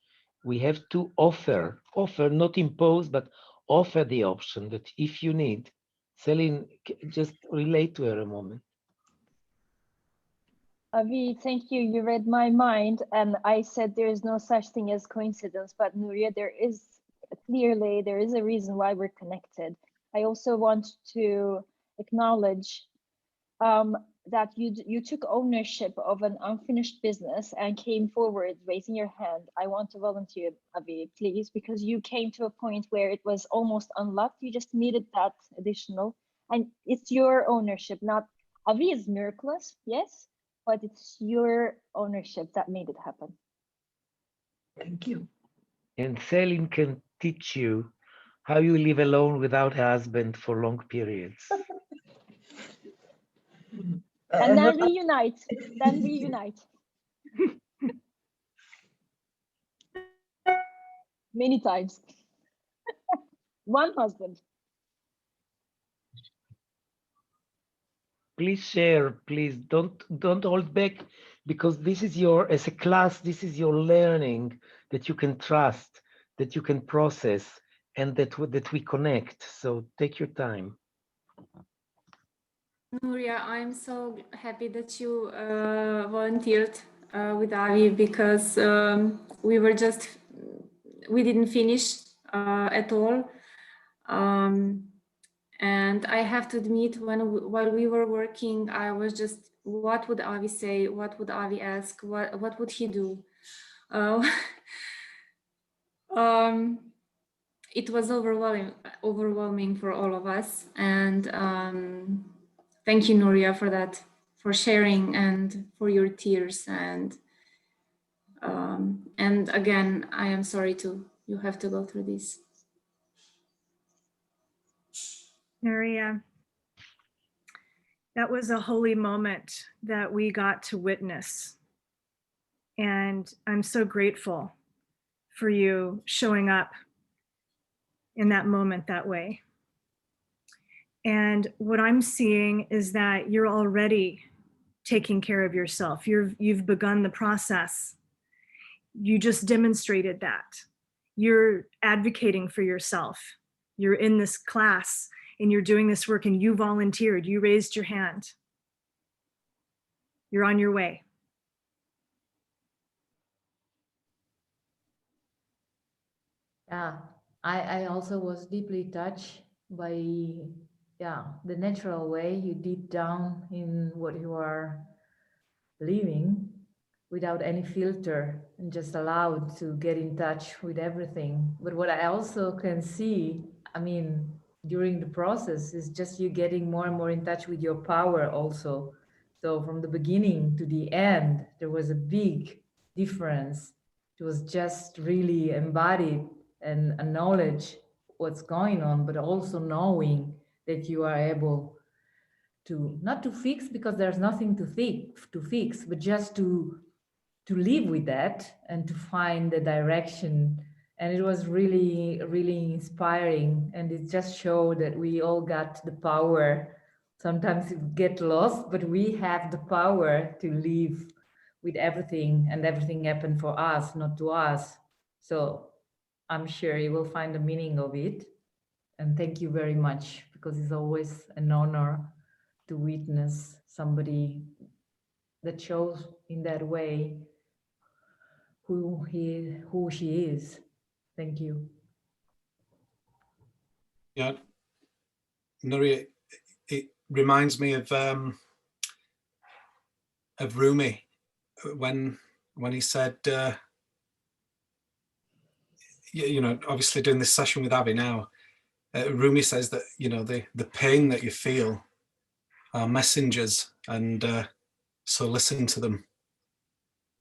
we have to offer, not impose, but offer the option that if you need. Celine, just relate to her a moment. Avi, thank you. You read my mind, and I said there is no such thing as coincidence. But Nuria, there is a reason why we're connected. I also want to acknowledge that you took ownership of an unfinished business and came forward, raising your hand. I want to volunteer, Avi, please, because you came to a point where it was almost unlocked. You just needed that additional, and it's your ownership, not Avi is miraculous, yes, but it's your ownership that made it happen. Thank you. And Celine can teach you how you live alone without a husband for long periods. And then reunite. Many times. One husband. Please share, please don't hold back, because this is your, as a class, this is your learning that you can trust, that you can process, and that we connect. So take your time. Nuria, I'm so happy that you volunteered with Avi, because we didn't finish at all. And I have to admit, while we were working, I was just, what would Avi say? What would Avi ask? What would he do? It was overwhelming for all of us. And thank you, Nuria, for that, for sharing and for your tears. And again, I am sorry you have to go through this. Nuria, that was a holy moment that we got to witness. And I'm so grateful for you showing up in that moment that way. And what I'm seeing is that you're already taking care of yourself. You've begun the process. You just demonstrated that. You're advocating for yourself. You're in this class and you're doing this work, and you volunteered, you raised your hand. You're on your way. Yeah, I also was deeply touched by the natural way you deep down in what you are living, without any filter, and just allowed to get in touch with everything. But what I also can see, I mean, during the process, is just you getting more and more in touch with your power also. So from the beginning to the end, there was a big difference. It was just really embodied and a knowledge what's going on, but also knowing that you are able to, not to fix, because there's nothing to fix, but just to live with that and to find the direction. And it was really, really inspiring. And it just showed that we all got the power. Sometimes we get lost, but we have the power to live with everything, and everything happened for us, not to us. So I'm sure you will find the meaning of it. And thank you very much, because it's always an honor to witness somebody that shows in that way who she is. Thank you. Yeah, Nuria, it reminds me of Rumi when he said, you know, obviously doing this session with Avi now, Rumi says that, you know, the pain that you feel are messengers, and so listen to them.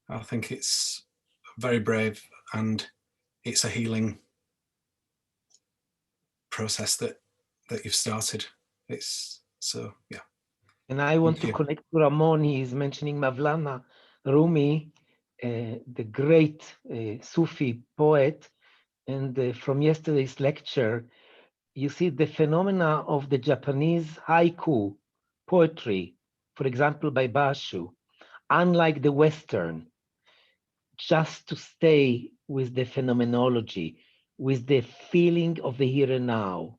I think it's very brave, and it's a healing process that you've started. It's so, yeah. And I want to connect to Ramon. He is mentioning Mavlana Rumi, the great Sufi poet. And from yesterday's lecture, you see the phenomena of the Japanese haiku poetry, for example, by Basho, unlike the Western, just to stay with the phenomenology, with the feeling of the here and now.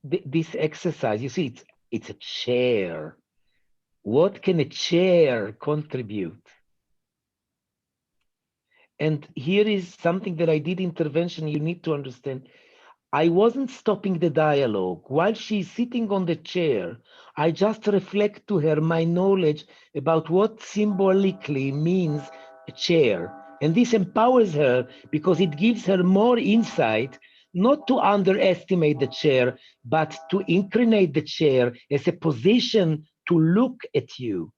This exercise, you see, it's a chair. What can a chair contribute? And here is something that I did intervention. You need to understand. I wasn't stopping the dialogue. While she's sitting on the chair, I just reflect to her my knowledge about what symbolically means a chair. And this empowers her because it gives her more insight, not to underestimate the chair, but to inclinate the chair as a position to look at you.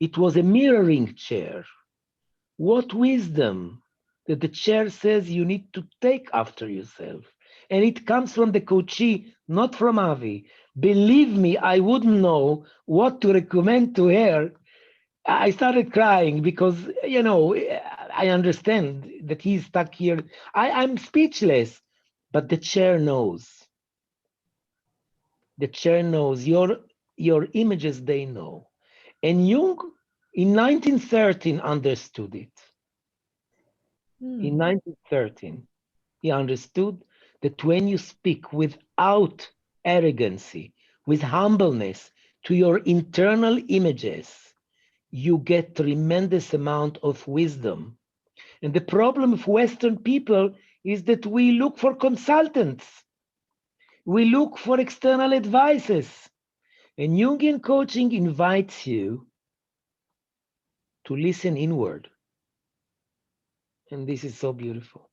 It was a mirroring chair. What wisdom that the chair says you need to take after yourself. And it comes from the coachee, not from Avi. Believe me, I wouldn't know what to recommend to her. I started crying because, you know, I understand that he's stuck here. I'm speechless, but the chair knows. The chair knows. Your images, they know. And Jung, in 1913, understood it. In 1913, he understood that when you speak without arrogancy, with humbleness to your internal images, you get tremendous amount of wisdom. And the problem of Western people is that we look for consultants. We look for external advices. And Jungian coaching invites you to listen inward. And this is so beautiful.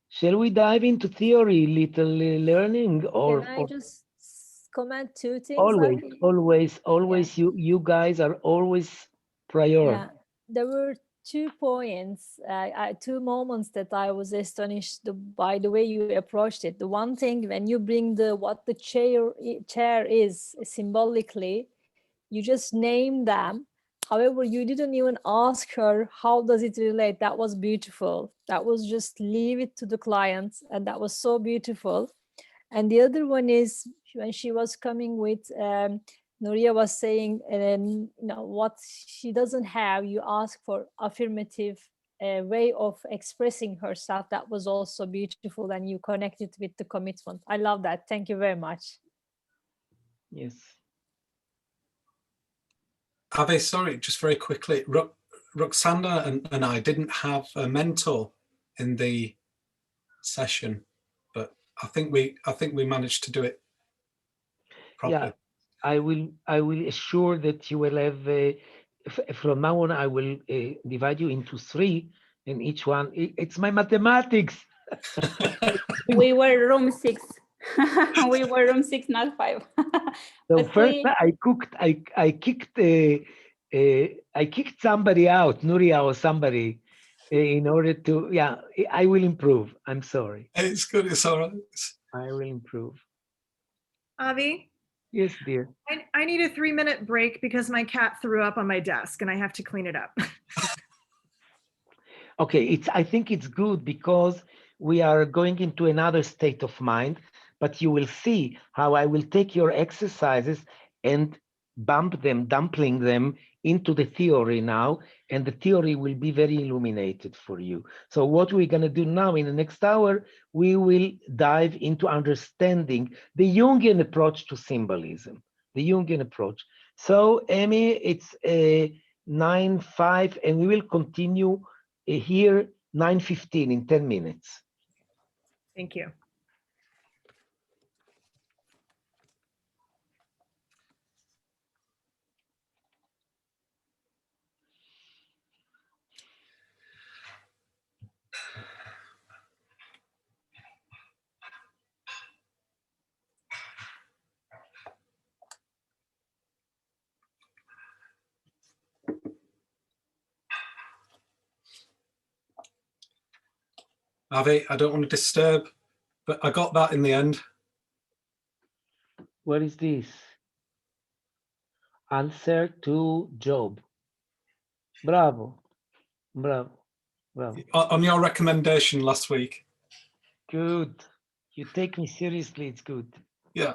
Shall we dive into theory, little learning, or? Can I just comment two things? Always. Yeah. You guys are always prior. Yeah, there were 2 points, 2 moments that I was astonished by the way you approached it. The one thing, when you bring what the chair is symbolically, you just name them. However, you didn't even ask her, how does it relate? That was beautiful. That was just leave it to the client. And that was so beautiful. And the other one is when she was coming with, Nuria was saying, you know, what she doesn't have, you ask for affirmative way of expressing herself. That was also beautiful. And you connected with the commitment. I love that. Thank you very much. Yes. Ave, sorry, just very quickly, Roxana and I didn't have a mentor in the session, but I think we managed to do it properly. Yeah, I will assure that you will have. From now on, I will divide you into 3, and each one. It's my mathematics. We were room 6. We were room 6, not 5. So first, I kicked I kicked somebody out, Nuria or somebody, in order to, yeah, I will improve. I'm sorry. It's good, it's all right. I will improve. Avi? Yes, dear. I need a 3-minute break because my cat threw up on my desk and I have to clean it up. Okay, I think it's good because we are going into another state of mind, but you will see how I will take your exercises and dumpling them into the theory now, and the theory will be very illuminated for you. So what we're going to do now in the next hour, we will dive into understanding the Jungian approach to symbolism, the Jungian approach. So Amy, it's 9:05, and we will continue here 9:15 in 10 minutes. Thank you. Avi, I don't want to disturb, but I got that in the end. What is this? Answer to Job. Bravo, bravo, bravo. On your recommendation last week. Good. You take me seriously, it's good. Yeah.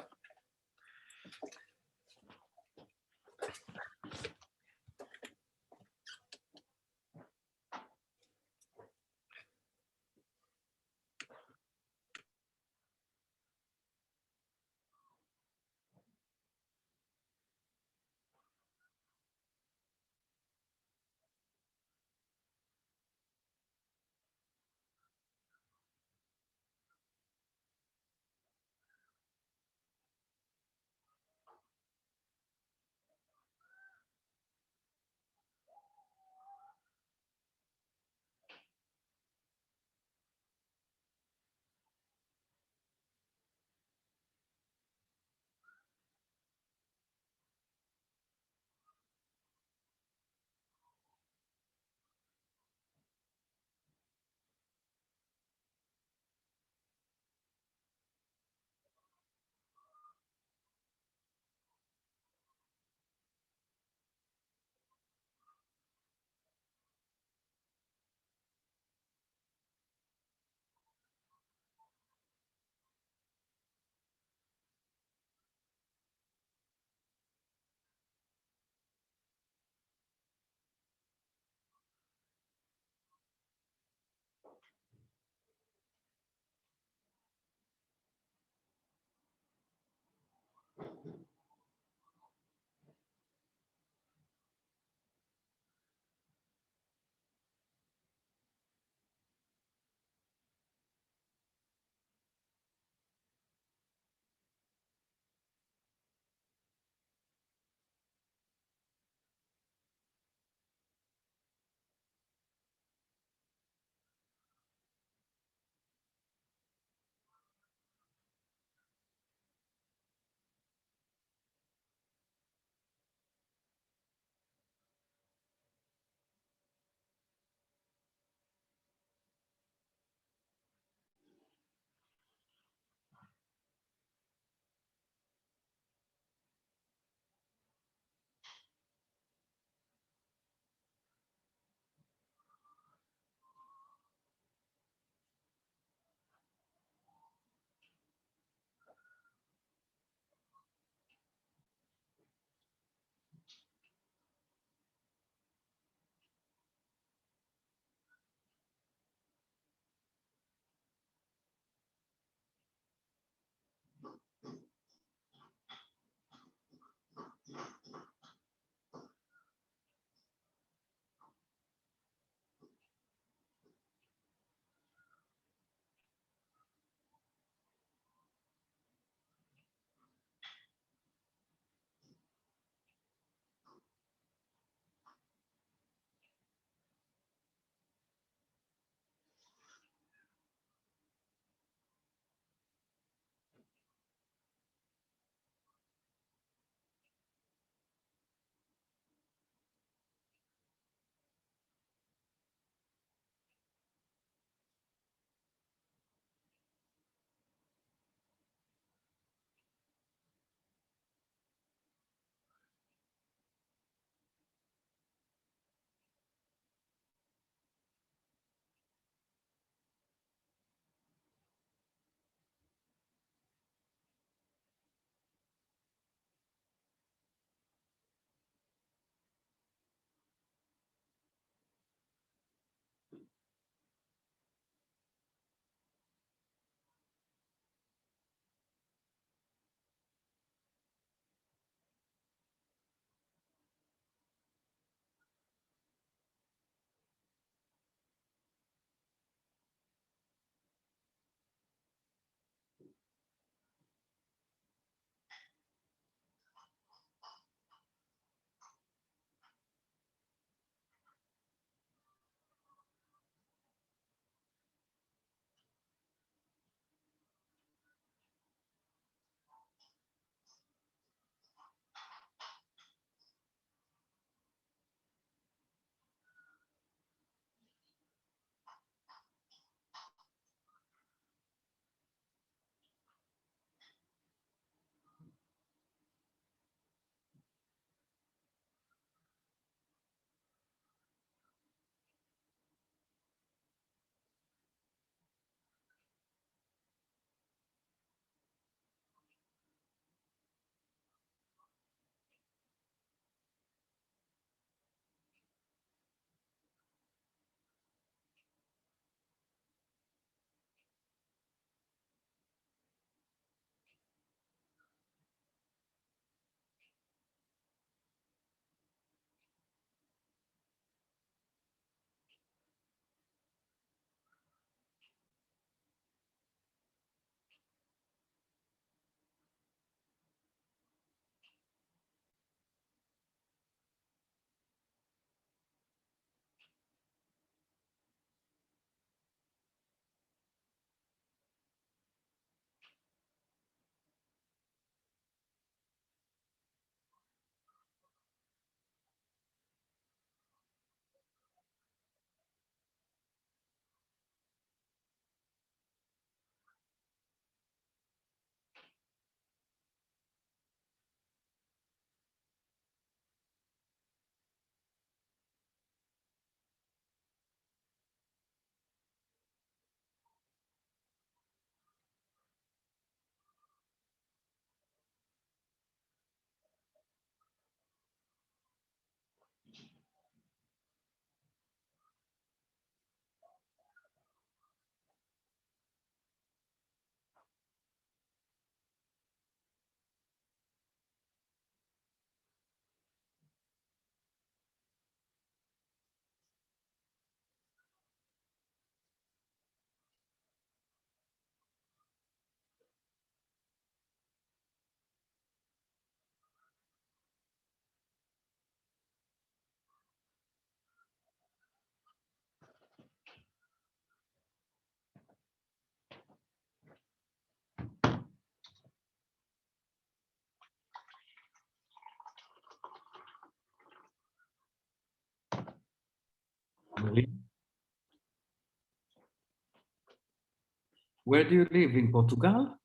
Where do you live? In Portugal?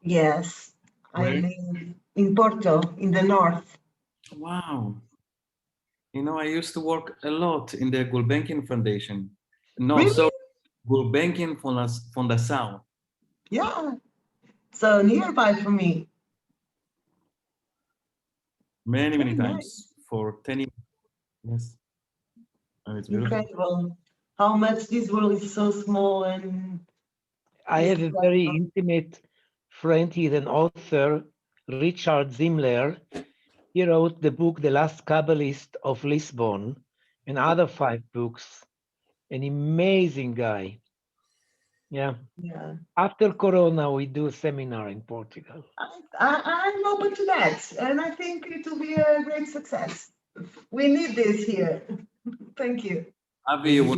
Yes, I Where? live in Porto, in the north. Wow. You know, I used to work a lot in the Gulbenkian Foundation. No, Really? so Gulbenkian Fundação. Yeah, so nearby for me. Many, many Very times nice. for 10 years. Yes. Oh, it's beautiful. Incredible. How much this world is so small and I have a very intimate friend. He's an author, Richard Zimler. He wrote the book, The Last Kabbalist of Lisbon, and other 5 books. An amazing guy. Yeah. Yeah. After Corona, we do a seminar in Portugal. I'm open to that, and I think it will be a great success. We need this here. Thank you. Avi, you will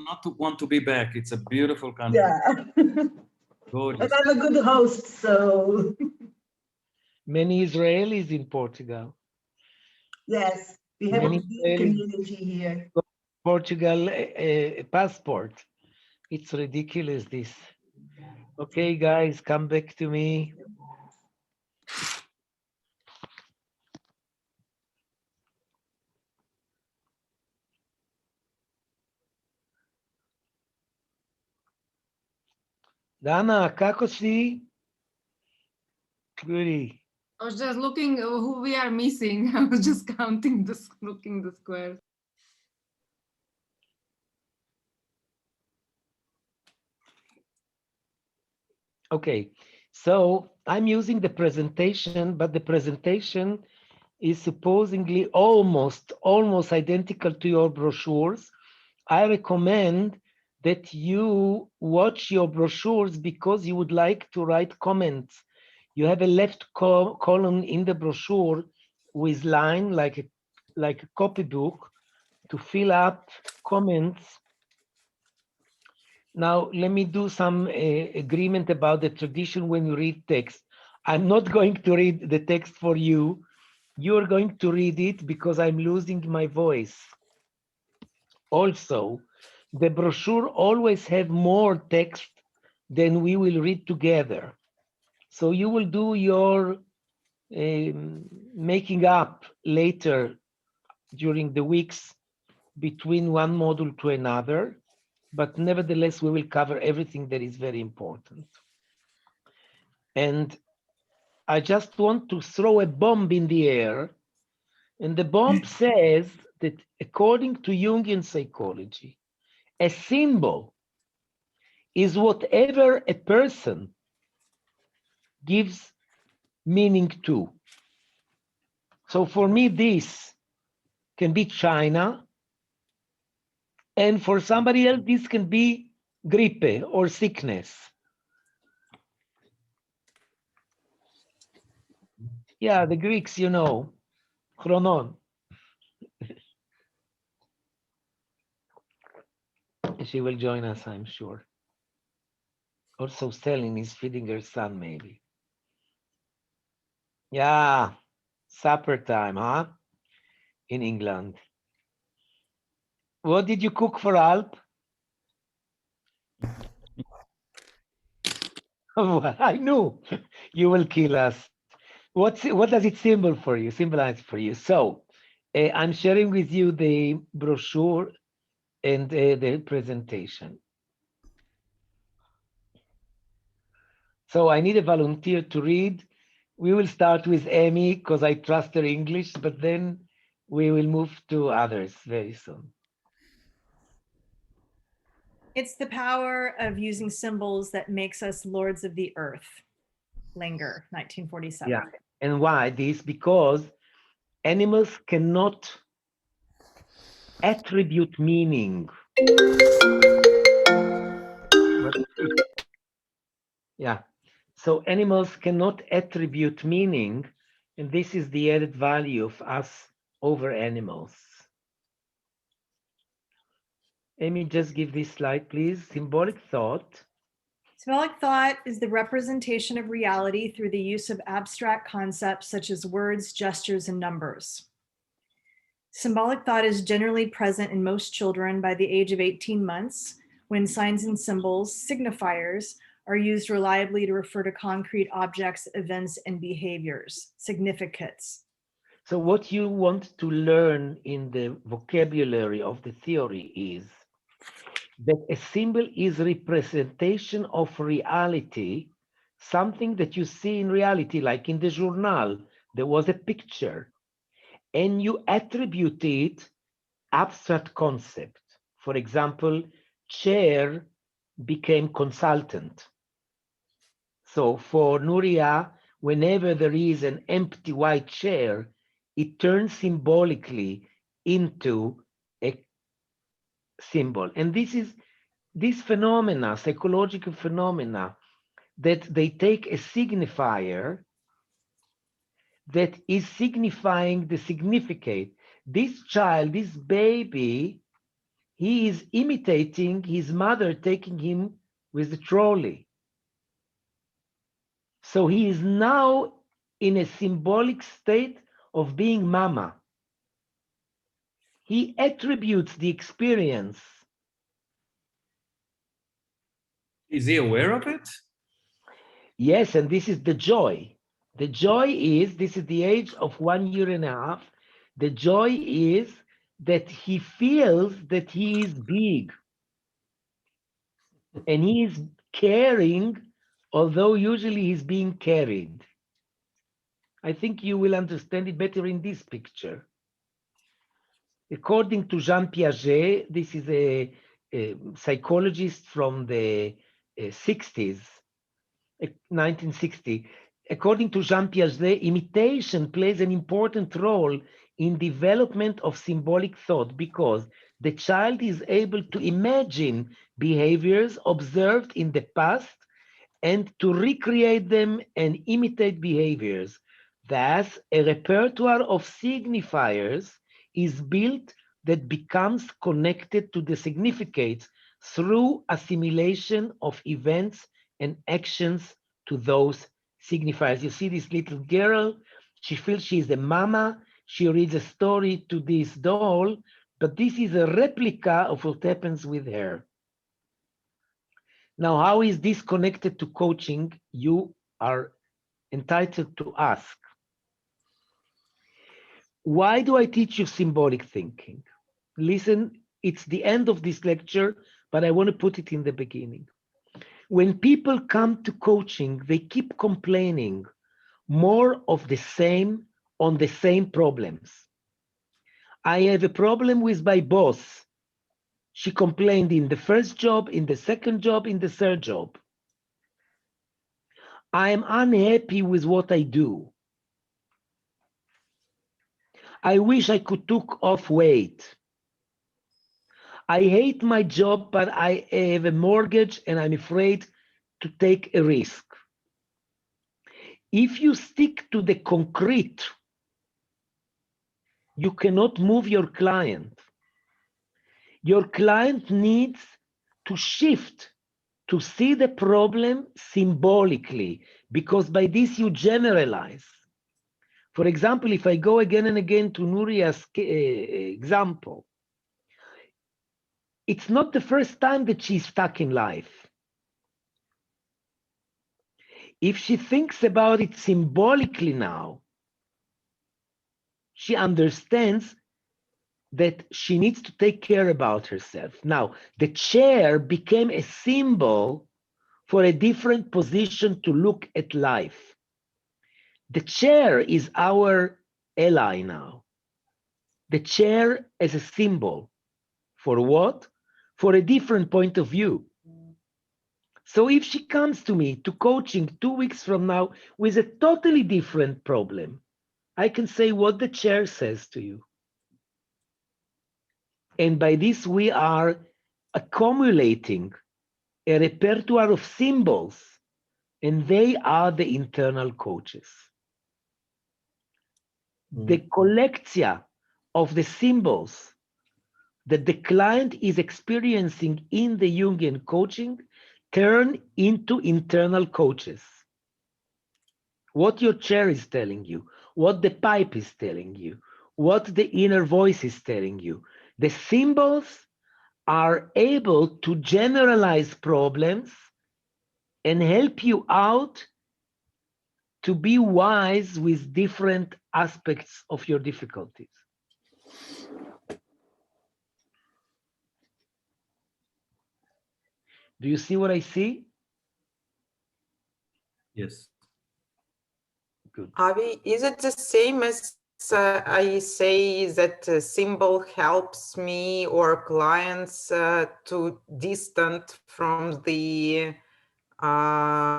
not want to be back. It's a beautiful country. Yeah. Gorgeous. And I'm a good host, so. Many Israelis in Portugal. Yes, we have Many a big Israelis community here. got Portugal a passport. It's ridiculous, this. Okay, guys, come back to me. Dana, kako si? Goody. I was just looking who we are missing. I was just counting looking the squares. Okay, so I'm using the presentation, but the presentation is supposedly almost identical to your brochures. I recommend that you watch your brochures because you would like to write comments. You have a left column in the brochure with line like a copybook to fill up comments. Now, let me do some agreement about the tradition when you read text. I'm not going to read the text for you. You're going to read it because I'm losing my voice. Also, the brochure always have more text than we will read together. So you will do your making up later during the weeks between one module to another, but nevertheless, we will cover everything that is very important. And I just want to throw a bomb in the air. And the bomb says that according to Jungian psychology, a symbol is whatever a person gives meaning to. So for me, this can be China. And for somebody else, this can be grippe or sickness. Yeah, the Greeks, you know, chronon. She will join us, I'm sure. Also, Selin is feeding her son, maybe. Yeah, supper time, huh? In England. What did you cook for Alp? I knew you will kill us. What does it symbolize for you? So I'm sharing with you the brochure and the presentation. So I need a volunteer to read. We will start with Amy because I trust her English, but then we will move to others very soon. It's the power of using symbols that makes us lords of the earth. Langer, 1947. Yeah, and why this? Because animals cannot attribute meaning. Yeah, so animals cannot attribute meaning, and this is the added value of us over animals. Amy, just give this slide, please. Symbolic thought. Symbolic thought is the representation of reality through the use of abstract concepts such as words, gestures, and numbers. Symbolic thought is generally present in most children by the age of 18 months, when signs and symbols, signifiers, are used reliably to refer to concrete objects, events, and behaviors, significates. So what you want to learn in the vocabulary of the theory is that a symbol is representation of reality, something that you see in reality, like in the journal, there was a picture, and you attribute it abstract concept. For example, chair became consultant. So for Nuria, whenever there is an empty white chair, it turns symbolically into a symbol. And this phenomena, psychological phenomena, that they take a signifier that is signifying the significate. This child, this baby, he is imitating his mother taking him with the trolley. So he is now in a symbolic state of being mama. He attributes the experience. Is he aware of it? Yes, and this is the joy. The joy is, this is the age of 1 year and a half. The joy is that he feels that he is big. And he is caring, although usually he's being carried. I think you will understand it better in this picture. According to Jean Piaget, this is a psychologist from the 60s, 1960. According to Jean Piaget, imitation plays an important role in development of symbolic thought because the child is able to imagine behaviors observed in the past and to recreate them and imitate behaviors. Thus, a repertoire of signifiers is built that becomes connected to the significates through assimilation of events and actions to those signifiers. You see this little girl, she feels she is a mama, she reads a story to this doll, but this is a replica of what happens with her. Now, how is this connected to coaching? You are entitled to ask. Why do I teach you symbolic thinking? Listen, it's the end of this lecture, but I want to put it in the beginning. When people come to coaching, they keep complaining more of the same on the same problems. I have a problem with my boss. She complained in the first job, in the second job, in the third job. I am unhappy with what I do. I wish I could take off weight. I hate my job, but I have a mortgage and I'm afraid to take a risk. If you stick to the concrete, you cannot move your client. Your client needs to shift to see the problem symbolically, because by this you generalize. For example, if I go again and again to Nuria's example, it's not the first time that she's stuck in life. If she thinks about it symbolically now, she understands that she needs to take care about herself. Now, the chair became a symbol for a different position to look at life. The chair is our ally now. The chair as a symbol. For what? For a different point of view. So if she comes to me to coaching 2 weeks from now with a totally different problem, I can say what the chair says to you. And by this, we are accumulating a repertoire of symbols, and they are the internal coaches. The collectia of the symbols that the client is experiencing in the Jungian coaching turn into internal coaches. What your chair is telling you, what the pipe is telling you, what the inner voice is telling you. The symbols are able to generalize problems and help you out to be wise with different aspects of your difficulties. Do you see what I see? Yes. Good. Avi, is it the same as I say that symbol helps me or clients to distant from the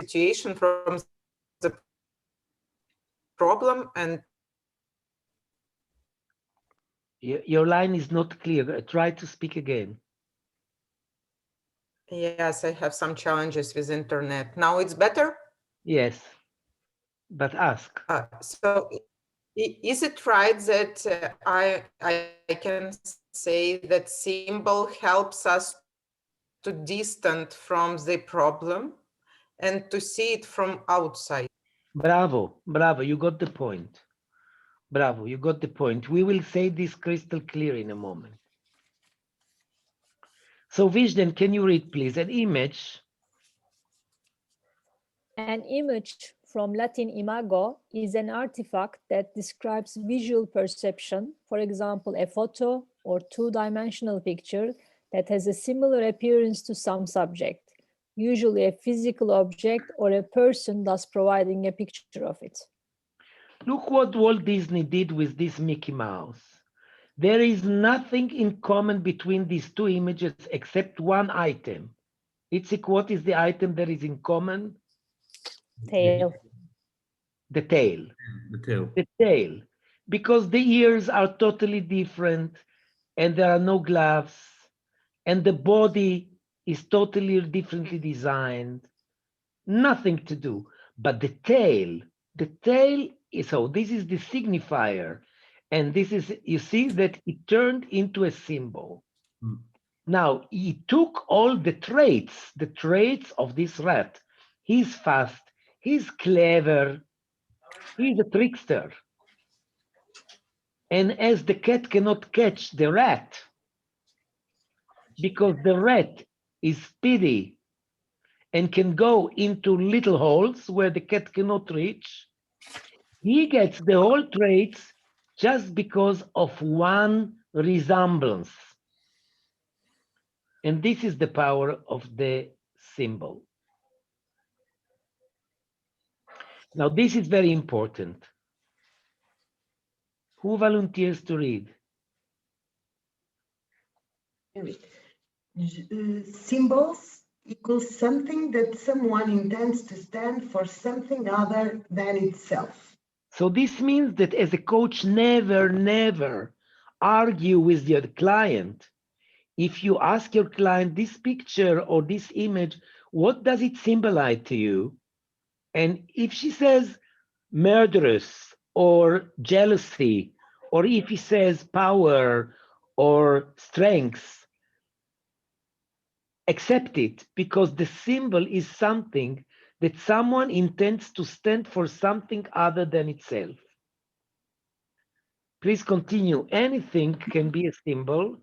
situation, from the problem? And Your line is not clear. Try to speak again. yes, I have some challenges with internet. Now it's better? Yes, but ask. So is it right that I can say that symbol helps us to distant from the problem and to see it from outside? Bravo, bravo, you got the point. Bravo, you got the point. We will say this crystal clear in a moment. So Vishden, can you read please an image? An image, from Latin imago, is an artifact that describes visual perception, for example, a photo or two-dimensional picture that has a similar appearance to some subject, usually a physical object or a person, thus providing a picture of it. Look what Walt Disney did with this Mickey Mouse. There is nothing in common between these two images except one item. Itzik, what is the item that is in common? Tail. The tail. The tail. The tail. Because the ears are totally different and there are no gloves and the body is totally differently designed. Nothing to do. But the tail is, so this is the signifier. And this is, you see that it turned into a symbol. Now, he took all the traits of this rat. He's fast, he's clever, he's a trickster. And as the cat cannot catch the rat, because the rat is speedy and can go into little holes where the cat cannot reach, he gets the whole traits just because of one resemblance. And this is the power of the symbol. Now, this is very important. Who volunteers to read? Symbols equals something that someone intends to stand for something other than itself. So this means that as a coach, never argue with your client. If you ask your client this picture or this image, what does it symbolize to you? And if she says murderous or jealousy, or if he says power or strength, accept it, because the symbol is something that someone intends to stand for something other than itself. Please continue. Anything can be a symbol.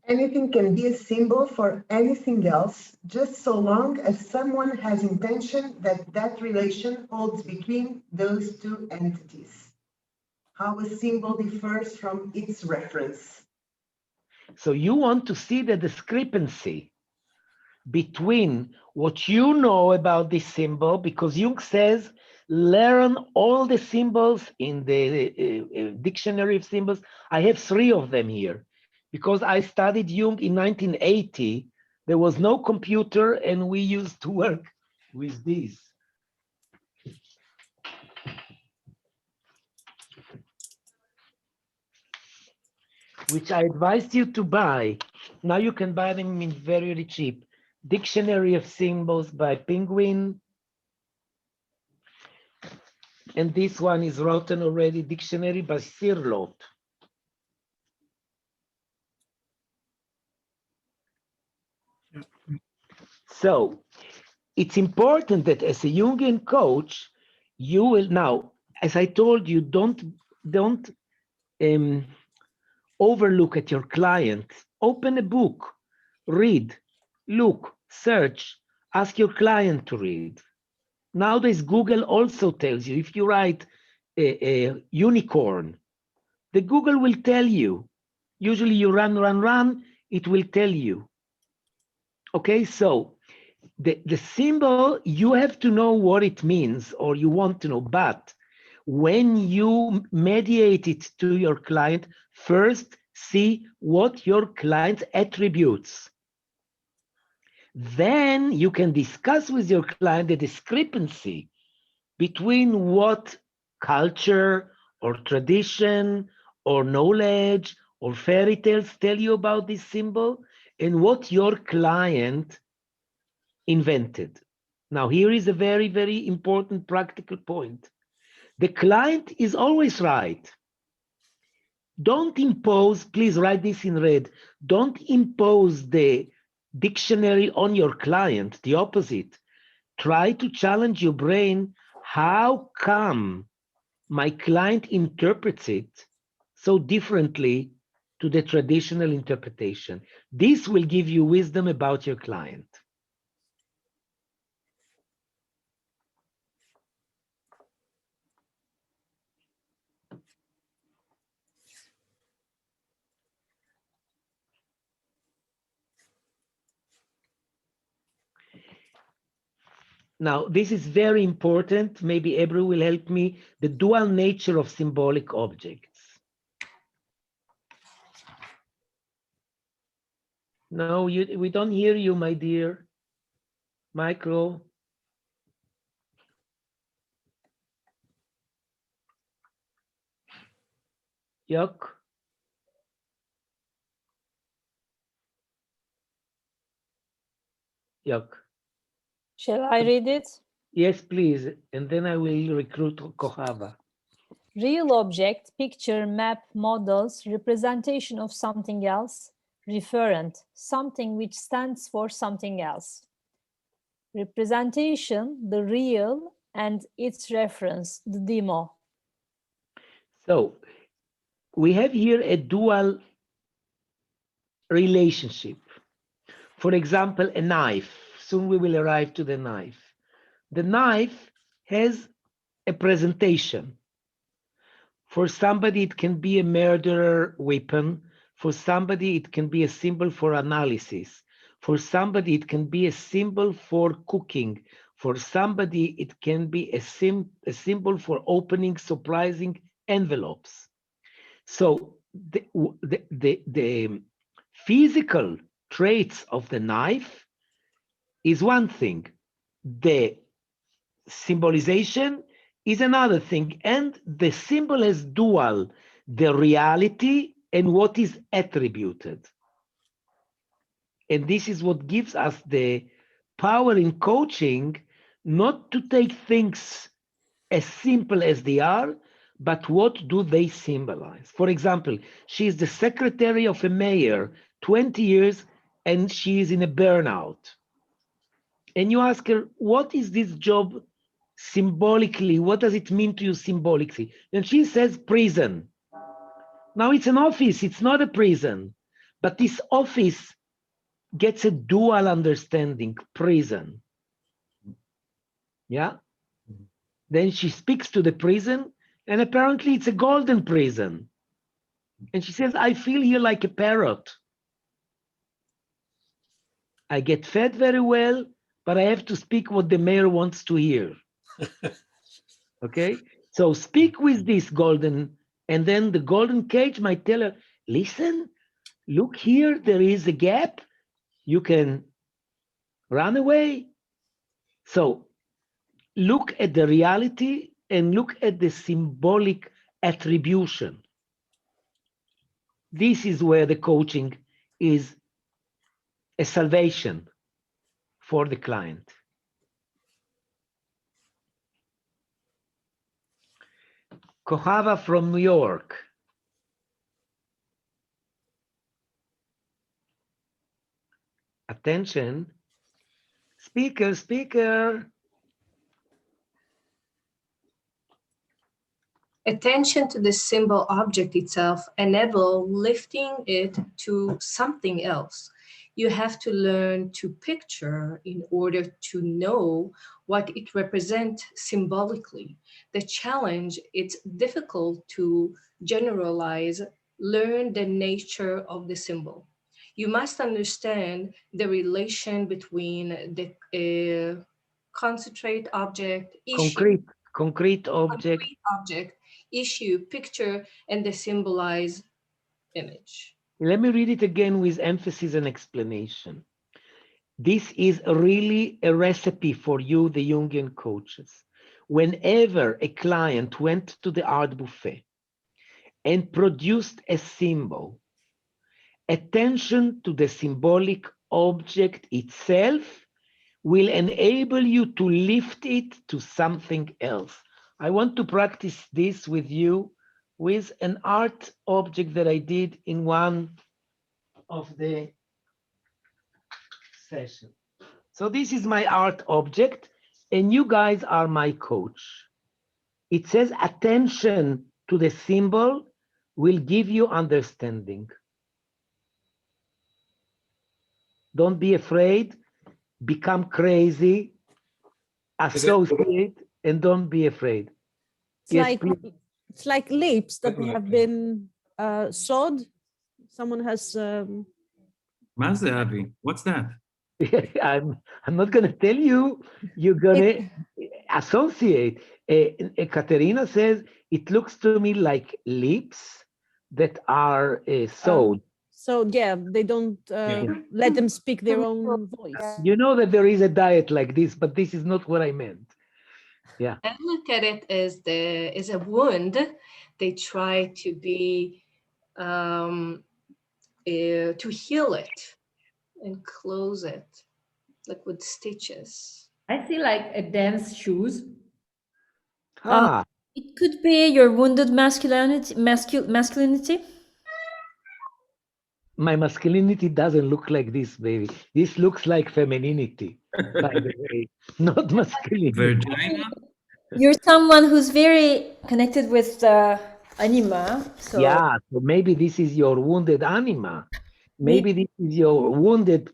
Anything can be a symbol for anything else, just so long as someone has intention that that relation holds between those two entities. How a symbol differs from its reference. So you want to see the discrepancy between what you know about this symbol, because Jung says, learn all the symbols in the dictionary of symbols. I have 3 of them here because I studied Jung in 1980. There was no computer and we used to work with these. Which I advise you to buy. Now you can buy them in very cheap. Dictionary of Symbols by Penguin. And this one is written already, Dictionary by Sirlot. So it's important that as a Jungian coach, you will now, as I told you, don't overlook at your client. Open a book, Read, look, search, ask your client to read. Nowadays, Google also tells you, if you write a unicorn, the Google will tell you. Usually you run, it will tell you. Okay, so the symbol, you have to know what it means, or you want to know, but when you mediate it to your client, first see what your client attributes. Then you can discuss with your client the discrepancy between what culture or tradition or knowledge or fairy tales tell you about this symbol and what your client invented. Now, here is a very, very important practical point. The client is always right. Don't impose, please write this in red, don't impose the dictionary on your client, the opposite. Try to challenge your brain. How come my client interprets it so differently to the traditional interpretation? This will give you wisdom about your client. Now, this is very important. Maybe Ebru will help me. The dual nature of symbolic objects. No, we don't hear you, my dear. Micro. Yuck. Yuck. Shall I read it? Yes, please. And then I will recruit Kohava. Real object, picture, map, models, representation of something else, referent, something which stands for something else. Representation, the real, and its reference, the demo. So we have here a dual relationship. For example, a knife. Soon we will arrive to the knife. The knife has a presentation. For somebody, it can be a murder weapon. For somebody, it can be a symbol for analysis. For somebody, it can be a symbol for cooking. For somebody, it can be a symbol for opening surprising envelopes. So the physical traits of the knife is one thing. The symbolization is another thing. And the symbol is dual, the reality and what is attributed. And this is what gives us the power in coaching, not to take things as simple as they are, but what do they symbolize? For example, she is the secretary of a mayor, 20 years, and she is in a burnout. And you ask her, what is this job symbolically? What does it mean to you symbolically? And she says prison. Now it's an office, it's not a prison, but this office gets a dual understanding, prison. Yeah. Then she speaks to the prison, and apparently it's a golden prison. And she says, I feel here like a parrot. I get fed very well, but I have to speak what the mayor wants to hear. Okay, so speak with this golden, and then the golden cage might tell her, listen, look here, there is a gap. You can run away. So look at the reality and look at the symbolic attribution. This is where the coaching is a salvation for the client. Kohava from New York. Attention. Speaker. Attention to the symbol object itself enable lifting it to something else. You have to learn to picture in order to know what it represents symbolically. The challenge, it's difficult to generalize, learn the nature of the symbol. You must understand the relation between the concentrate object, issue, concrete object, issue, picture, and the symbolized image. Let me read it again with emphasis and explanation. This is really a recipe for you, the Jungian coaches. Whenever a client went to the art buffet and produced a symbol, attention to the symbolic object itself will enable you to lift it to something else. I want to practice this with you with an art object that I did in one of the sessions. So this is my art object, and you guys are my coach. It says attention to the symbol will give you understanding. Don't be afraid, become crazy, associate, and don't be afraid. It's like lips that have been sewed. Someone has. Mazda Avi, what's that? I'm not going to tell you. You're going to associate. Katerina says it looks to me like lips that are sewed. So yeah, they don't let them speak their own voice. You know that there is a diet like this, but this is not what I meant. Yeah. I look at it as a wound. They try to be to heal it and close it, like with stitches. I see like a dance shoes. It could be your wounded masculinity. My masculinity doesn't look like this, baby. This looks like femininity, by the way, not masculinity. Vagina? You're someone who's very connected with anima. So yeah, so maybe this is your wounded anima. Maybe this is your wounded.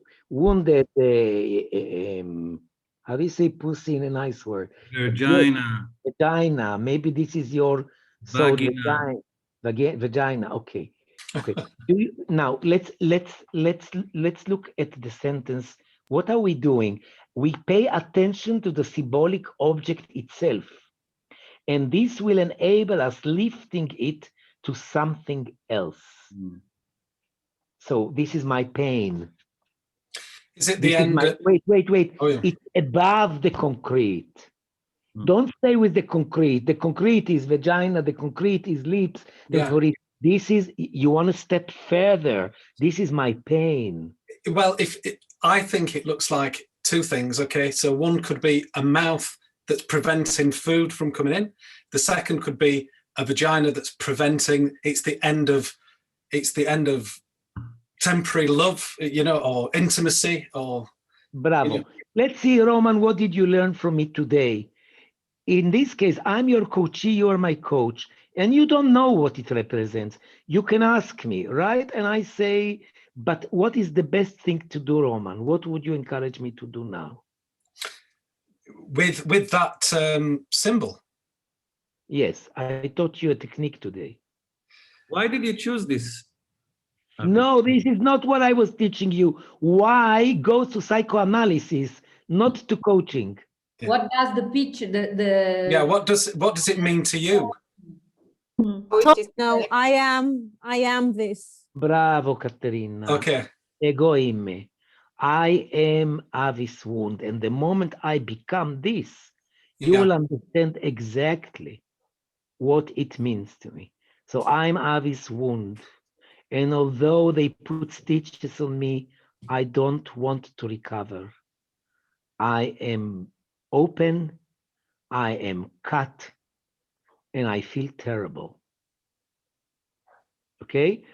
How do you say pussy in a nice word? Vagina. Vagina. Maybe this is your Vagina. Vagina. Okay. Okay. Now let's look at the sentence. What are we doing? We pay attention to the symbolic object itself, and this will enable us lifting it to something else. So this is my pain. Is it the end? Wait. Oh, yeah. It's above the concrete. Don't stay with the concrete. The concrete is vagina. The concrete is lips. This is, you want to step further. This is my pain. Well, I think it looks like two things. Okay, so one could be a mouth that's preventing food from coming in. The second could be a vagina that's preventing. It's the end of temporary love, or intimacy, or. Bravo. Let's see, Roman, what did you learn from me today? In this case, I'm your coachee, you are my coach, and you don't know what it represents. You can ask me, right? And I say, but what is the best thing to do, Roman? What would you encourage me to do now? With that symbol? Yes, I taught you a technique today. Why did you choose this? No, this is not what I was teaching you. Why go to psychoanalysis, not to coaching? Yeah. What does the picture, Yeah, what does it mean to you? No, I am this. Bravo, Caterina. Okay. Ego in me. I am Avi's wound, and the moment I become this, you will understand exactly what it means to me. So I'm Avi's wound. And although they put stitches on me, I don't want to recover. I am open, I am cut, and I feel terrible. Okay?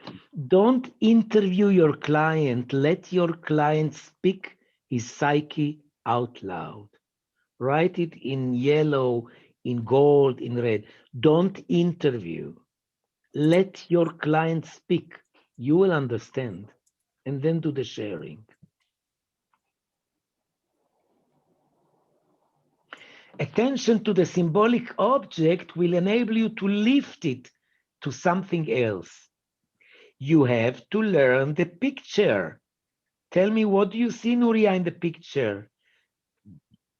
Don't interview your client. Let your client speak his psyche out loud. Write it in yellow, in gold, in red. Don't interview. Let your client speak. You will understand, and then do the sharing. Attention to the symbolic object will enable you to lift it to something else. You have to learn the picture. Tell me, what do you see, Nuria, in the picture?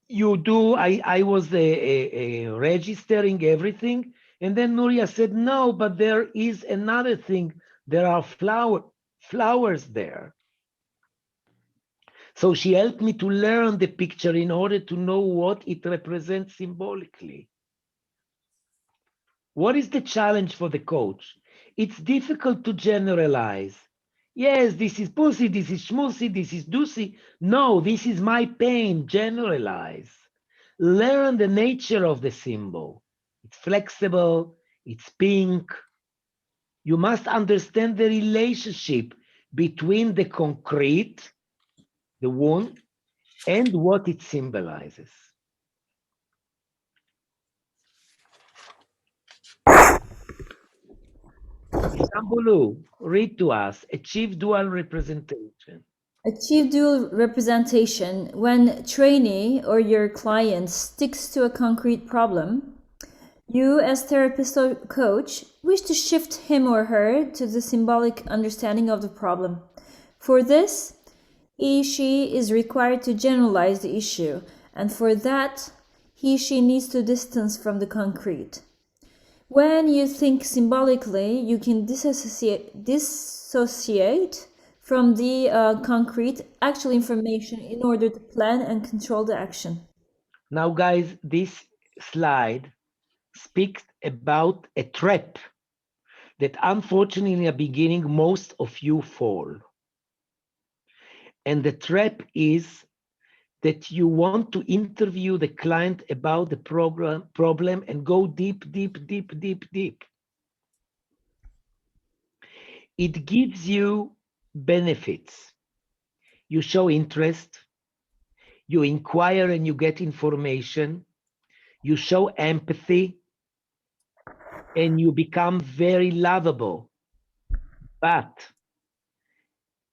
You do, I was registering everything, and then Nuria said, no, but there is another thing. There are flowers there. So she helped me to learn the picture in order to know what it represents symbolically. What is the challenge for the coach? It's difficult to generalize. Yes, this is pussy, this is schmussy, this is doozy. No, this is my pain. Generalize. Learn the nature of the symbol. It's flexible, it's pink. You must understand the relationship between the concrete, the wound, and what it symbolizes. Sambulu, read to us, achieve dual representation. Achieve dual representation when trainee or your client sticks to a concrete problem. You, as therapist or coach, wish to shift him or her to the symbolic understanding of the problem. For this, he/she is required to generalize the issue, and for that, he/she needs to distance from the concrete. When you think symbolically, you can dissociate from the concrete actual information in order to plan and control the action. Now, guys, this slide speaks about a trap that unfortunately in the beginning most of you fall. And the trap is that you want to interview the client about the problem and go deep. It gives you benefits. You show interest, you inquire and you get information, you show empathy, and you become very lovable. But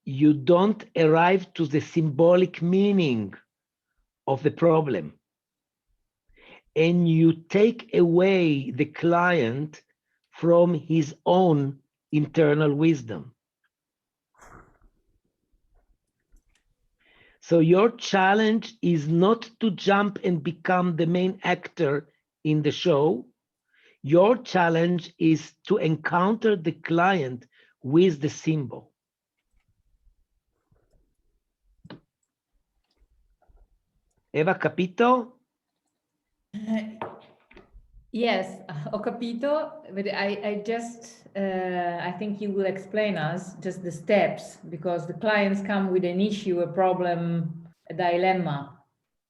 you don't arrive to the symbolic meaning of the problem. And you take away the client from his own internal wisdom. So your challenge is not to jump and become the main actor in the show. Your challenge is to encounter the client with the symbol. Eva, capito? Yes, ho capito, but I just, I think you will explain us just the steps, because the clients come with an issue, a problem, a dilemma,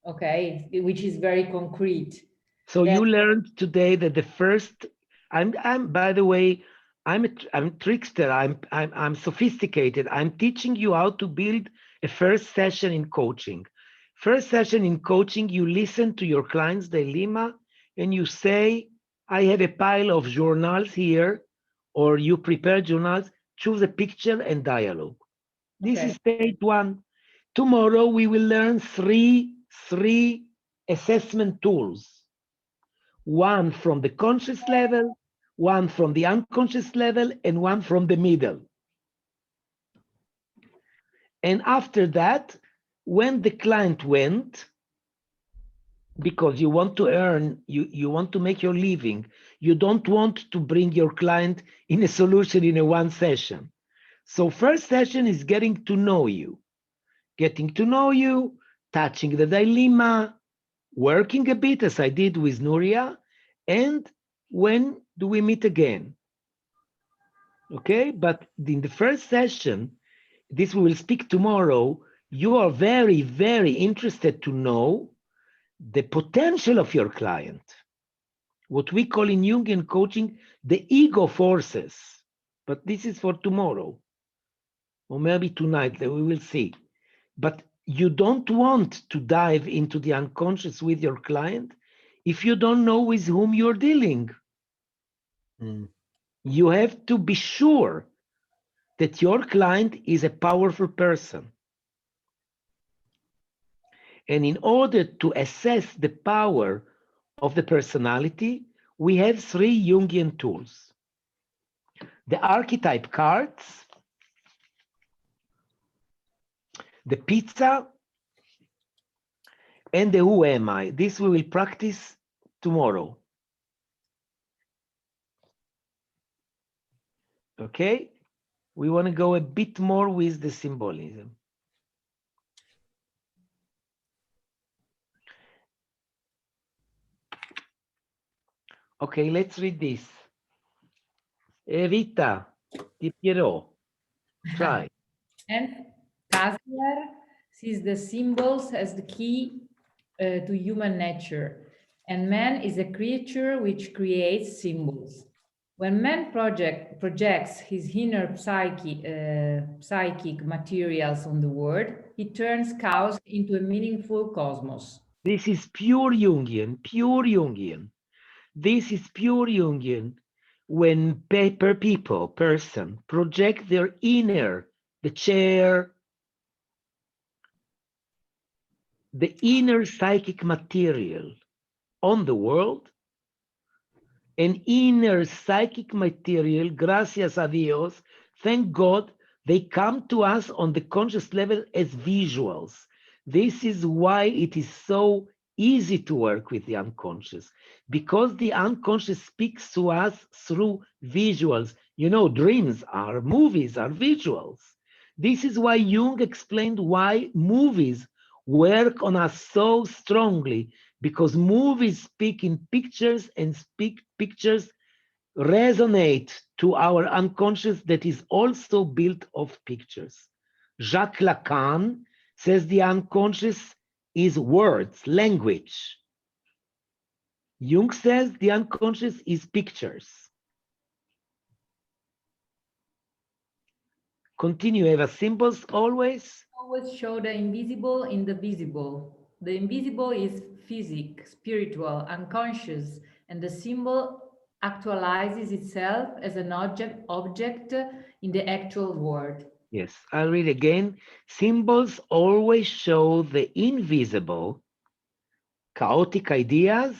okay, which is very concrete. So you learned today that the first, by the way, I'm a trickster, I'm sophisticated. I'm teaching you how to build a first session in coaching. First session in coaching, you listen to your client's dilemma and you say, I have a pile of journals here, or you prepare journals, choose a picture and dialogue. This is stage one. Tomorrow we will learn three assessment tools. One from the conscious level, one from the unconscious level, and one from the middle. And after that, when the client went, because you want to earn, you want to make your living, you don't want to bring your client in a solution in a one session. So first session is getting to know you, touching the dilemma, working a bit as I did with Nuria, and when do we meet again? Okay, but in the first session, this we will speak tomorrow, you are very, very interested to know the potential of your client. What we call in Jungian coaching, the ego forces. But this is for tomorrow, or maybe tonight, we will see. But you don't want to dive into the unconscious with your client if you don't know with whom you're dealing. You have to be sure that your client is a powerful person. And in order to assess the power of the personality, we have 3 Jungian tools. The archetype cards, the pizza, and the who am I. This we will practice tomorrow. Okay? We want to go a bit more with the symbolism. Okay, let's read this. Rita, Di Piero, try. And Kastler sees the symbols as the key to human nature, and man is a creature which creates symbols. When man projects his inner psychic materials on the world, he turns chaos into a meaningful cosmos. This is pure Jungian, pure Jungian. This is pure Jungian. When person project their inner, the chair, the inner psychic material on the world, an inner psychic material, gracias a Dios, thank God, they come to us on the conscious level as visuals. This is why it is so easy to work with the unconscious, because the unconscious speaks to us through visuals. You know, dreams are movies, are visuals. This is why Jung explained why movies work on us so strongly, because movies speak in pictures, and pictures resonate to our unconscious that is also built of pictures. Jacques Lacan says the unconscious is words, language. Jung says the unconscious is pictures. Continue, Eva. Symbols always? Always show the invisible in the visible. The invisible is physic, spiritual, unconscious, and the symbol actualizes itself as an object in the actual world. Yes, I'll read again. Symbols always show the invisible, chaotic ideas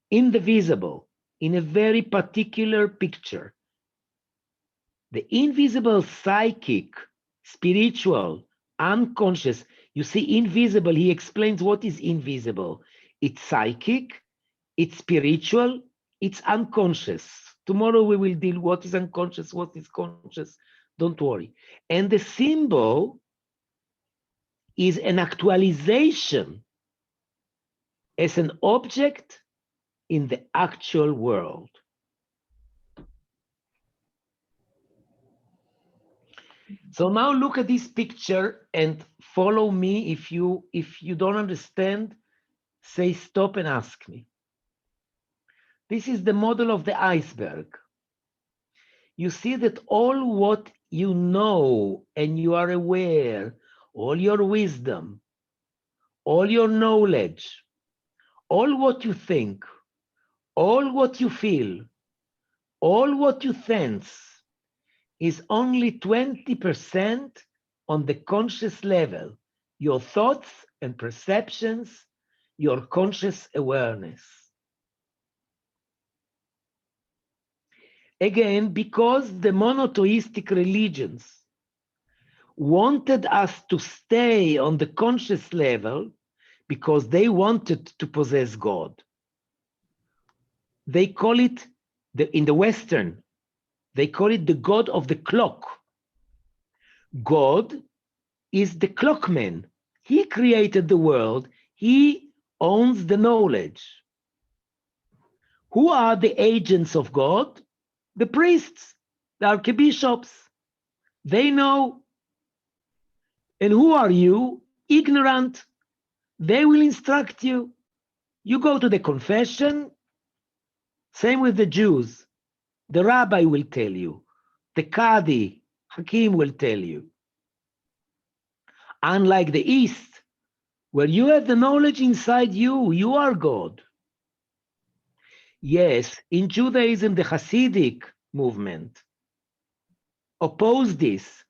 in the visible, in a very particular picture. The invisible, psychic, spiritual, unconscious. You see, invisible, he explains what is invisible. It's psychic, it's spiritual, it's unconscious. Tomorrow we will deal what is unconscious, what is conscious. Don't worry. And the symbol is an actualization as an object in the actual world. So now look at this picture and follow me. If you don't understand, say stop and ask me. This is the model of the iceberg. You see that all what you know and you are aware, all your wisdom, all your knowledge, all what you think, all what you feel, all what you sense is only 20% on the conscious level, your thoughts and perceptions, your conscious awareness. Again, because the monotheistic religions wanted us to stay on the conscious level because they wanted to possess God. They call it, in the Western, they call it the God of the clock. God is the clockman. He created the world. He owns the knowledge. Who are the agents of God? The priests, the archbishops. They know. And who are you? Ignorant. They will instruct you. You go to the confession. Same with the Jews. The rabbi will tell you. The Qadi, Hakim will tell you. Unlike the East, where you have the knowledge inside you, you are God. Yes, in Judaism, the Hasidic movement opposed this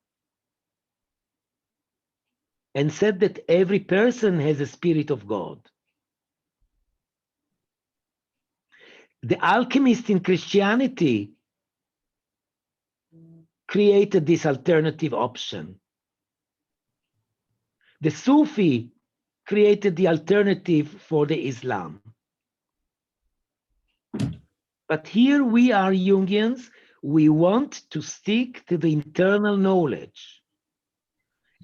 and said that every person has a spirit of God. The alchemist in Christianity created this alternative option. The Sufi created the alternative for the Islam. But here we are Jungians, we want to stick to the internal knowledge.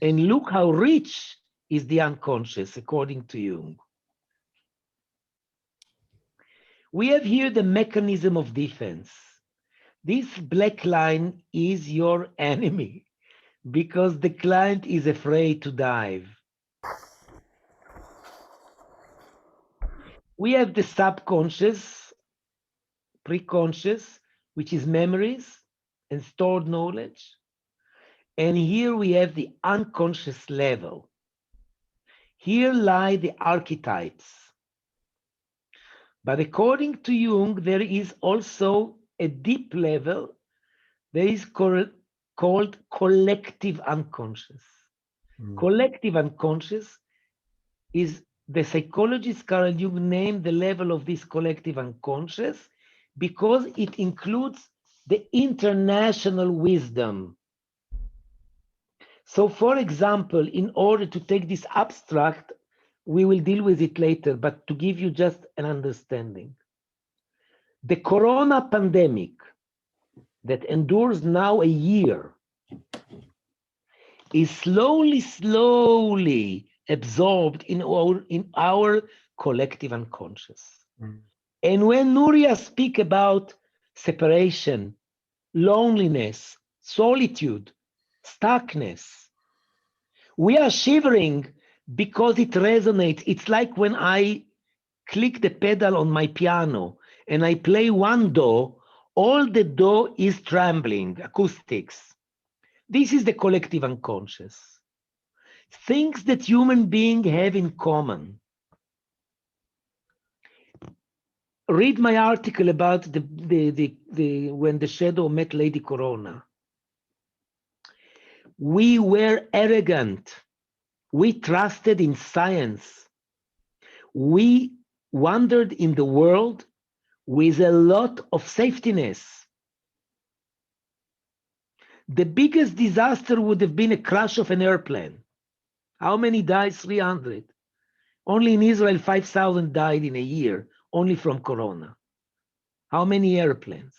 And look how rich is the unconscious, according to Jung. We have here the mechanism of defense. This black line is your enemy because the client is afraid to dive. We have the subconscious, preconscious, which is memories and stored knowledge. And here we have the unconscious level. Here lie the archetypes. But according to Jung, there is also a deep level that is called collective unconscious. Collective unconscious is the psychologist Carl Jung named the level of this collective unconscious because it includes the international wisdom. So, for example, in order to take this abstract, we will deal with it later, but to give you just an understanding. The corona pandemic that endures now a year is slowly absorbed in our collective unconscious. And when Nuria speaks about separation, loneliness, solitude, stuckness, we are shivering because it resonates. It's like when I click the pedal on my piano and I play one do, all the do is trembling, acoustics. This is the collective unconscious. Things that human beings have in common. Read my article about when the shadow met Lady Corona. We were arrogant. We trusted in science. We wandered in the world with a lot of safetiness. The biggest disaster would have been a crash of an airplane. How many died? 300. Only in Israel, 5,000 died in a year, only from Corona. How many airplanes?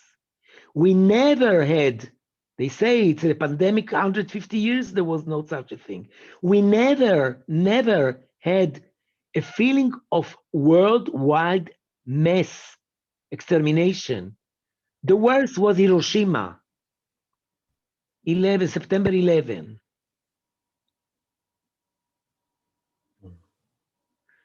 We never had, they say it's a pandemic, 150 years, there was no such a thing. We never had a feeling of worldwide mass extermination. The worst was Hiroshima, September 11.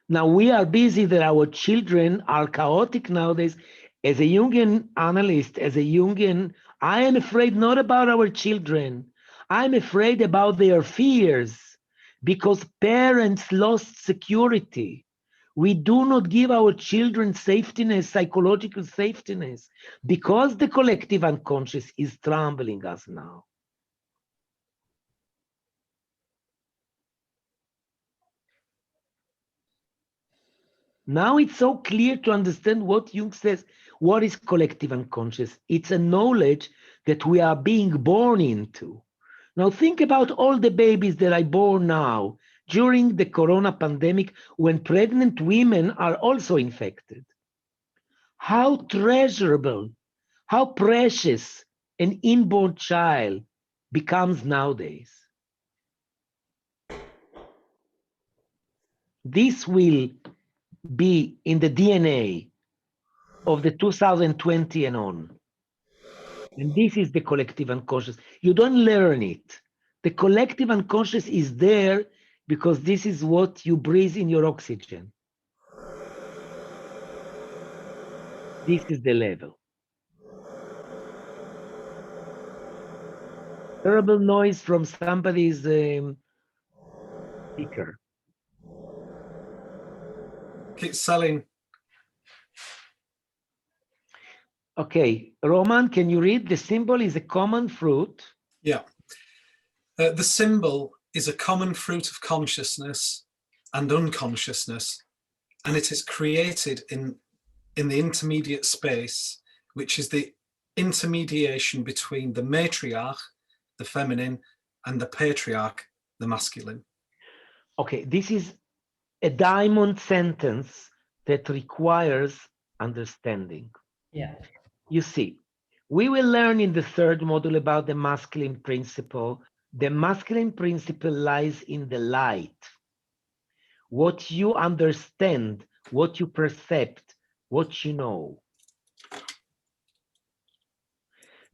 Now we are busy that our children are chaotic nowadays. As a Jungian analyst, as a Jungian, I am afraid not about our children. I'm afraid about their fears because parents lost security. We do not give our children safetiness, psychological safetiness, because the collective unconscious is troubling us now. Now it's so clear to understand what Jung says. What is collective unconscious? It's a knowledge that we are being born into. Now think about all the babies that are born now during the corona pandemic when pregnant women are also infected. How treasurable, how precious an inborn child becomes nowadays. This will be in the DNA of the 2020 and on. And this is the collective unconscious. You don't learn it. The collective unconscious is there because this is what you breathe in your oxygen. This is the level. Terrible noise from somebody's speaker. Keep selling. Okay, Roman, can you read? The symbol is a common fruit. Yeah. The symbol is a common fruit of consciousness and unconsciousness, and it is created in in the intermediate space, which is the intermediation between the matriarch, the feminine, and the patriarch, the masculine. Okay, this is a diamond sentence that requires understanding. Yeah. You see, we will learn in the third module about the masculine principle. The masculine principle lies in the light. What you understand, what you perceive, what you know.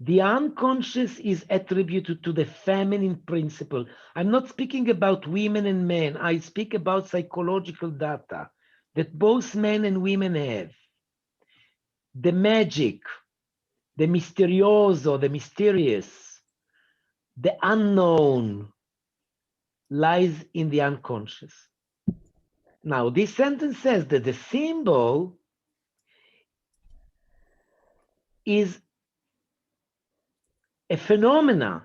The unconscious is attributed to the feminine principle. I'm not speaking about women and men. I speak about psychological data that both men and women have. The magic, the misterioso, the mysterious, the unknown lies in the unconscious. Now, this sentence says that the symbol is a phenomena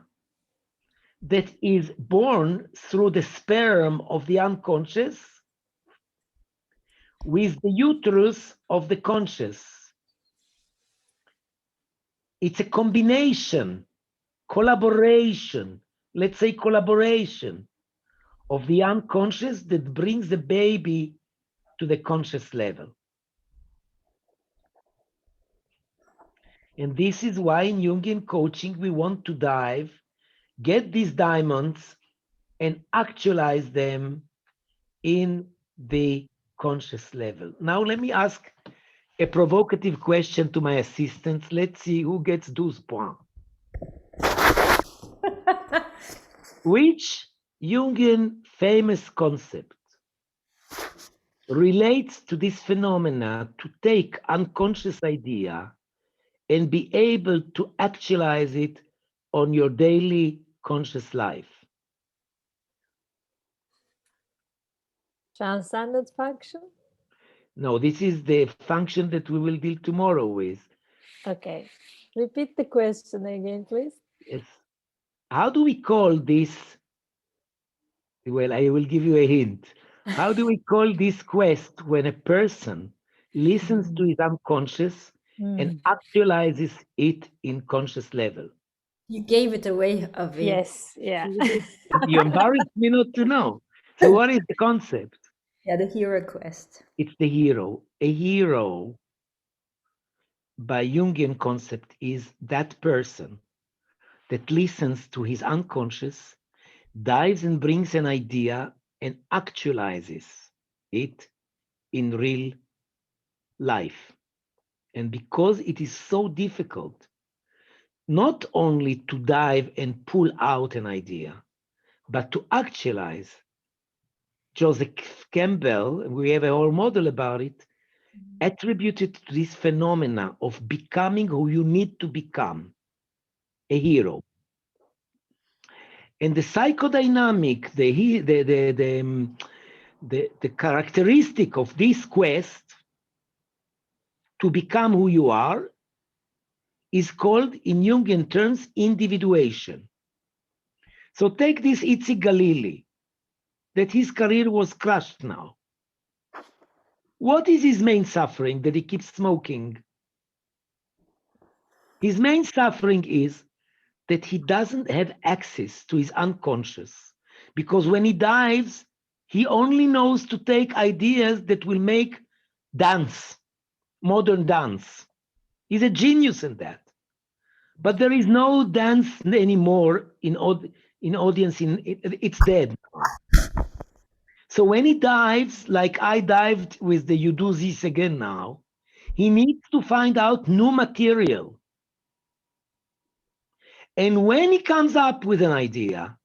that is born through the sperm of the unconscious with the uterus of the conscious. It's a combination, collaboration, let's say collaboration of the unconscious that brings the baby to the conscious level. And this is why in Jungian coaching, we want to dive, get these diamonds and actualize them in the conscious level. Now, let me ask a provocative question to my assistants. Let's see who gets 12 points. Which Jungian famous concept relates to this phenomena to take unconscious idea and be able to actualize it on your daily conscious life? Transcendent function? No, this is the function that we will deal tomorrow with. Okay. Repeat the question again, please. Yes. How do we call this? Well, I will give you a hint. How do we call this quest when a person listens to his unconscious and actualizes it in conscious level? You gave it away, Avi. Yes, yeah. You embarrass me not to know. So what is the concept? Yeah, the hero quest. It's the hero. A hero, by Jungian concept, is that person that listens to his unconscious, dives and brings an idea and actualizes it in real life. And because it is so difficult, not only to dive and pull out an idea, but to actualize. Joseph Campbell, we have a whole model about it, attributed to this phenomena of becoming who you need to become, a hero. And the psychodynamic, the characteristic of this quest to become who you are is called, in Jungian terms, individuation. So take this Itzik Galili, that his career was crushed now. What is his main suffering that he keeps smoking? His main suffering is that he doesn't have access to his unconscious, because when he dives, he only knows to take ideas that will make dance, modern dance. He's a genius in that. But there is no dance anymore in audience, it's dead now. So when he dives, like I dived with the You Do This Again now, he needs to find out new material. And when he comes up with an idea,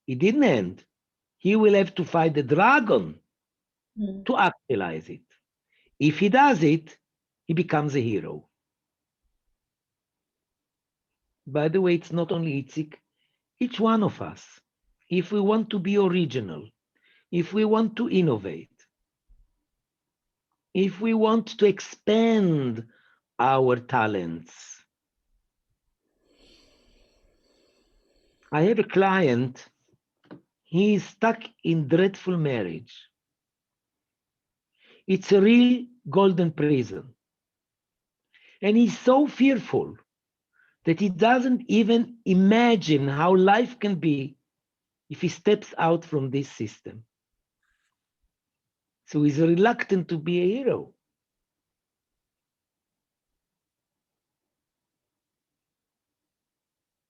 it didn't end. He will have to fight the dragon to actualize it. If he does it, he becomes a hero. By the way, it's not only Itzik, each one of us. If we want to be original, if we want to innovate, if we want to expand our talents. I have a client, he is stuck in dreadful marriage. It's a real golden prison. And he's so fearful that he doesn't even imagine how life can be if he steps out from this system. So he's reluctant to be a hero.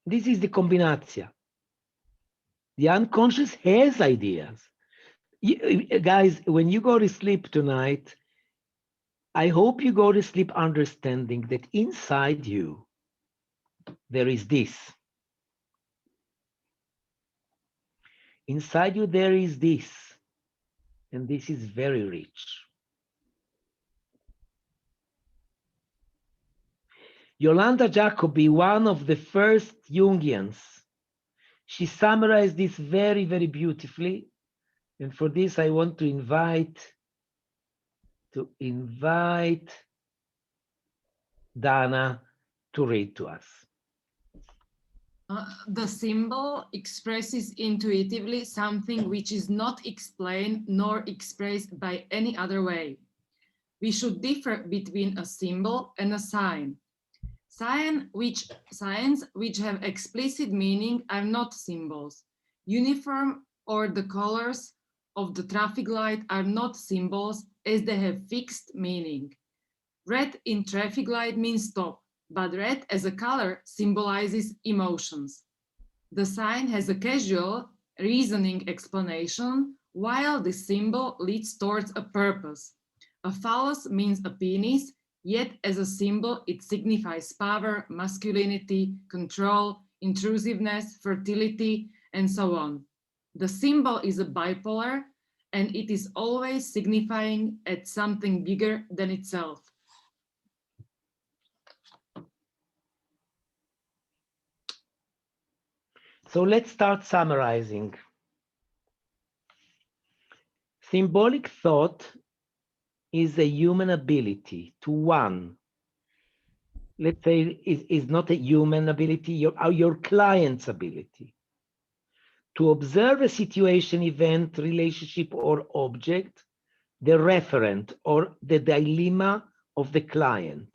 This is the combinatsia. The unconscious has ideas. Guys, when you go to sleep tonight, I hope you go to sleep understanding that inside you, there is this. Inside you, there is this. And this is very rich. Yolanda Jacobi, one of the first Jungians, she summarized this very, very beautifully. And for this, I want to invite Dana to read to us. The symbol expresses intuitively something which is not explained nor expressed by any other way. We should differ between a symbol and a sign. Signs which have explicit meaning are not symbols. Uniform or the colors of the traffic light are not symbols as they have fixed meaning. Red in traffic light means stop, but red as a color symbolizes emotions. The sign has a casual, reasoning explanation, while the symbol leads towards a purpose. A phallus means a penis, yet as a symbol it signifies power, masculinity, control, intrusiveness, fertility, and so on. The symbol is a bipolar, and it is always signifying at something bigger than itself. So let's start summarizing. Symbolic thought is a human ability to one. Let's say is not a human ability, your client's ability to observe a situation, event, relationship, or object, the referent or the dilemma of the client.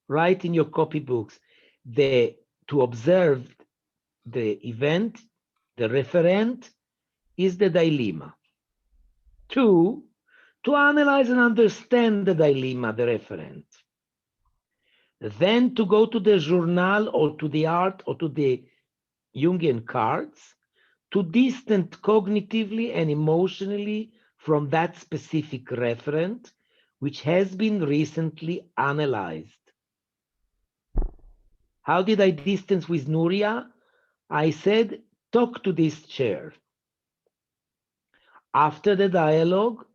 Write in your copybooks to observe the event, the referent is the dilemma. 2, to analyze and understand the dilemma, the referent. Then to go to the journal or to the art or to the Jungian cards, to distance cognitively and emotionally from that specific referent, which has been recently analyzed. How did I distance with Nuria? I said, talk to this chair. After the dialogue,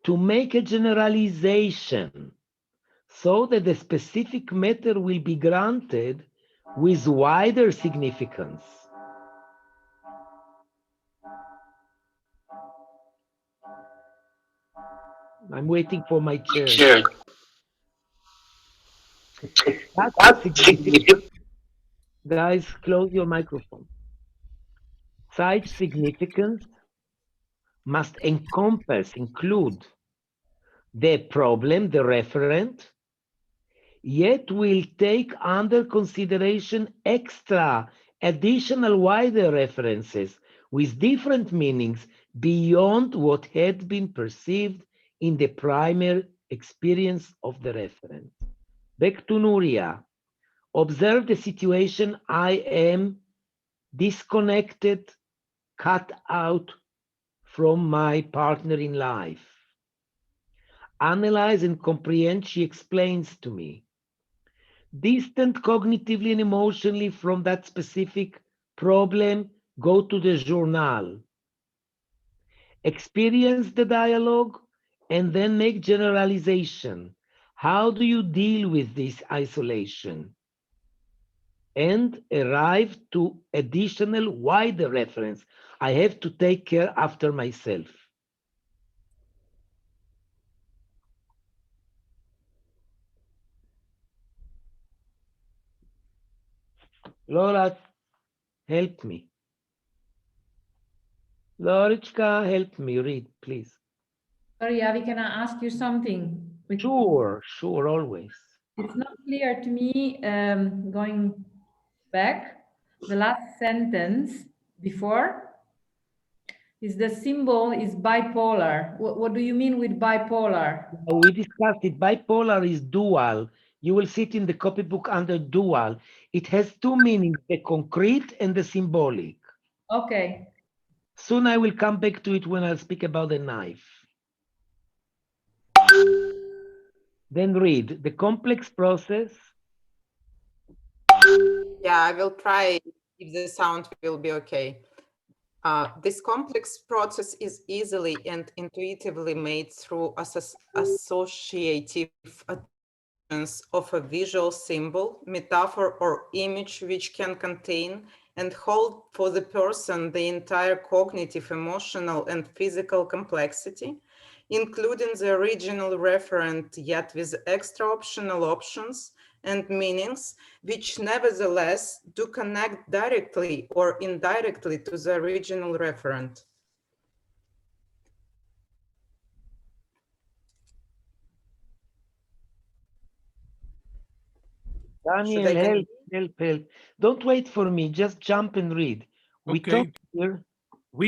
to make a generalization so that the specific matter will be granted with wider significance. I'm waiting for my chair. That's significant. Guys, close your microphone. Such significance must include the problem, the referent, yet will take under consideration extra, additional, wider references with different meanings beyond what had been perceived in the primary experience of the referent. Back to Nuria. Observe the situation. I am disconnected, cut out from my partner in life. Analyze and comprehend, she explains to me. Distant cognitively and emotionally from that specific problem, go to the journal. Experience the dialogue and then make generalization. How do you deal with this isolation? And arrive to additional wider reference. I have to take care after myself. Laura, help me. Lorichka, help me read, please. Sorry, Avi, can I ask you something? Sure, always. It's not clear to me, going back, the last sentence before is the symbol is bipolar. What do you mean with bipolar? We discussed it. Bipolar is dual. You will see it in the copybook under dual. It has two meanings, the concrete and the symbolic. Okay. Soon I will come back to it when I speak about the knife. Then read the complex process. Yeah, I will try if the sound will be okay. This complex process is easily and intuitively made through associative attributions of a visual symbol, metaphor, or image which can contain and hold for the person the entire cognitive, emotional, and physical complexity, including the original referent, yet with extra optional options and meanings, which nevertheless do connect directly or indirectly to the original referent. Daniel, help. Don't wait for me, just jump and read. We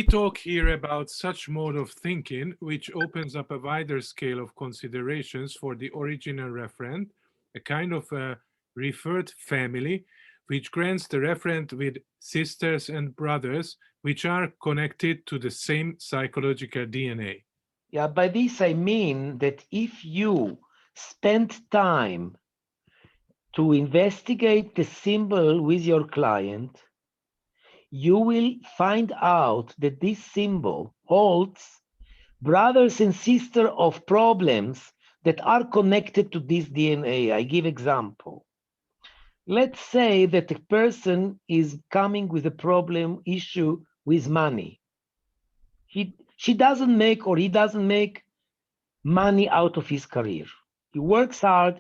talk here about such mode of thinking, which opens up a wider scale of considerations for the original referent, a kind of a referred family, which grants the referent with sisters and brothers, which are connected to the same psychological DNA. Yeah, by this I mean that if you spend time to investigate the symbol with your client, you will find out that this symbol holds brothers and sisters of problems that are connected to this DNA. I give example. Let's say that a person is coming with a problem issue with money. She doesn't make or he doesn't make money out of his career. He works hard,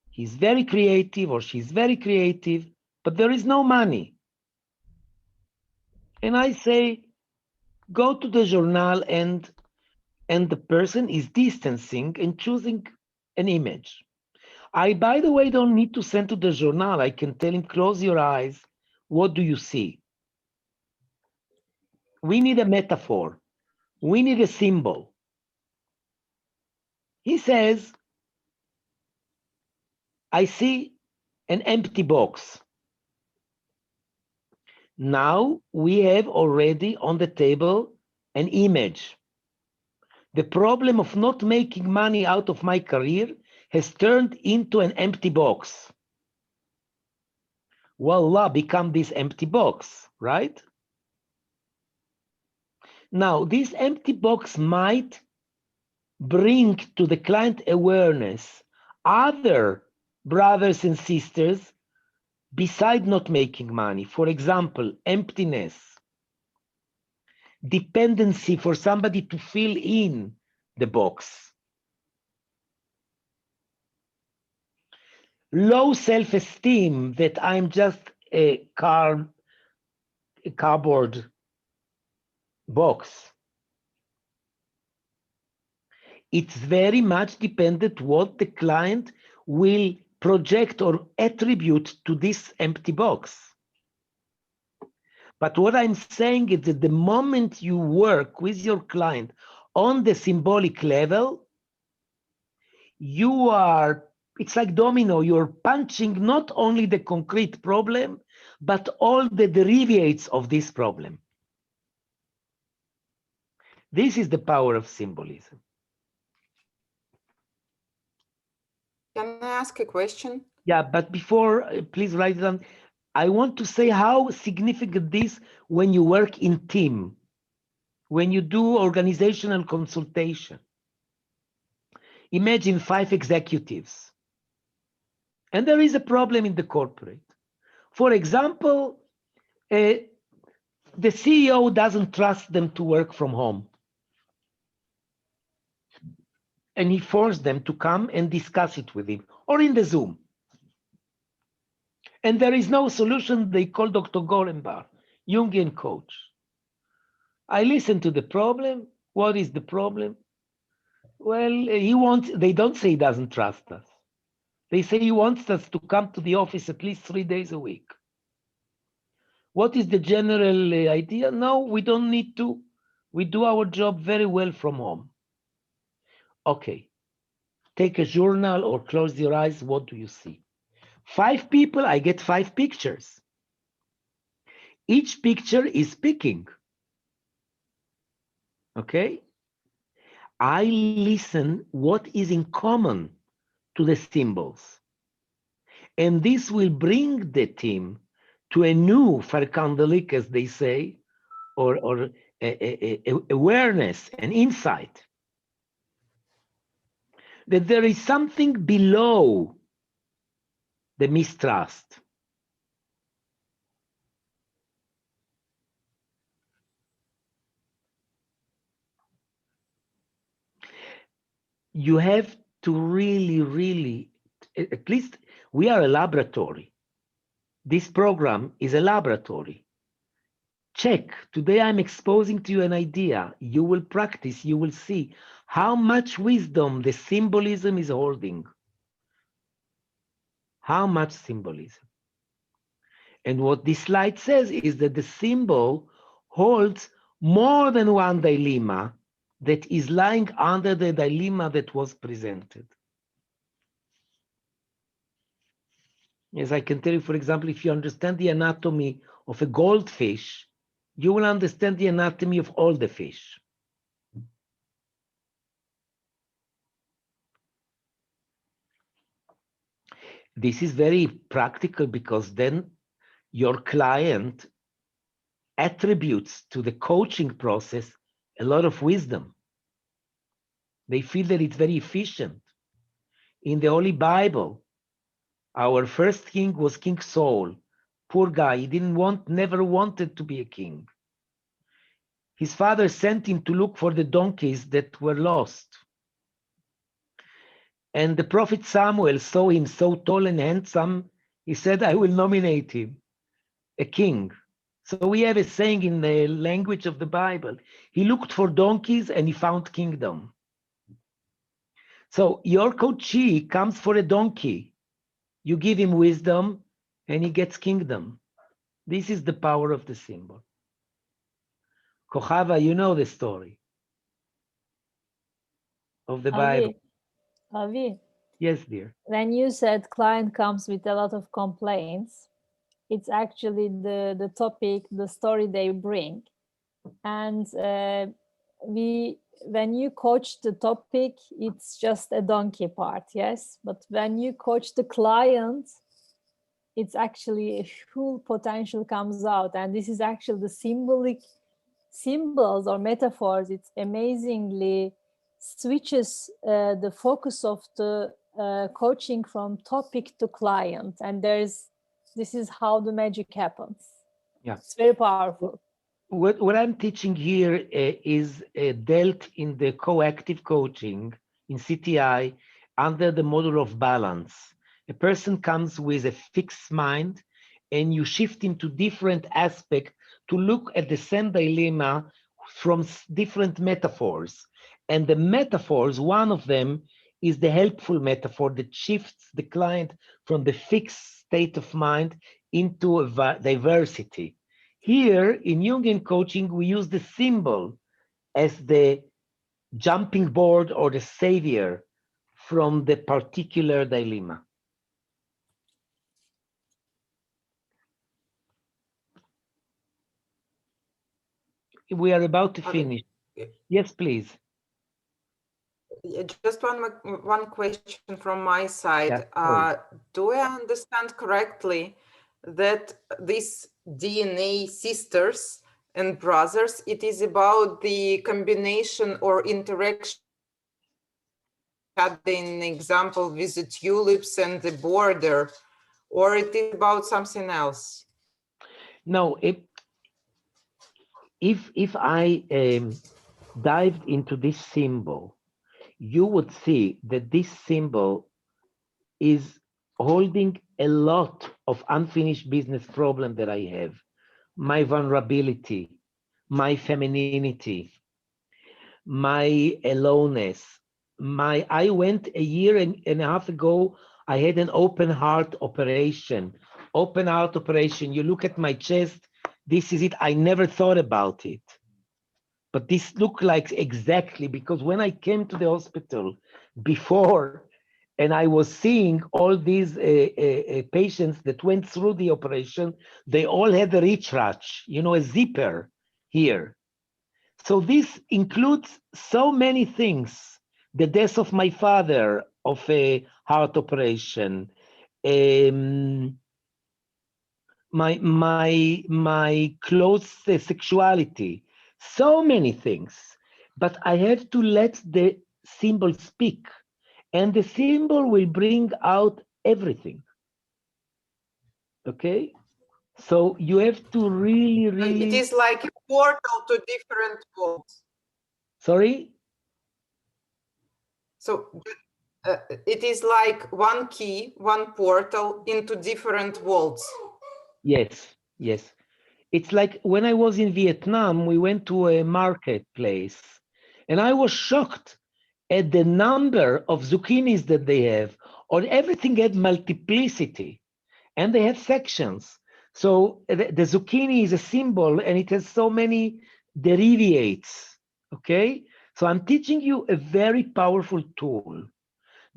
he's very creative or she's very creative, but there is no money. And I say, go to the journal and the person is distancing and choosing an image. I, by the way, don't need to send to the journal. I can tell him, close your eyes. What do you see? We need a metaphor. We need a symbol. He says, I see an empty box. Now we have already on the table an image. The problem of not making money out of my career has turned into an empty box. Voila, become this empty box, right? Now, this empty box might bring to the client awareness other brothers and sisters beside not making money. For example, emptiness, dependency for somebody to fill in the box, low self-esteem that I'm just a cardboard box. It's very much dependent what the client will project or attribute to this empty box. But what I'm saying is that the moment you work with your client on the symbolic level, it's like domino, you're punching not only the concrete problem, but all the derivatives of this problem. This is the power of symbolism. Can I ask a question? Yeah, but before, please write it down. I want to say how significant this when you work in team, when you do organizational consultation. Imagine 5 executives, and there is a problem in the corporate. For example, the CEO doesn't trust them to work from home. And he forced them to come and discuss it with him, or in the Zoom. And there is no solution. They call Dr. Gorenbach, Jungian coach. I listen to the problem. What is the problem? Well, they don't say he doesn't trust us. They say he wants us to come to the office at least 3 days a week. What is the general idea? No, we don't need to. We do our job very well from home. Okay, take a journal or close your eyes. What do you see? 5 people, I get 5 pictures. Each picture is speaking. Okay? I listen what is in common to the symbols. And this will bring the team to a new farkandelik, as they say, or awareness and insight that there is something below the mistrust. You have to really, at least we are a laboratory. This program is a laboratory. Check, today I'm exposing to you an idea. You will practice, you will see how much wisdom the symbolism is holding. How much symbolism. And what this slide says is that the symbol holds more than one dilemma that is lying under the dilemma that was presented. As I can tell you, for example, if you understand the anatomy of a goldfish, you will understand the anatomy of all the fish. This is very practical because then your client attributes to the coaching process a lot of wisdom. They feel that it's very efficient. In the Holy Bible, our first king was King Saul. Poor guy, he never wanted to be a king. His father sent him to look for the donkeys that were lost. And the prophet Samuel saw him so tall and handsome, he said, I will nominate him a king. So we have a saying in the language of the Bible, he looked for donkeys and he found kingdom. So your coachee comes for a donkey. You give him wisdom and he gets kingdom. This is the power of the symbol. Kochava, you know the story of the Bible. Avi, Yes, dear. when you said client comes with a lot of complaints, it's actually the topic, the story they bring. And when you coach the topic, it's just a donkey part, yes? But when you coach the client, it's actually a full potential comes out. And this is actually the symbolic symbols or metaphors. It's amazingly switches the focus of the coaching from topic to client. And this is how the magic happens. Yeah. It's very powerful. What I'm teaching here is dealt in the coactive coaching in CTI under the model of balance. A person comes with a fixed mind and you shift him to different aspects to look at the same dilemma from different metaphors. And the metaphors, one of them is the helpful metaphor that shifts the client from the fixed state of mind into a diversity. Here in Jungian coaching, we use the symbol as the jumping board or the savior from the particular dilemma. We are about to finish. Yes, please. Just one question from my side. Yeah, do I understand correctly that these DNA sisters and brothers, it is about the combination or interaction, had an example with the tulips and the border, or it is about something else? No, if I dived into this symbol, you would see that this symbol is holding a lot of unfinished business problem that I have. My vulnerability, my femininity, my aloneness. I went a year and a half ago I had an open heart operation. Open heart operation. You look at my chest. This is it. I never thought about it. But this looked like exactly, because when I came to the hospital before, and I was seeing all these patients that went through the operation, they all had a recharge, you know, a zipper here. So this includes so many things. The death of my father of a heart operation, my close sexuality, so many things. But I have to let the symbol speak, and the symbol will bring out everything. Okay? So you have to really, really... It is like a portal to different worlds. Sorry? So it is like one key, one portal into different worlds. Yes, yes. It's like when I was in Vietnam, we went to a marketplace, and I was shocked at the number of zucchinis that they have, or everything had multiplicity, and they have sections. So the zucchini is a symbol, and it has so many derivatives, okay? So I'm teaching you a very powerful tool.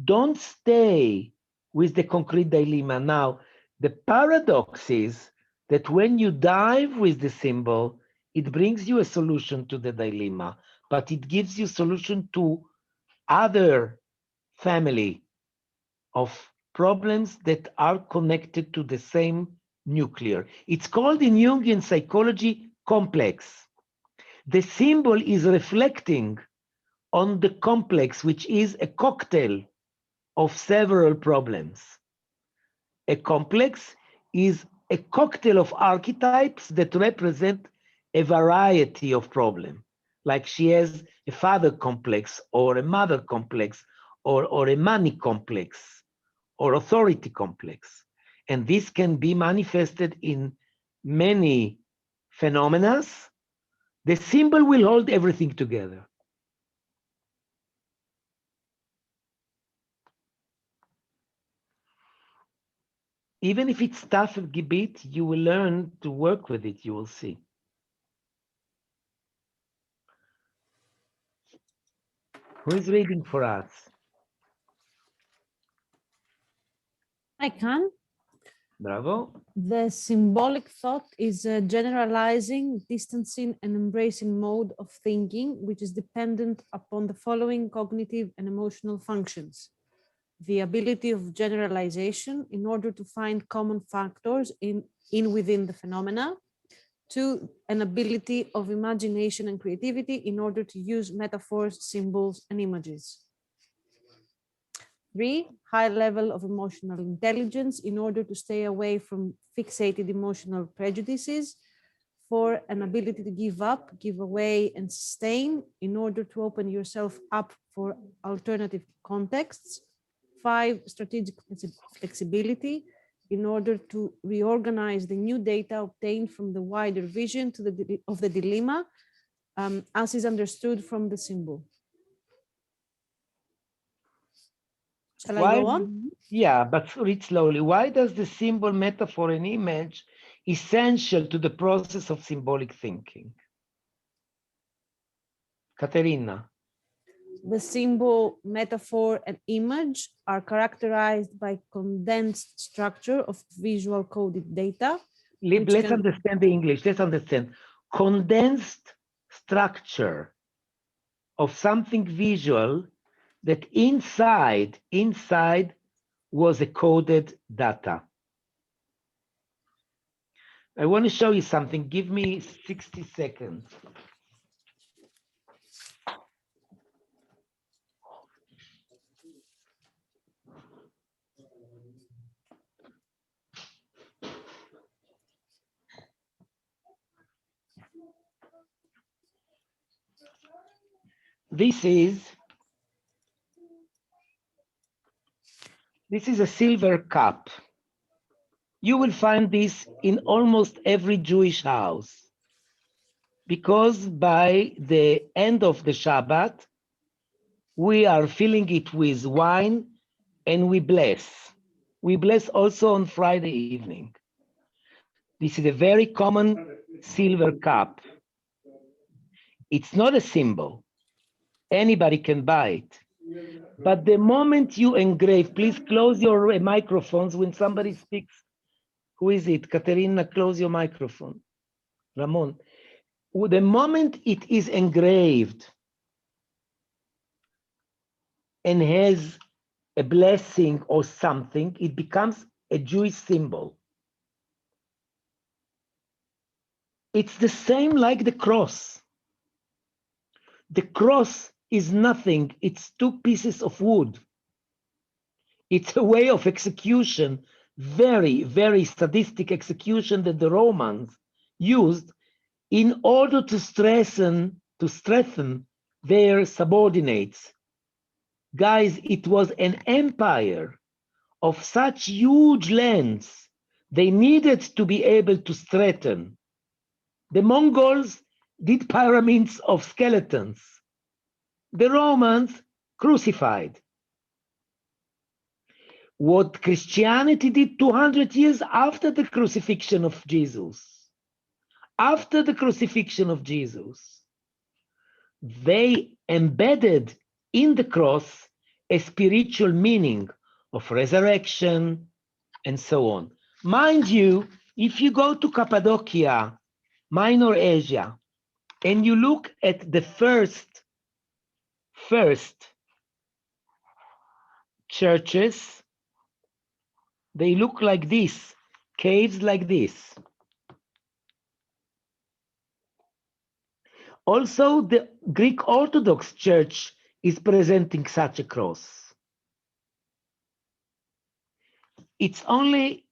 Don't stay with the concrete dilemma. Now, the paradox is that when you dive with the symbol, it brings you a solution to the dilemma, but it gives you solution to other family of problems that are connected to the same nuclear. It's called in Jungian psychology complex. The symbol is reflecting on the complex, which is a cocktail of several problems. A complex is a cocktail of archetypes that represent a variety of problems. Like she has a father complex, or a mother complex, or a money complex, or authority complex. And this can be manifested in many phenomena. The symbol will hold everything together. Even if it's tough a bit, you will learn to work with it, you will see. Who is reading for us? I can. Bravo. The symbolic thought is a generalizing, distancing, and embracing mode of thinking, which is dependent upon the following cognitive and emotional functions: the ability of generalization in order to find common factors within the phenomena; 2, an ability of imagination and creativity in order to use metaphors, symbols, and images; 3, high level of emotional intelligence in order to stay away from fixated emotional prejudices; 4, an ability to give up, give away, and sustain in order to open yourself up for alternative contexts; 5, strategic flexibility in order to reorganize the new data obtained from the wider vision of the dilemma, as is understood from the symbol. Shall I go on? Yeah, but read slowly. Why does the symbol, metaphor, and image essential to the process of symbolic thinking? Katerina. The symbol, metaphor, and image are characterized by condensed structure of visual coded data. Let's understand the English. Let's understand. Condensed structure of something visual that inside was a coded data. I want to show you something. Give me 60 seconds. This is a silver cup. You will find this in almost every Jewish house, because by the end of the Shabbat, we are filling it with wine and we bless. We bless also on Friday evening. This is a very common silver cup. It's not a symbol. Anybody can buy it. But the moment you engrave, please close your microphones when somebody speaks. Who is it? Katerina, close your microphone. Ramon. The moment it is engraved and has a blessing or something, it becomes a Jewish symbol. It's the same like the cross. The cross is nothing. It's two pieces of wood. It's a way of execution, very, very sadistic execution that the Romans used in order to strengthen their subordinates. Guys, it was an empire of such huge lands. They needed to be able to strengthen. The Mongols did pyramids of skeletons. The Romans crucified. What Christianity did 200 years after the crucifixion of Jesus, they embedded in the cross a spiritual meaning of resurrection and so on. Mind you, if you go to Cappadocia, Minor Asia, and you look at the first churches, they look like this, caves like this. Also, the Greek Orthodox Church is presenting such a cross. It's only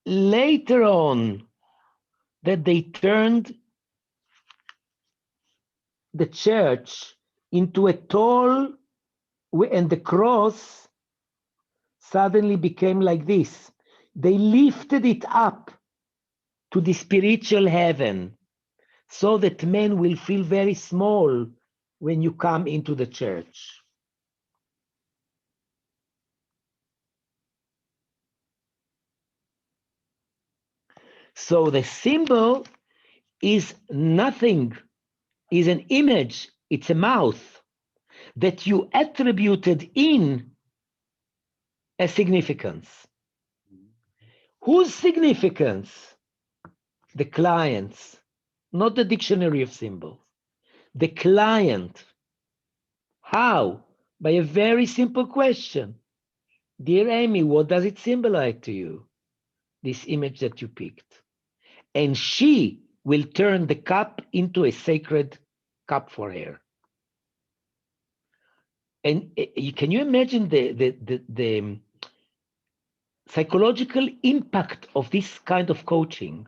later on that they turned the church into a tall, and the cross suddenly became like this. They lifted it up to the spiritual heaven so that men will feel very small when you come into the church. So the symbol is nothing, is an image, it's a mouth that you attributed in a significance. Whose significance? The client's, not the dictionary of symbols. The client. How? By a very simple question. Dear Amy, what does it symbolize to you? This image that you picked. And she will turn the cup into a sacred cup for her. And can you imagine the psychological impact of this kind of coaching?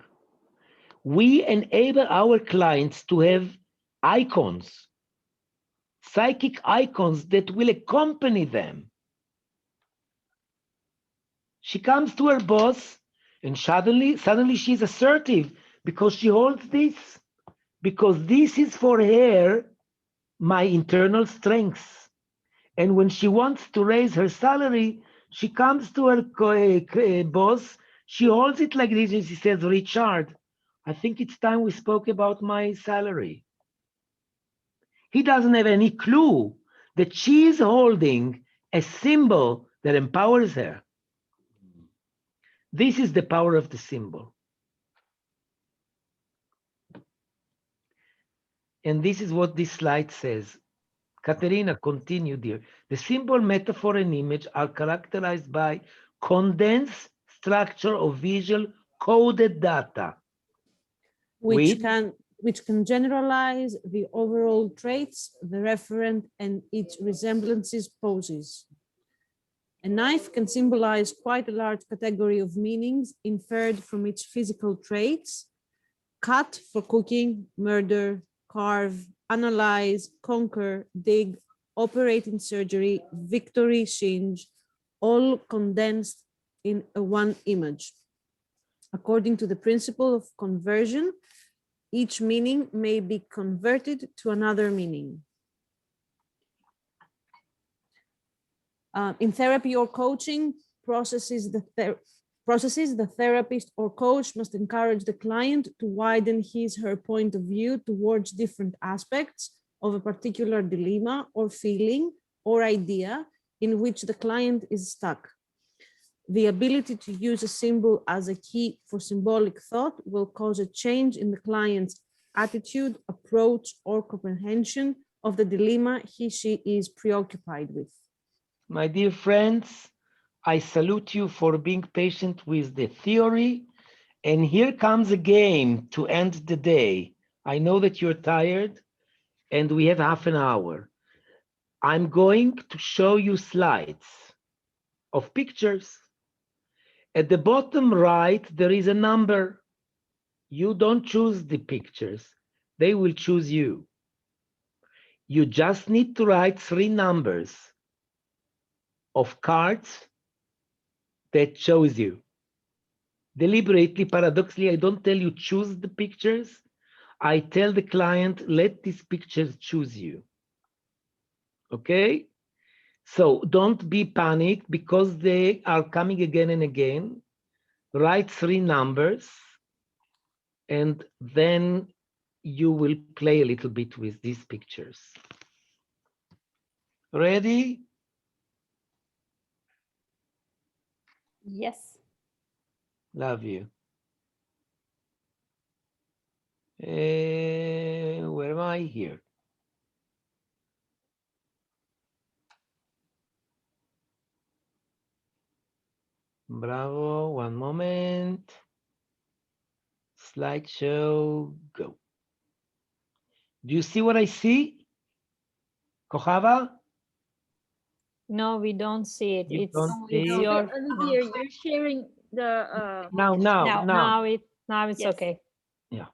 We enable our clients to have icons, psychic icons that will accompany them. She comes to her boss and suddenly she's assertive because she holds this, because this is for her my internal strengths. And when she wants to raise her salary, she comes to her boss, she holds it like this and she says, Richard, I think it's time we spoke about my salary. He doesn't have any clue that she is holding a symbol that empowers her. This is the power of the symbol. And this is what this slide says. Katerina, continue, dear. The symbol, metaphor, and image are characterized by condensed structure of visual coded data. Which can generalize the overall traits, the referent, and its resemblances poses. A knife can symbolize quite a large category of meanings inferred from its physical traits: cut for cooking, murder, carve, analyze, conquer, dig, operate in surgery, victory, singe, all condensed in one image. According to the principle of conversion, each meaning may be converted to another meaning. In therapy or coaching, processes the therapist or coach must encourage the client to widen his her point of view towards different aspects of a particular dilemma or feeling or idea in which the client is stuck. The ability to use a symbol as a key for symbolic thought will cause a change in the client's attitude, approach, or comprehension of the dilemma she is preoccupied with. My dear friends, I salute you for being patient with the theory. And here comes a game to end the day. I know that you're tired and we have half an hour. I'm going to show you slides of pictures. At the bottom right, there is a number. You don't choose the pictures. They will choose you. You just need to write 3 numbers of cards that chose you. Deliberately, paradoxically, I don't tell you choose the pictures. I tell the client, let these pictures choose you. Okay? So don't be panicked because they are coming again and again. Write 3 numbers and then you will play a little bit with these pictures. Ready? Yes. Love you. Where am I here? Bravo, one moment. Slideshow, go. Do you see what I see? Kojava? No, we don't see it. You don't It's see it? your Olivier, you're sharing the Now. now it's Yes. okay. Yeah.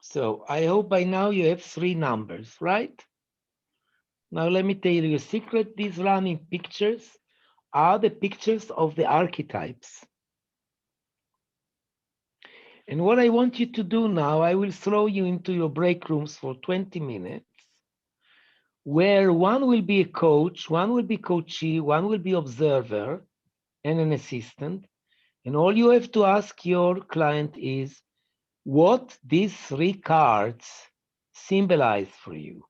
So I hope by now you have 3 numbers, right? Now let me tell you a secret. These running pictures are the pictures of the archetypes. And what I want you to do now, I will throw you into your break rooms for 20 minutes, where one will be a coach, one will be coachee, one will be observer, and an assistant. And all you have to ask your client is what these 3 cards symbolize for you.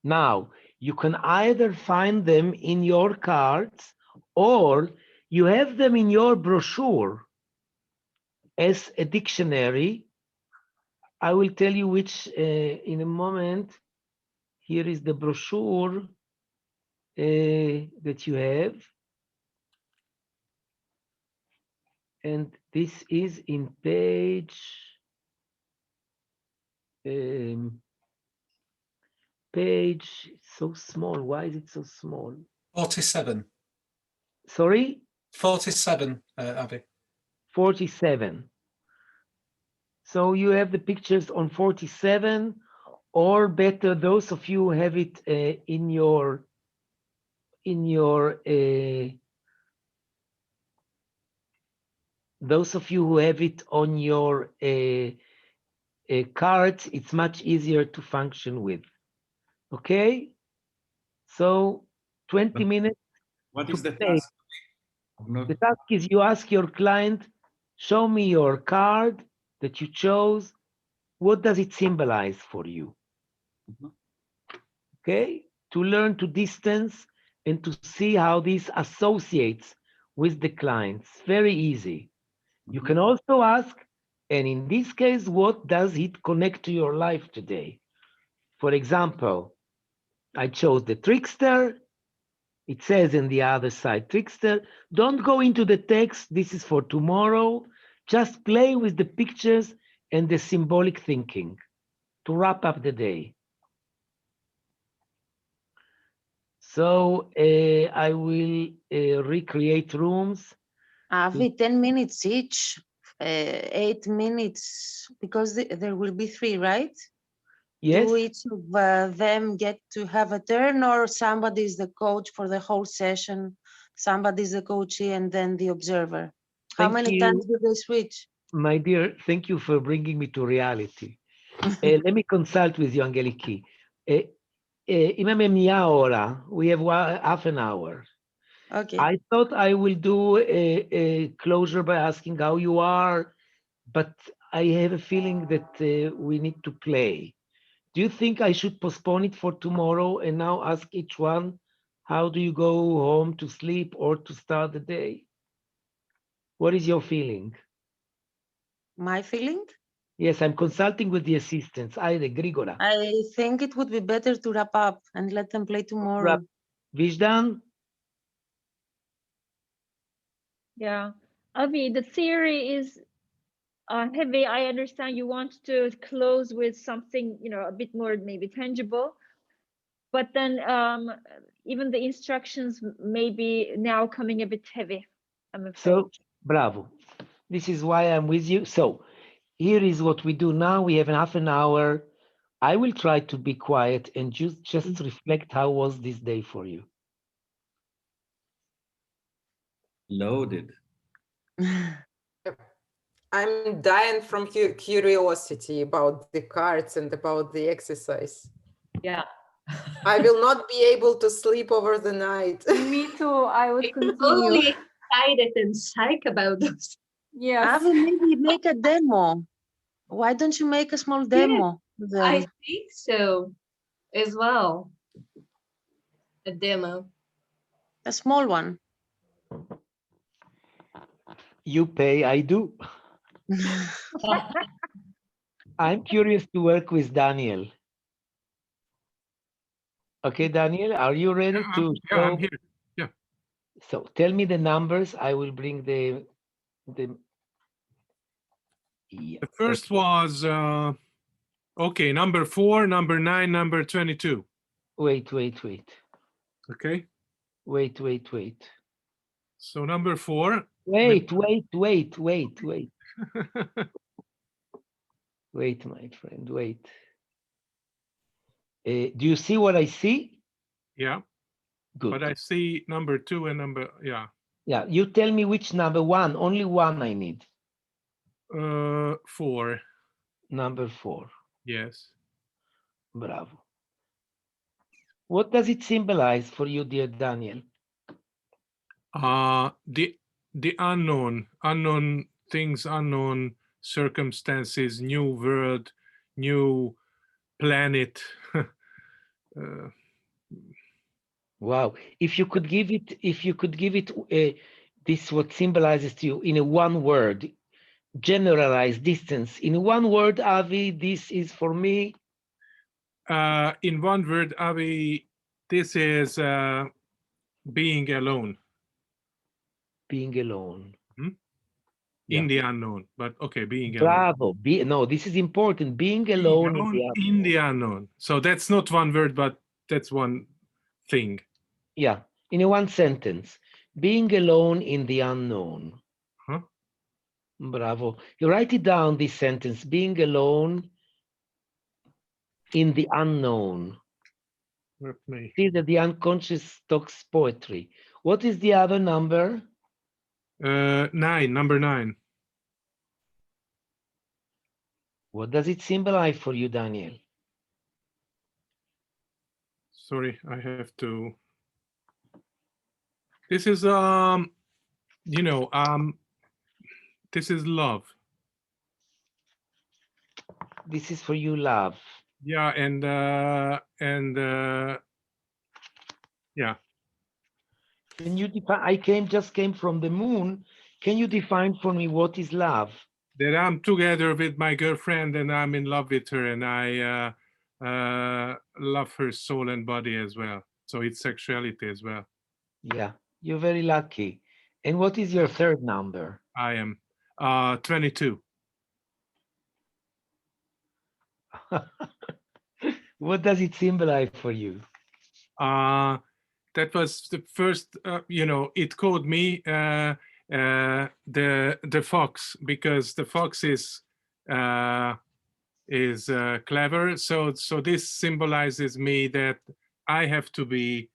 Now, you can either find them in your cards or you have them in your brochure as a dictionary. I will tell you which in a moment. Here is the brochure that you have. And this is in page so small. Why is it so small? 47. Sorry? 47, Avi. 47. So you have the pictures on 47, or better, those of you who have it in your those of you who have it on your cards, it's much easier to function with. Okay? So 20 minutes. What is the play. task? The task is you ask your client, show me your card that you chose. What does it symbolize for you? Okay? To learn to distance and to see how this associates with the clients. Very easy. You can also ask, and in this case, what does it connect to your life today? For example, I chose the trickster. It says in the other side, trickster. Don't go into the text. This is for tomorrow. Just play with the pictures and the symbolic thinking to wrap up the day. So I will recreate rooms. Avi, 10 minutes each, 8 minutes, because there will be 3, right? Yes. Do each of them get to have a turn, or somebody is the coach for the whole session, somebody is the coachee, and then the observer? How many times do they switch? My dear, thank you for bringing me to reality. Let me consult with you, Angeliki. We have half an hour. Okay. I thought I will do a closure by asking how you are, but I have a feeling that we need to play. Do you think I should postpone it for tomorrow and now ask each one, how do you go home to sleep or to start the day? What is your feeling? My feeling? Yes, I'm consulting with the assistants. Grigora. I think it would be better to wrap up and let them play tomorrow. Vishdan? Yeah, Avi, the theory is heavy. I understand you want to close with something, a bit more maybe tangible, but then even the instructions may be now coming a bit heavy, I'm afraid. So, bravo. This is why I'm with you. So, here is what we do now. We have half an hour. I will try to be quiet and just reflect how was this day for you. Loaded. I'm dying from curiosity about the cards and about the exercise. Yeah. I will not be able to sleep over the night. Me too. I would continue. Only excited and psych about this. Yes. Avi, maybe make a demo. Why don't you make a small demo? Yeah, I think so as well. A demo. A small one. You pay, I do. I'm curious to work with Daniel. Okay, Daniel, are you ready to show? Yeah, I'm here. Yeah. So tell me the numbers. I will bring the The first was, okay, number 4, number 9, number 22. Wait. Okay. Wait. So number 4. Wait. Wait, my friend, wait. Do you see what I see? Yeah. Good. But I see number 2 and yeah. Yeah, you tell me which number one. Only one I need. 4. Number 4. Yes. Bravo. What does it symbolize for you, dear Daniel? The unknown things, unknown circumstances, new world, new planet. Wow. If you could give it, this what symbolizes to you in a one word, generalized distance. In one word, Avi, this is for me. In one word, Avi, this is being alone. Being alone. In the unknown, but okay, being Bravo. alone. No, this is important. Being alone, in the unknown. So that's not one word, but that's one thing. Yeah, in a one sentence. Being alone in the unknown. Huh? Bravo. You write it down, this sentence. Being alone in the unknown. See that the unconscious talks poetry. What is the other number? 9, number 9. What does it symbolize for you, Daniel? Sorry, I have to. This is this is love. This is for you, love. Yeah, and yeah. Can you define? I just came from the moon. Can you define for me what is love? That I'm together with my girlfriend and I'm in love with her and I love her soul and body as well. So it's sexuality as well. Yeah, you're very lucky. And what is your third number? I am 22. What does it symbolize for you? That was the first, it called me the fox, because the fox is clever. So this symbolizes me that I have to be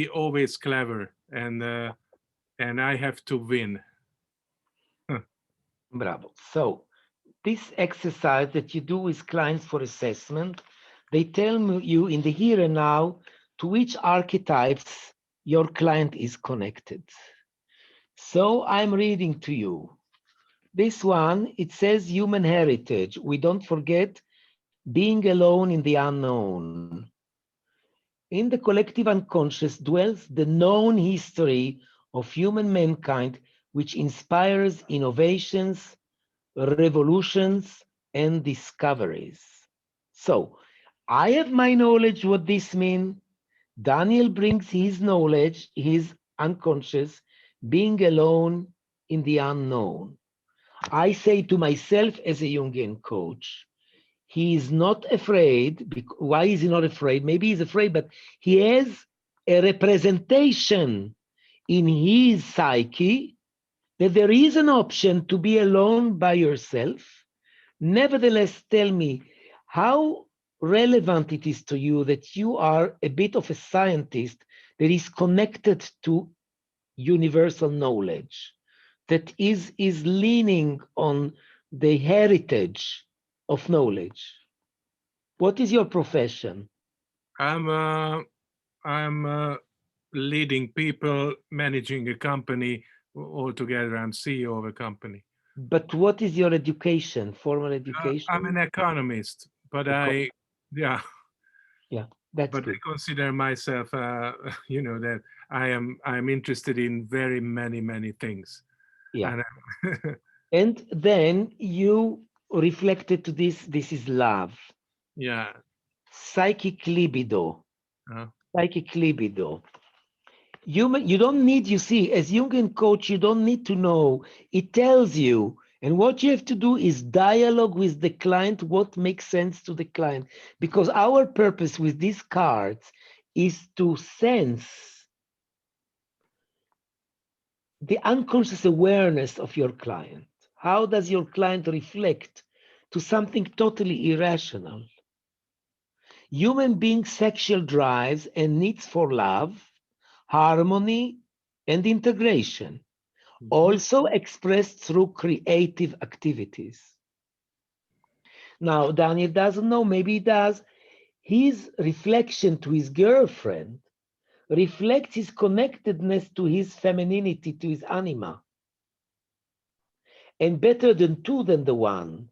always clever, and I have to win. Bravo. So this exercise that you do with clients for assessment, they tell you in the here and now to which archetypes your client is connected. So I'm reading to you. This one, it says human heritage. We don't forget being alone in the unknown. In the collective unconscious dwells the known history of human mankind, which inspires innovations, revolutions, and discoveries. So I have my knowledge what this means. Daniel brings his knowledge, his unconscious, being alone in the unknown. I say to myself as a Jungian coach, he is not afraid. Why is he not afraid? Maybe he's afraid, but he has a representation in his psyche that there is an option to be alone by yourself. Nevertheless, tell me how relevant it is to you that you are a bit of a scientist that is connected to universal knowledge, that is leaning on the heritage of knowledge. What is your profession? I'm leading people, managing a company altogether. I'm CEO of a company. But what is your education, formal education? I'm an economist, but yeah, that's but good. I consider myself, that I'm interested in very many things. Yeah. And then you reflected to this is love. Yeah. Psychic libido. Psychic libido. You don't need, you see, as Jungian coach, you don't need to know. It tells you. And what you have to do is dialogue with the client, what makes sense to the client. Because our purpose with these cards is to sense the unconscious awareness of your client. How does your client reflect to something totally irrational? Human beings' sexual drives and needs for love, harmony, and integration, also expressed through creative activities. Now, Daniel doesn't know, maybe he does. His reflection to his girlfriend reflects his connectedness to his femininity, to his anima. And better than two than the one.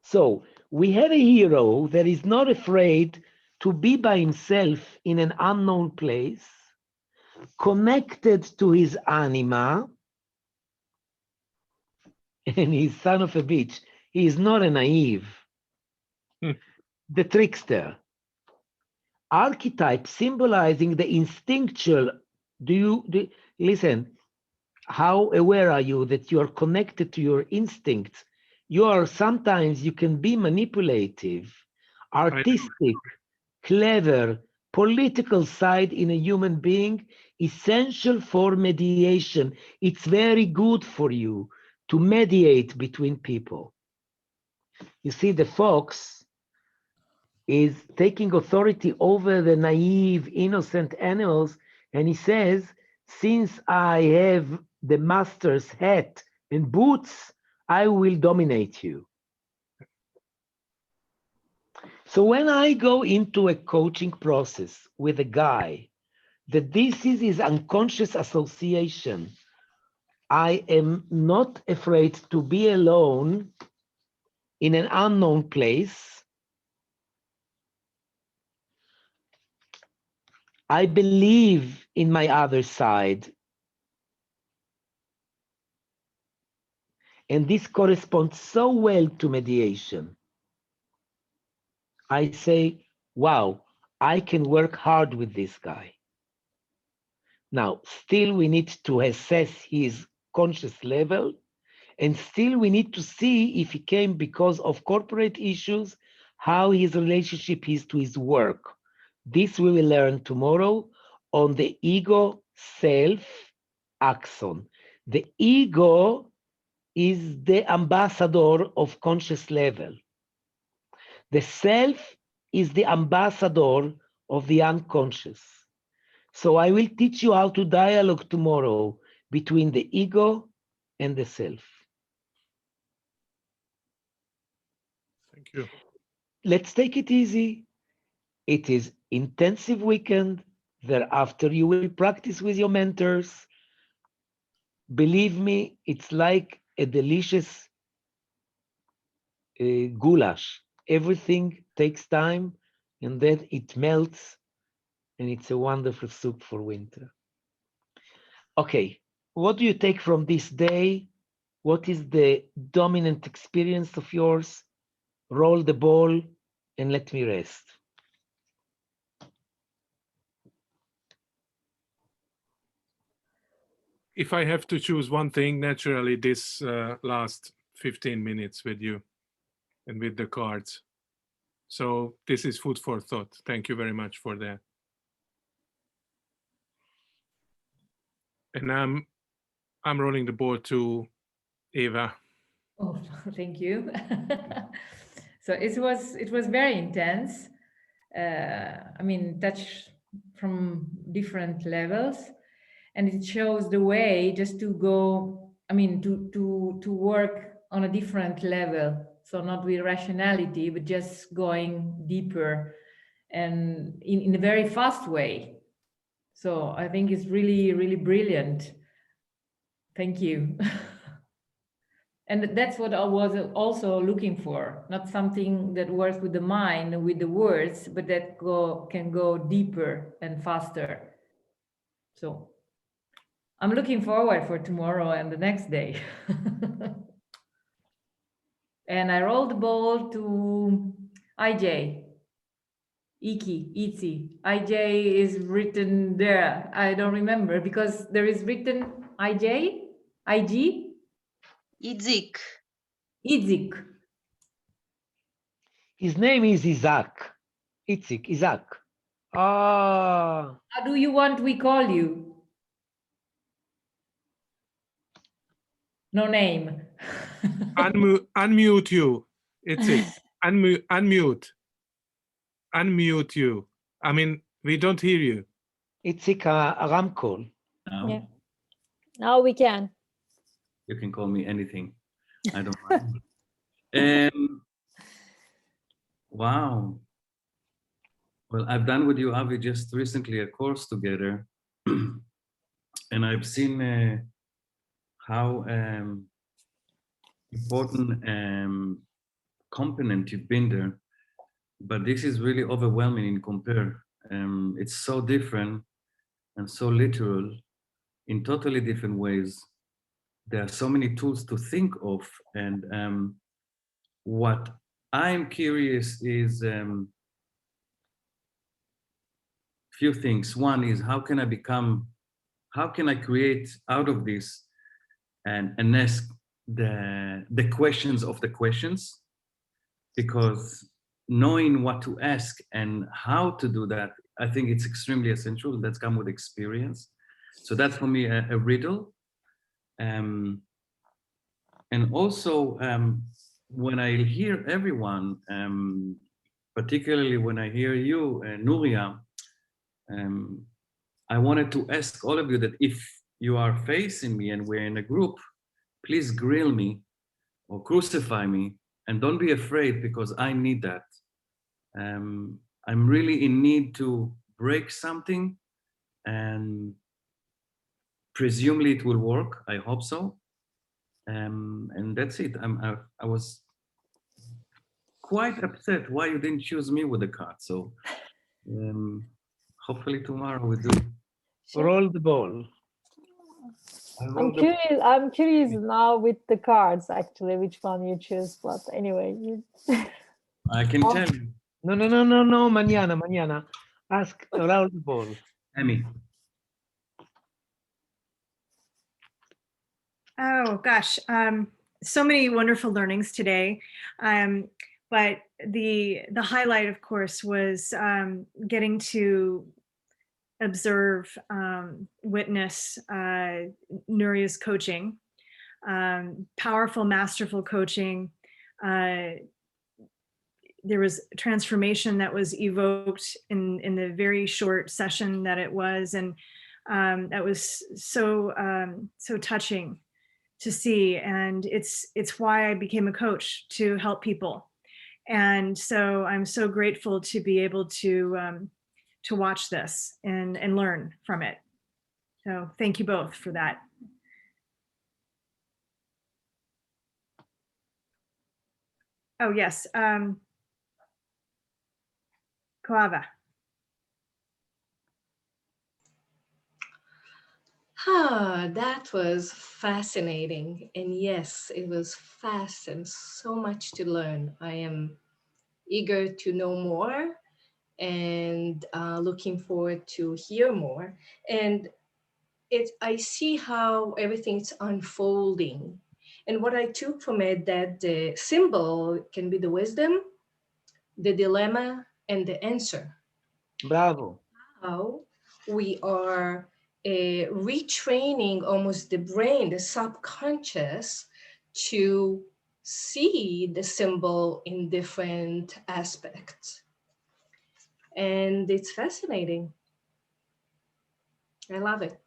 So we have a hero that is not afraid to be by himself in an unknown place, connected to his anima, and he's son of a bitch. He is not a naive, the trickster. Archetype symbolizing the instinctual. Listen, how aware are you that you are connected to your instincts? Sometimes you can be manipulative, artistic, clever, political side in a human being, essential for mediation. It's very good for you to mediate between people. You see, the fox is taking authority over the naive, innocent animals, and he says, since I have the master's hat and boots, I will dominate you. So when I go into a coaching process with a guy, that this is his unconscious association, I am not afraid to be alone in an unknown place. I believe in my other side. And this corresponds so well to mediation. I say, wow, I can work hard with this guy. Now, still we need to assess his conscious level, and still we need to see if he came because of corporate issues, how his relationship is to his work. This we will learn tomorrow on the ego self axon. The ego is the ambassador of conscious level. The self is the ambassador of the unconscious. So I will teach you how to dialogue tomorrow between the ego and the self. Thank you. Let's take it easy. It is intensive weekend. Thereafter, you will practice with your mentors. Believe me, it's like a delicious goulash. Everything takes time, and then it melts, and it's a wonderful soup for winter. Okay, what do you take from this day? What is the dominant experience of yours? Roll the ball and let me rest. If I have to choose one thing, naturally, this last 15 minutes with you and with the cards. So this is food for thought. Thank you very much for that. And I'm rolling the ball to Eva. Oh, thank you. So it was very intense. I mean, touch from different levels, and it shows the way just to go. I mean, to work on a different level. So not with rationality, but just going deeper and in a very fast way. So I think it's really, really brilliant. Thank you. And that's what I was also looking for, not something that works with the mind, with the words, but that can go deeper and faster. So I'm looking forward for tomorrow and the next day. And I rolled the ball to IJ. Itzi. IJ is written there. I don't remember because there is written IJ, IG. Idzik. Idzik. His name is Isaac. Itzik, Isaac. Ah. How do you want we call you? No name. Unmute you. It's it. Unmute. Unmute you. I mean, we don't hear you. It's a Ramkol. Now, Yeah. Now we can. you can call me anything. I don't mind. Wow. Well, I've done with you, Avi, just recently a course together. And I've seen how important component you've been there. But this is really overwhelming in compare. It's so different and so literal in totally different ways. There are so many tools to think of. And what I'm curious is few things. One is how can I create out of this and ask the questions of the questions, because knowing what to ask and how to do that, I think it's extremely essential. That's come with experience. So that's for me a riddle. And also when I hear everyone, particularly when I hear you, Nuria, I wanted to ask all of you that if you are facing me and we're in a group, please grill me or crucify me, and don't be afraid, because I need that. I'm really in need to break something, and presumably it will work. I hope so. And that's it. I was quite upset why you didn't choose me with the card. So hopefully tomorrow we do. Roll the ball. I'm curious now with the cards, actually, which one you choose. But anyway, I can tell you. No, mañana. Ask roll the ball. Emmy. Oh gosh, so many wonderful learnings today. But the highlight, of course, was getting to observe, witness Nuria's coaching, powerful, masterful coaching. There was transformation that was evoked in the very short session that it was, and that was so touching to see. And it's why I became a coach, to help people. And so I'm so grateful to be able to watch this and learn from it. So thank you both for that. Oh yes, Koava. That was fascinating. And yes, it was fast and so much to learn. I am eager to know more and looking forward to hear more. And I see how everything's unfolding. And what I took from it, that the symbol can be the wisdom, the dilemma, and the answer. Bravo. How we are retraining almost the brain, the subconscious, to see the symbol in different aspects. And it's fascinating. I love it.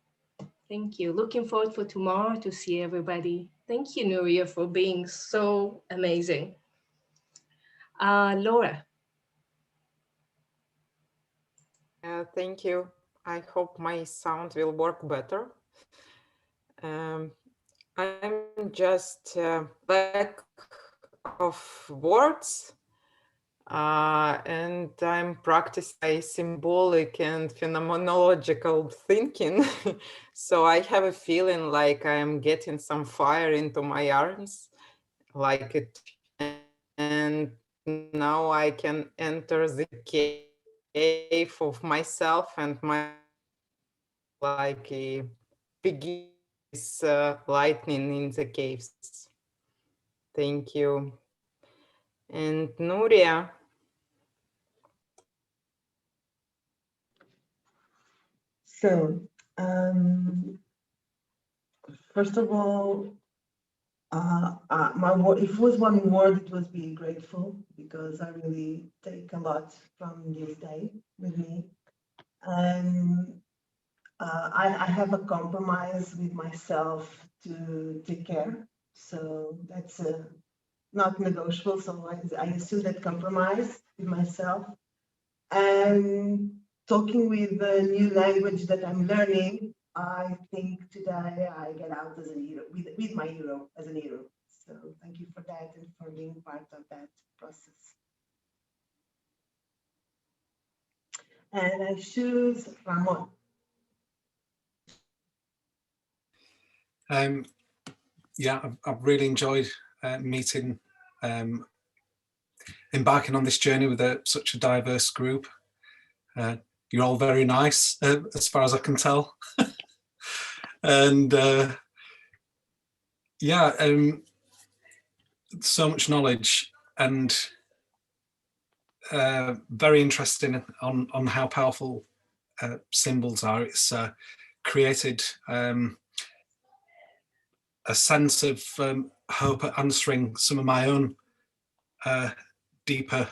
Thank you. Looking forward for tomorrow to see everybody. Thank you, Nuria, for being so amazing. Laura. Thank you. I hope my sound will work better. I'm just lack of words, and I'm practicing symbolic and phenomenological thinking. So I have a feeling like I'm getting some fire into my arms, like it, and now I can enter the cave of myself and my, like a begin lightning in the caves. Thank you. And Nuria. So, first of all, If it was one word, it was be grateful, because I really take a lot from this day with me. And I have a compromise with myself to take care. So that's not negotiable. So I assume that compromise with myself. And talking with the new language that I'm learning, I think today I get out as a hero, with my hero, as a hero. So thank you for that and for being part of that process. And I choose Ramon. Yeah, I've really enjoyed meeting, embarking on this journey with such a diverse group. You're all very nice, as far as I can tell. And yeah, so much knowledge, and very interesting on how powerful symbols are. It's created a sense of hope at answering some of my own deeper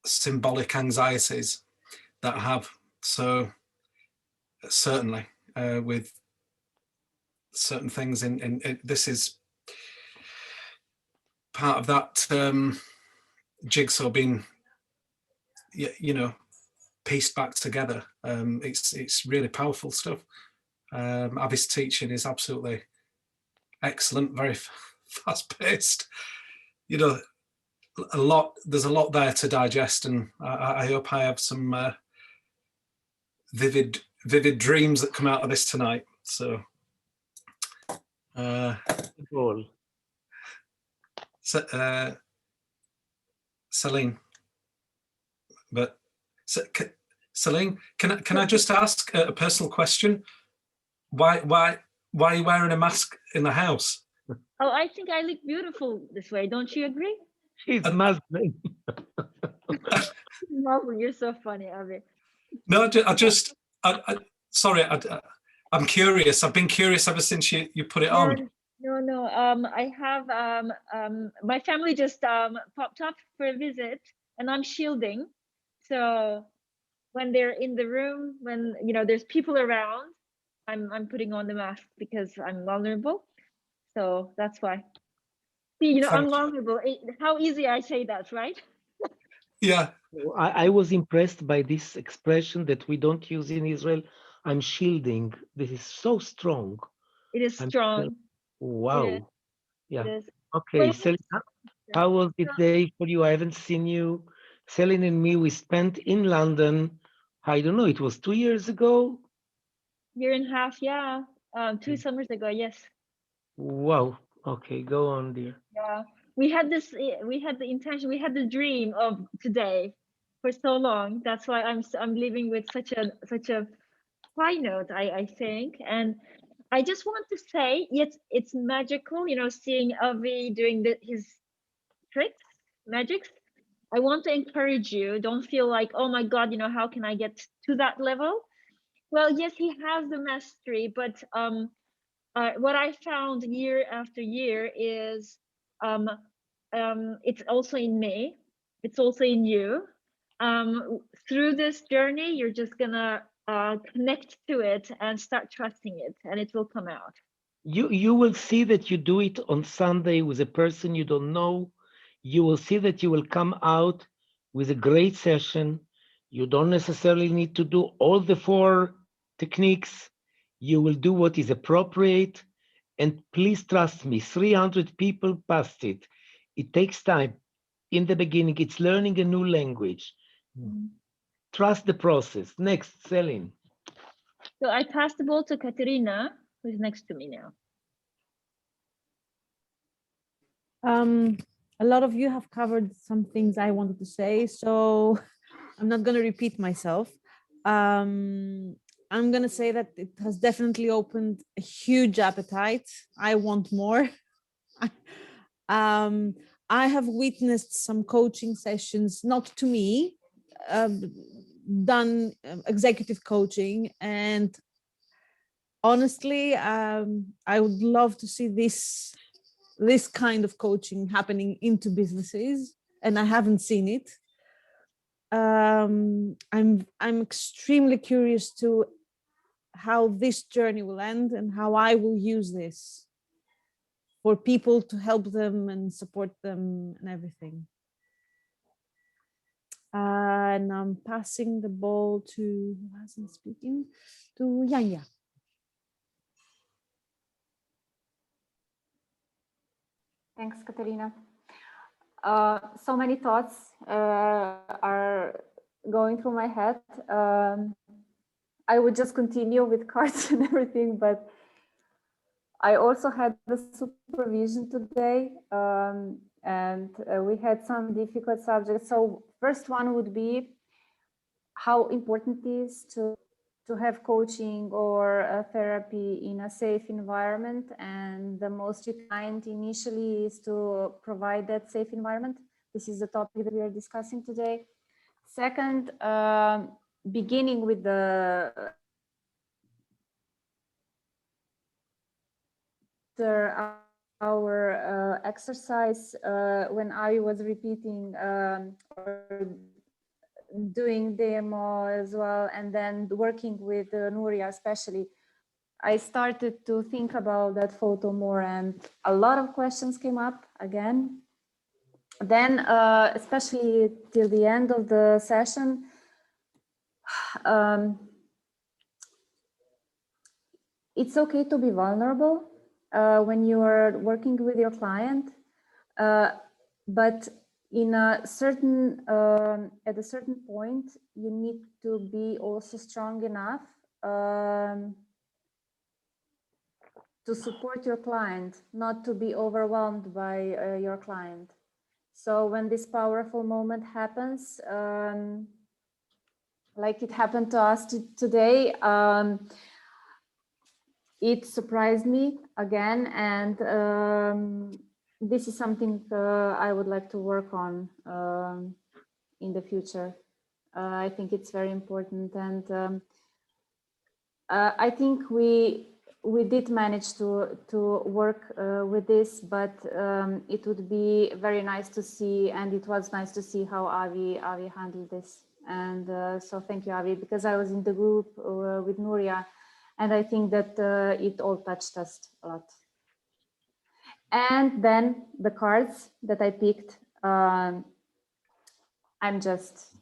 symbolic anxieties that I have. So certainly with certain things in this is part of that jigsaw being, you know, pieced back together. It's really powerful stuff. Abby's teaching is absolutely excellent, very fast paced. You know, there's a lot there to digest, and I hope I have some vivid dreams that come out of this tonight. So Celine, but Celine, can I just ask a personal question? Why are you wearing a mask in the house? Oh, I think I look beautiful this way. Don't you agree? She's Muslim. Muslim, you're so funny, Abby. No, sorry, I'm curious. I've been curious ever since you put it on. No. I have my family just popped up for a visit, and I'm shielding. So when they're in the room, when there's people around, I'm putting on the mask because I'm vulnerable. So that's why. See, I'm vulnerable. How easy I say that, right? Yeah. I was impressed by this expression that we don't use in Israel. I'm shielding. This is so strong. It is strong. Wow. It is. Yeah. It is. Okay, Celine, how was the day for you? I haven't seen you. Celine and me, we spent in London, I don't know, it was 2 years ago? Year and a half, yeah. 2 summers ago, yes. Wow. Okay, go on, dear. Yeah. We had the intention, we had the dream of today for so long. That's why I'm living with such a high note, I think. And I just want to say, yes, it's magical, seeing Avi doing his tricks, magics. I want to encourage you. Don't feel like, oh my God, how can I get to that level? Well, yes, he has the mastery, but what I found year after year is it's also in me. It's also in you. Through this journey, you're just gonna connect to it and start trusting it, and it will come out. You will see that you do it on Sunday with a person you don't know. You will see that you will come out with a great session. You don't necessarily need to do all the 4 techniques. You will do what is appropriate. And please trust me, 300 people passed it. It takes time. In the beginning, it's learning a new language. Trust the process. Next, Celine. So I pass the ball to Katerina, who's next to me now. A lot of you have covered some things I wanted to say, so I'm not going to repeat myself. I'm going to say that it has definitely opened a huge appetite. I want more. I have witnessed some coaching sessions, not to me, done executive coaching, and honestly, I would love to see this kind of coaching happening into businesses, and I haven't seen it. I'm extremely curious to how this journey will end and how I will use this for people to help them and support them and everything. And I'm passing the ball to, who hasn't speaking, to Yanya. Thanks, Katerina. So many thoughts are going through my head. I would just continue with cards and everything, but I also had the supervision today, and we had some difficult subjects. So first one would be how important it is to have coaching or therapy in a safe environment. And the most refined initially is to provide that safe environment. This is the topic that we are discussing today. Second, beginning with the our exercise, when I was repeating or doing demo as well, and then working with Nuria especially, I started to think about that photo more, and a lot of questions came up again. Then, especially till the end of the session, it's okay to be vulnerable when you are working with your client, but in a certain at a certain point, you need to be also strong enough to support your client, not to be overwhelmed by your client. So when this powerful moment happens, like it happened to us today, it surprised me again, and this is something I would like to work on in the future. I think it's very important, and I think we did manage to work with this, but it would be very nice to see, and it was nice to see how Avi handled this. And so thank you, Avi, because I was in the group with Nuria, and I think that it all touched us a lot. And then the cards that I picked, I'm just,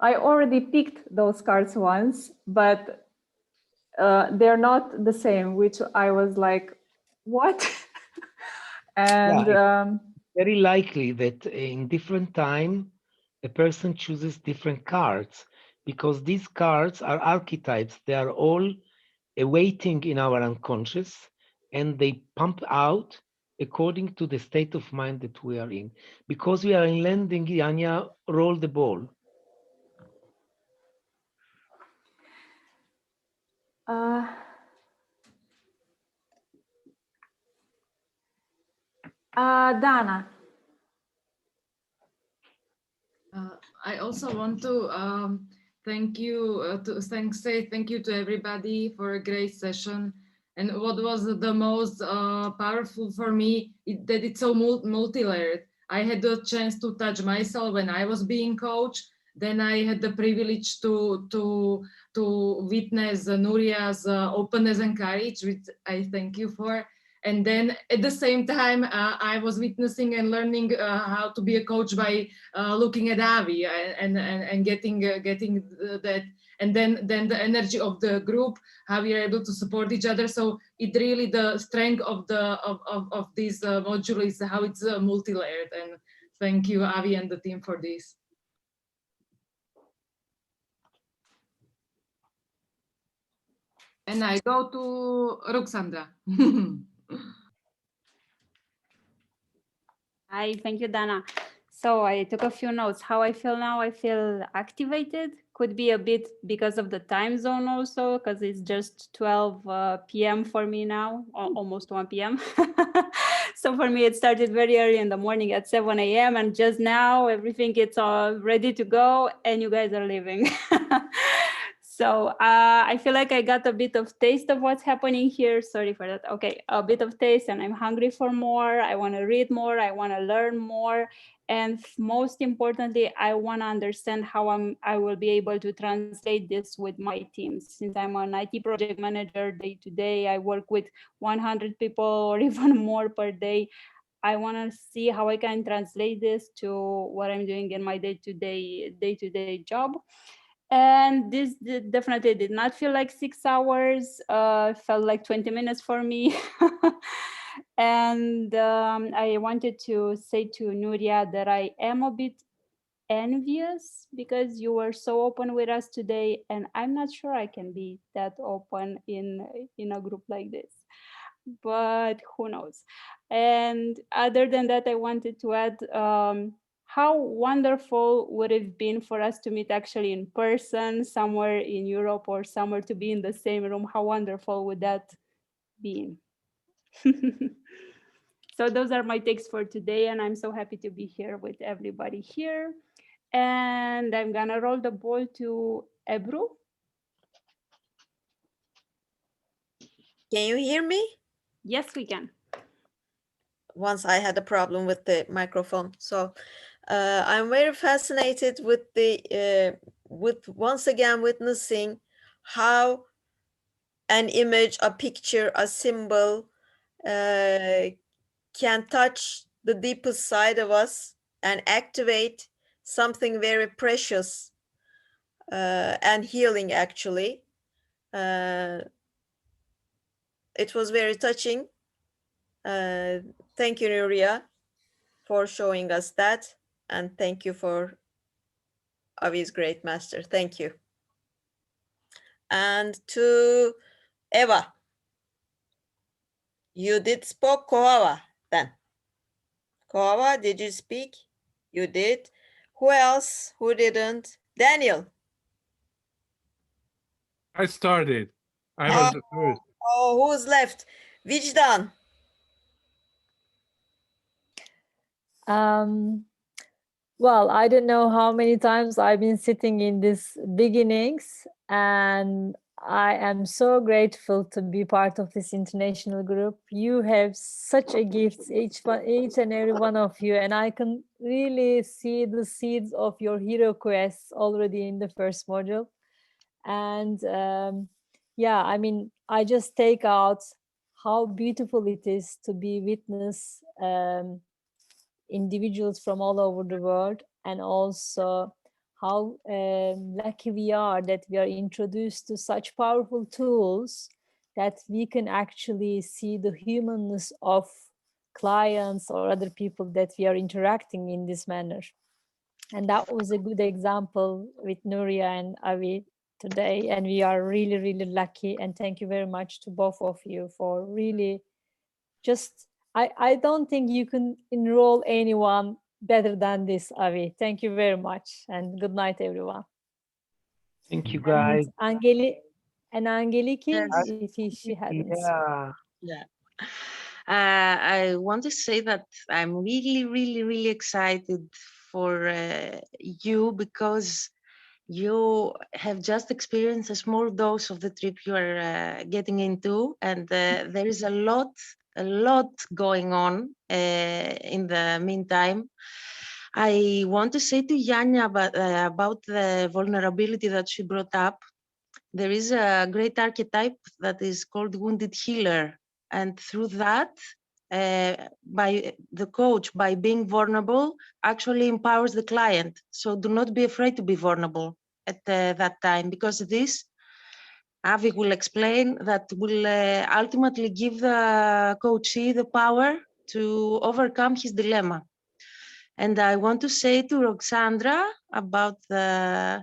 I already picked those cards once, but they're not the same, which I was like, what? And yeah, very likely that in different time, a person chooses different cards, because these cards are archetypes. They are all awaiting in our unconscious, and they pump out according to the state of mind that we are in. Because we are in landing, Yanya, roll the ball. Dana. I also want to thank you say thank you to everybody for a great session. And what was the most powerful for me that it's so multi-layered. I had the chance to touch myself when I was being coached. Then I had the privilege to witness Nuria's openness and courage, which I thank you for. And then at the same time, I was witnessing and learning how to be a coach by looking at Avi and getting that, and then the energy of the group, how we are able to support each other. So it really, the strength of this module is how it's multi-layered. And thank you, Avi and the team, for this. And I go to Roxandra. Hi, thank you, Dana. So I took a few notes. How I feel now, I feel activated. Could be a bit because of the time zone also, because it's just 12 p.m. for me now, almost 1 p.m. So for me, it started very early in the morning at 7 a.m. And just now everything gets ready to go and you guys are leaving. So I feel like I got a bit of taste of what's happening here. Sorry for that. Okay, a bit of taste, and I'm hungry for more. I want to read more. I want to learn more. And most importantly, I want to understand how I will be able to translate this with my teams. Since I'm an IT project manager day to day, I work with 100 people or even more per day. I want to see how I can translate this to what I'm doing in my day-to-day job. And this definitely did not feel like 6 hours, felt like 20 minutes for me. And I wanted to say to Nuria that I am a bit envious because you were so open with us today, and I'm not sure I can be that open in a group like this, but who knows. And other than that, I wanted to add how wonderful would it have been for us to meet actually in person somewhere in Europe or somewhere, to be in the same room. How wonderful would that be? So those are my takes for today, and I'm so happy to be here with everybody here. And I'm gonna roll the ball to Ebru. Can you hear me? Yes, we can. Once I had a problem with the microphone. So I'm very fascinated with with once again witnessing how an image, a picture, a symbol can touch the deepest side of us and activate something very precious and healing, actually. It was very touching. Thank you, Nuria, for showing us that. And thank you for Avi's great master. Thank you. And to Eva, you did spoke Koawa then. Koawa, did you speak? You did. Who else? Who didn't? Daniel. I started. I was the first. Oh, who's left? Vicdan. Well, I don't know how many times I've been sitting in these beginnings, and I am so grateful to be part of this international group. You have such a gift, each and every one of you, and I can really see the seeds of your hero quests already in the first module. And yeah, I mean, I just take out how beautiful it is to be witness individuals from all over the world, and also how lucky we are that we are introduced to such powerful tools that we can actually see the humanness of clients or other people that we are interacting in this manner. And that was a good example with Nuria and Avi today, and we are really, really lucky. And thank you very much to both of you for really just, I don't think you can enroll anyone better than this, Avi. Thank you very much, and good night, everyone. Thank you, guys. And Angeliki, if she hadn't. Yeah. I want to say that I'm really, really, really excited for you, because you have just experienced a small dose of the trip you are getting into, and there is a lot going on in the meantime. I want to say to Yanya about the vulnerability that she brought up. There is a great archetype that is called wounded healer, and through that, by the coach, by being vulnerable, actually empowers the client. So do not be afraid to be vulnerable at that time, because this, Avi will explain, that will ultimately give the coachee the power to overcome his dilemma. And I want to say to Roxandra about the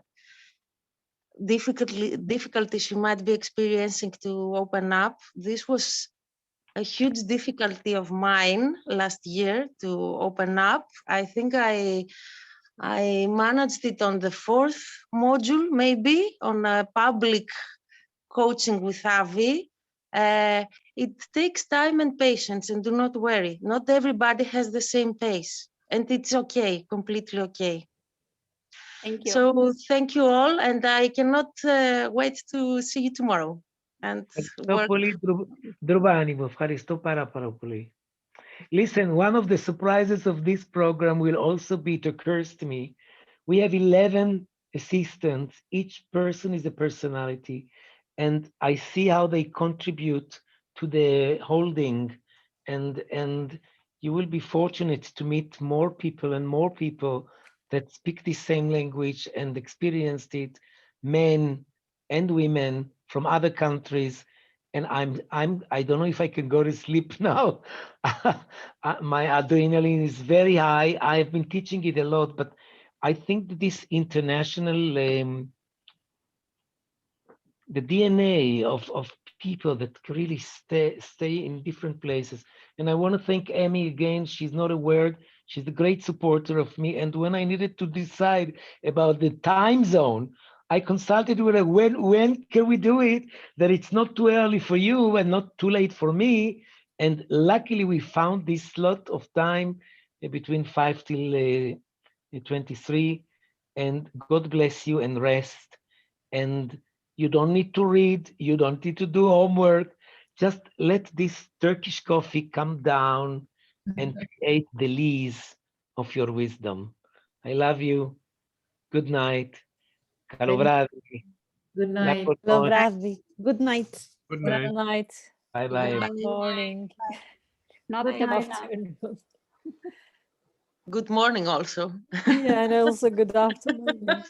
difficulty she might be experiencing to open up. This was a huge difficulty of mine last year, to open up. I think I managed it on the 4th module, maybe, on a public coaching with Avi. It takes time and patience, and do not worry. Not everybody has the same pace, and it's okay, completely okay. Thank you. So thank you all, and I cannot wait to see you tomorrow and work. Listen, one of the surprises of this program will also be, it occurs to me, we have 11 assistants. Each person is a personality, and I see how they contribute to the holding, and you will be fortunate to meet more people and more people that speak the same language and experienced it, men and women from other countries. And I don't know if I can go to sleep now. My adrenaline is very high. I've been teaching it a lot, but I think that this international, the DNA of people that really stay in different places. And I want to thank Amy again. She's not a word. She's a great supporter of me. And when I needed to decide about the time zone, I consulted with her, when can we do it, that it's not too early for you and not too late for me. And luckily we found this slot of time between 5 till 23. And God bless you and rest. And you don't need to read, you don't need to do homework. Just let this Turkish coffee come down and create the lees of your wisdom. I love you. Good night. Kalobradvi. Good night. Kalobradvi. Good night. Good Good night. night. Bye-bye. Good morning. Not Good night. afternoon. Good morning also. Yeah, and also good afternoon.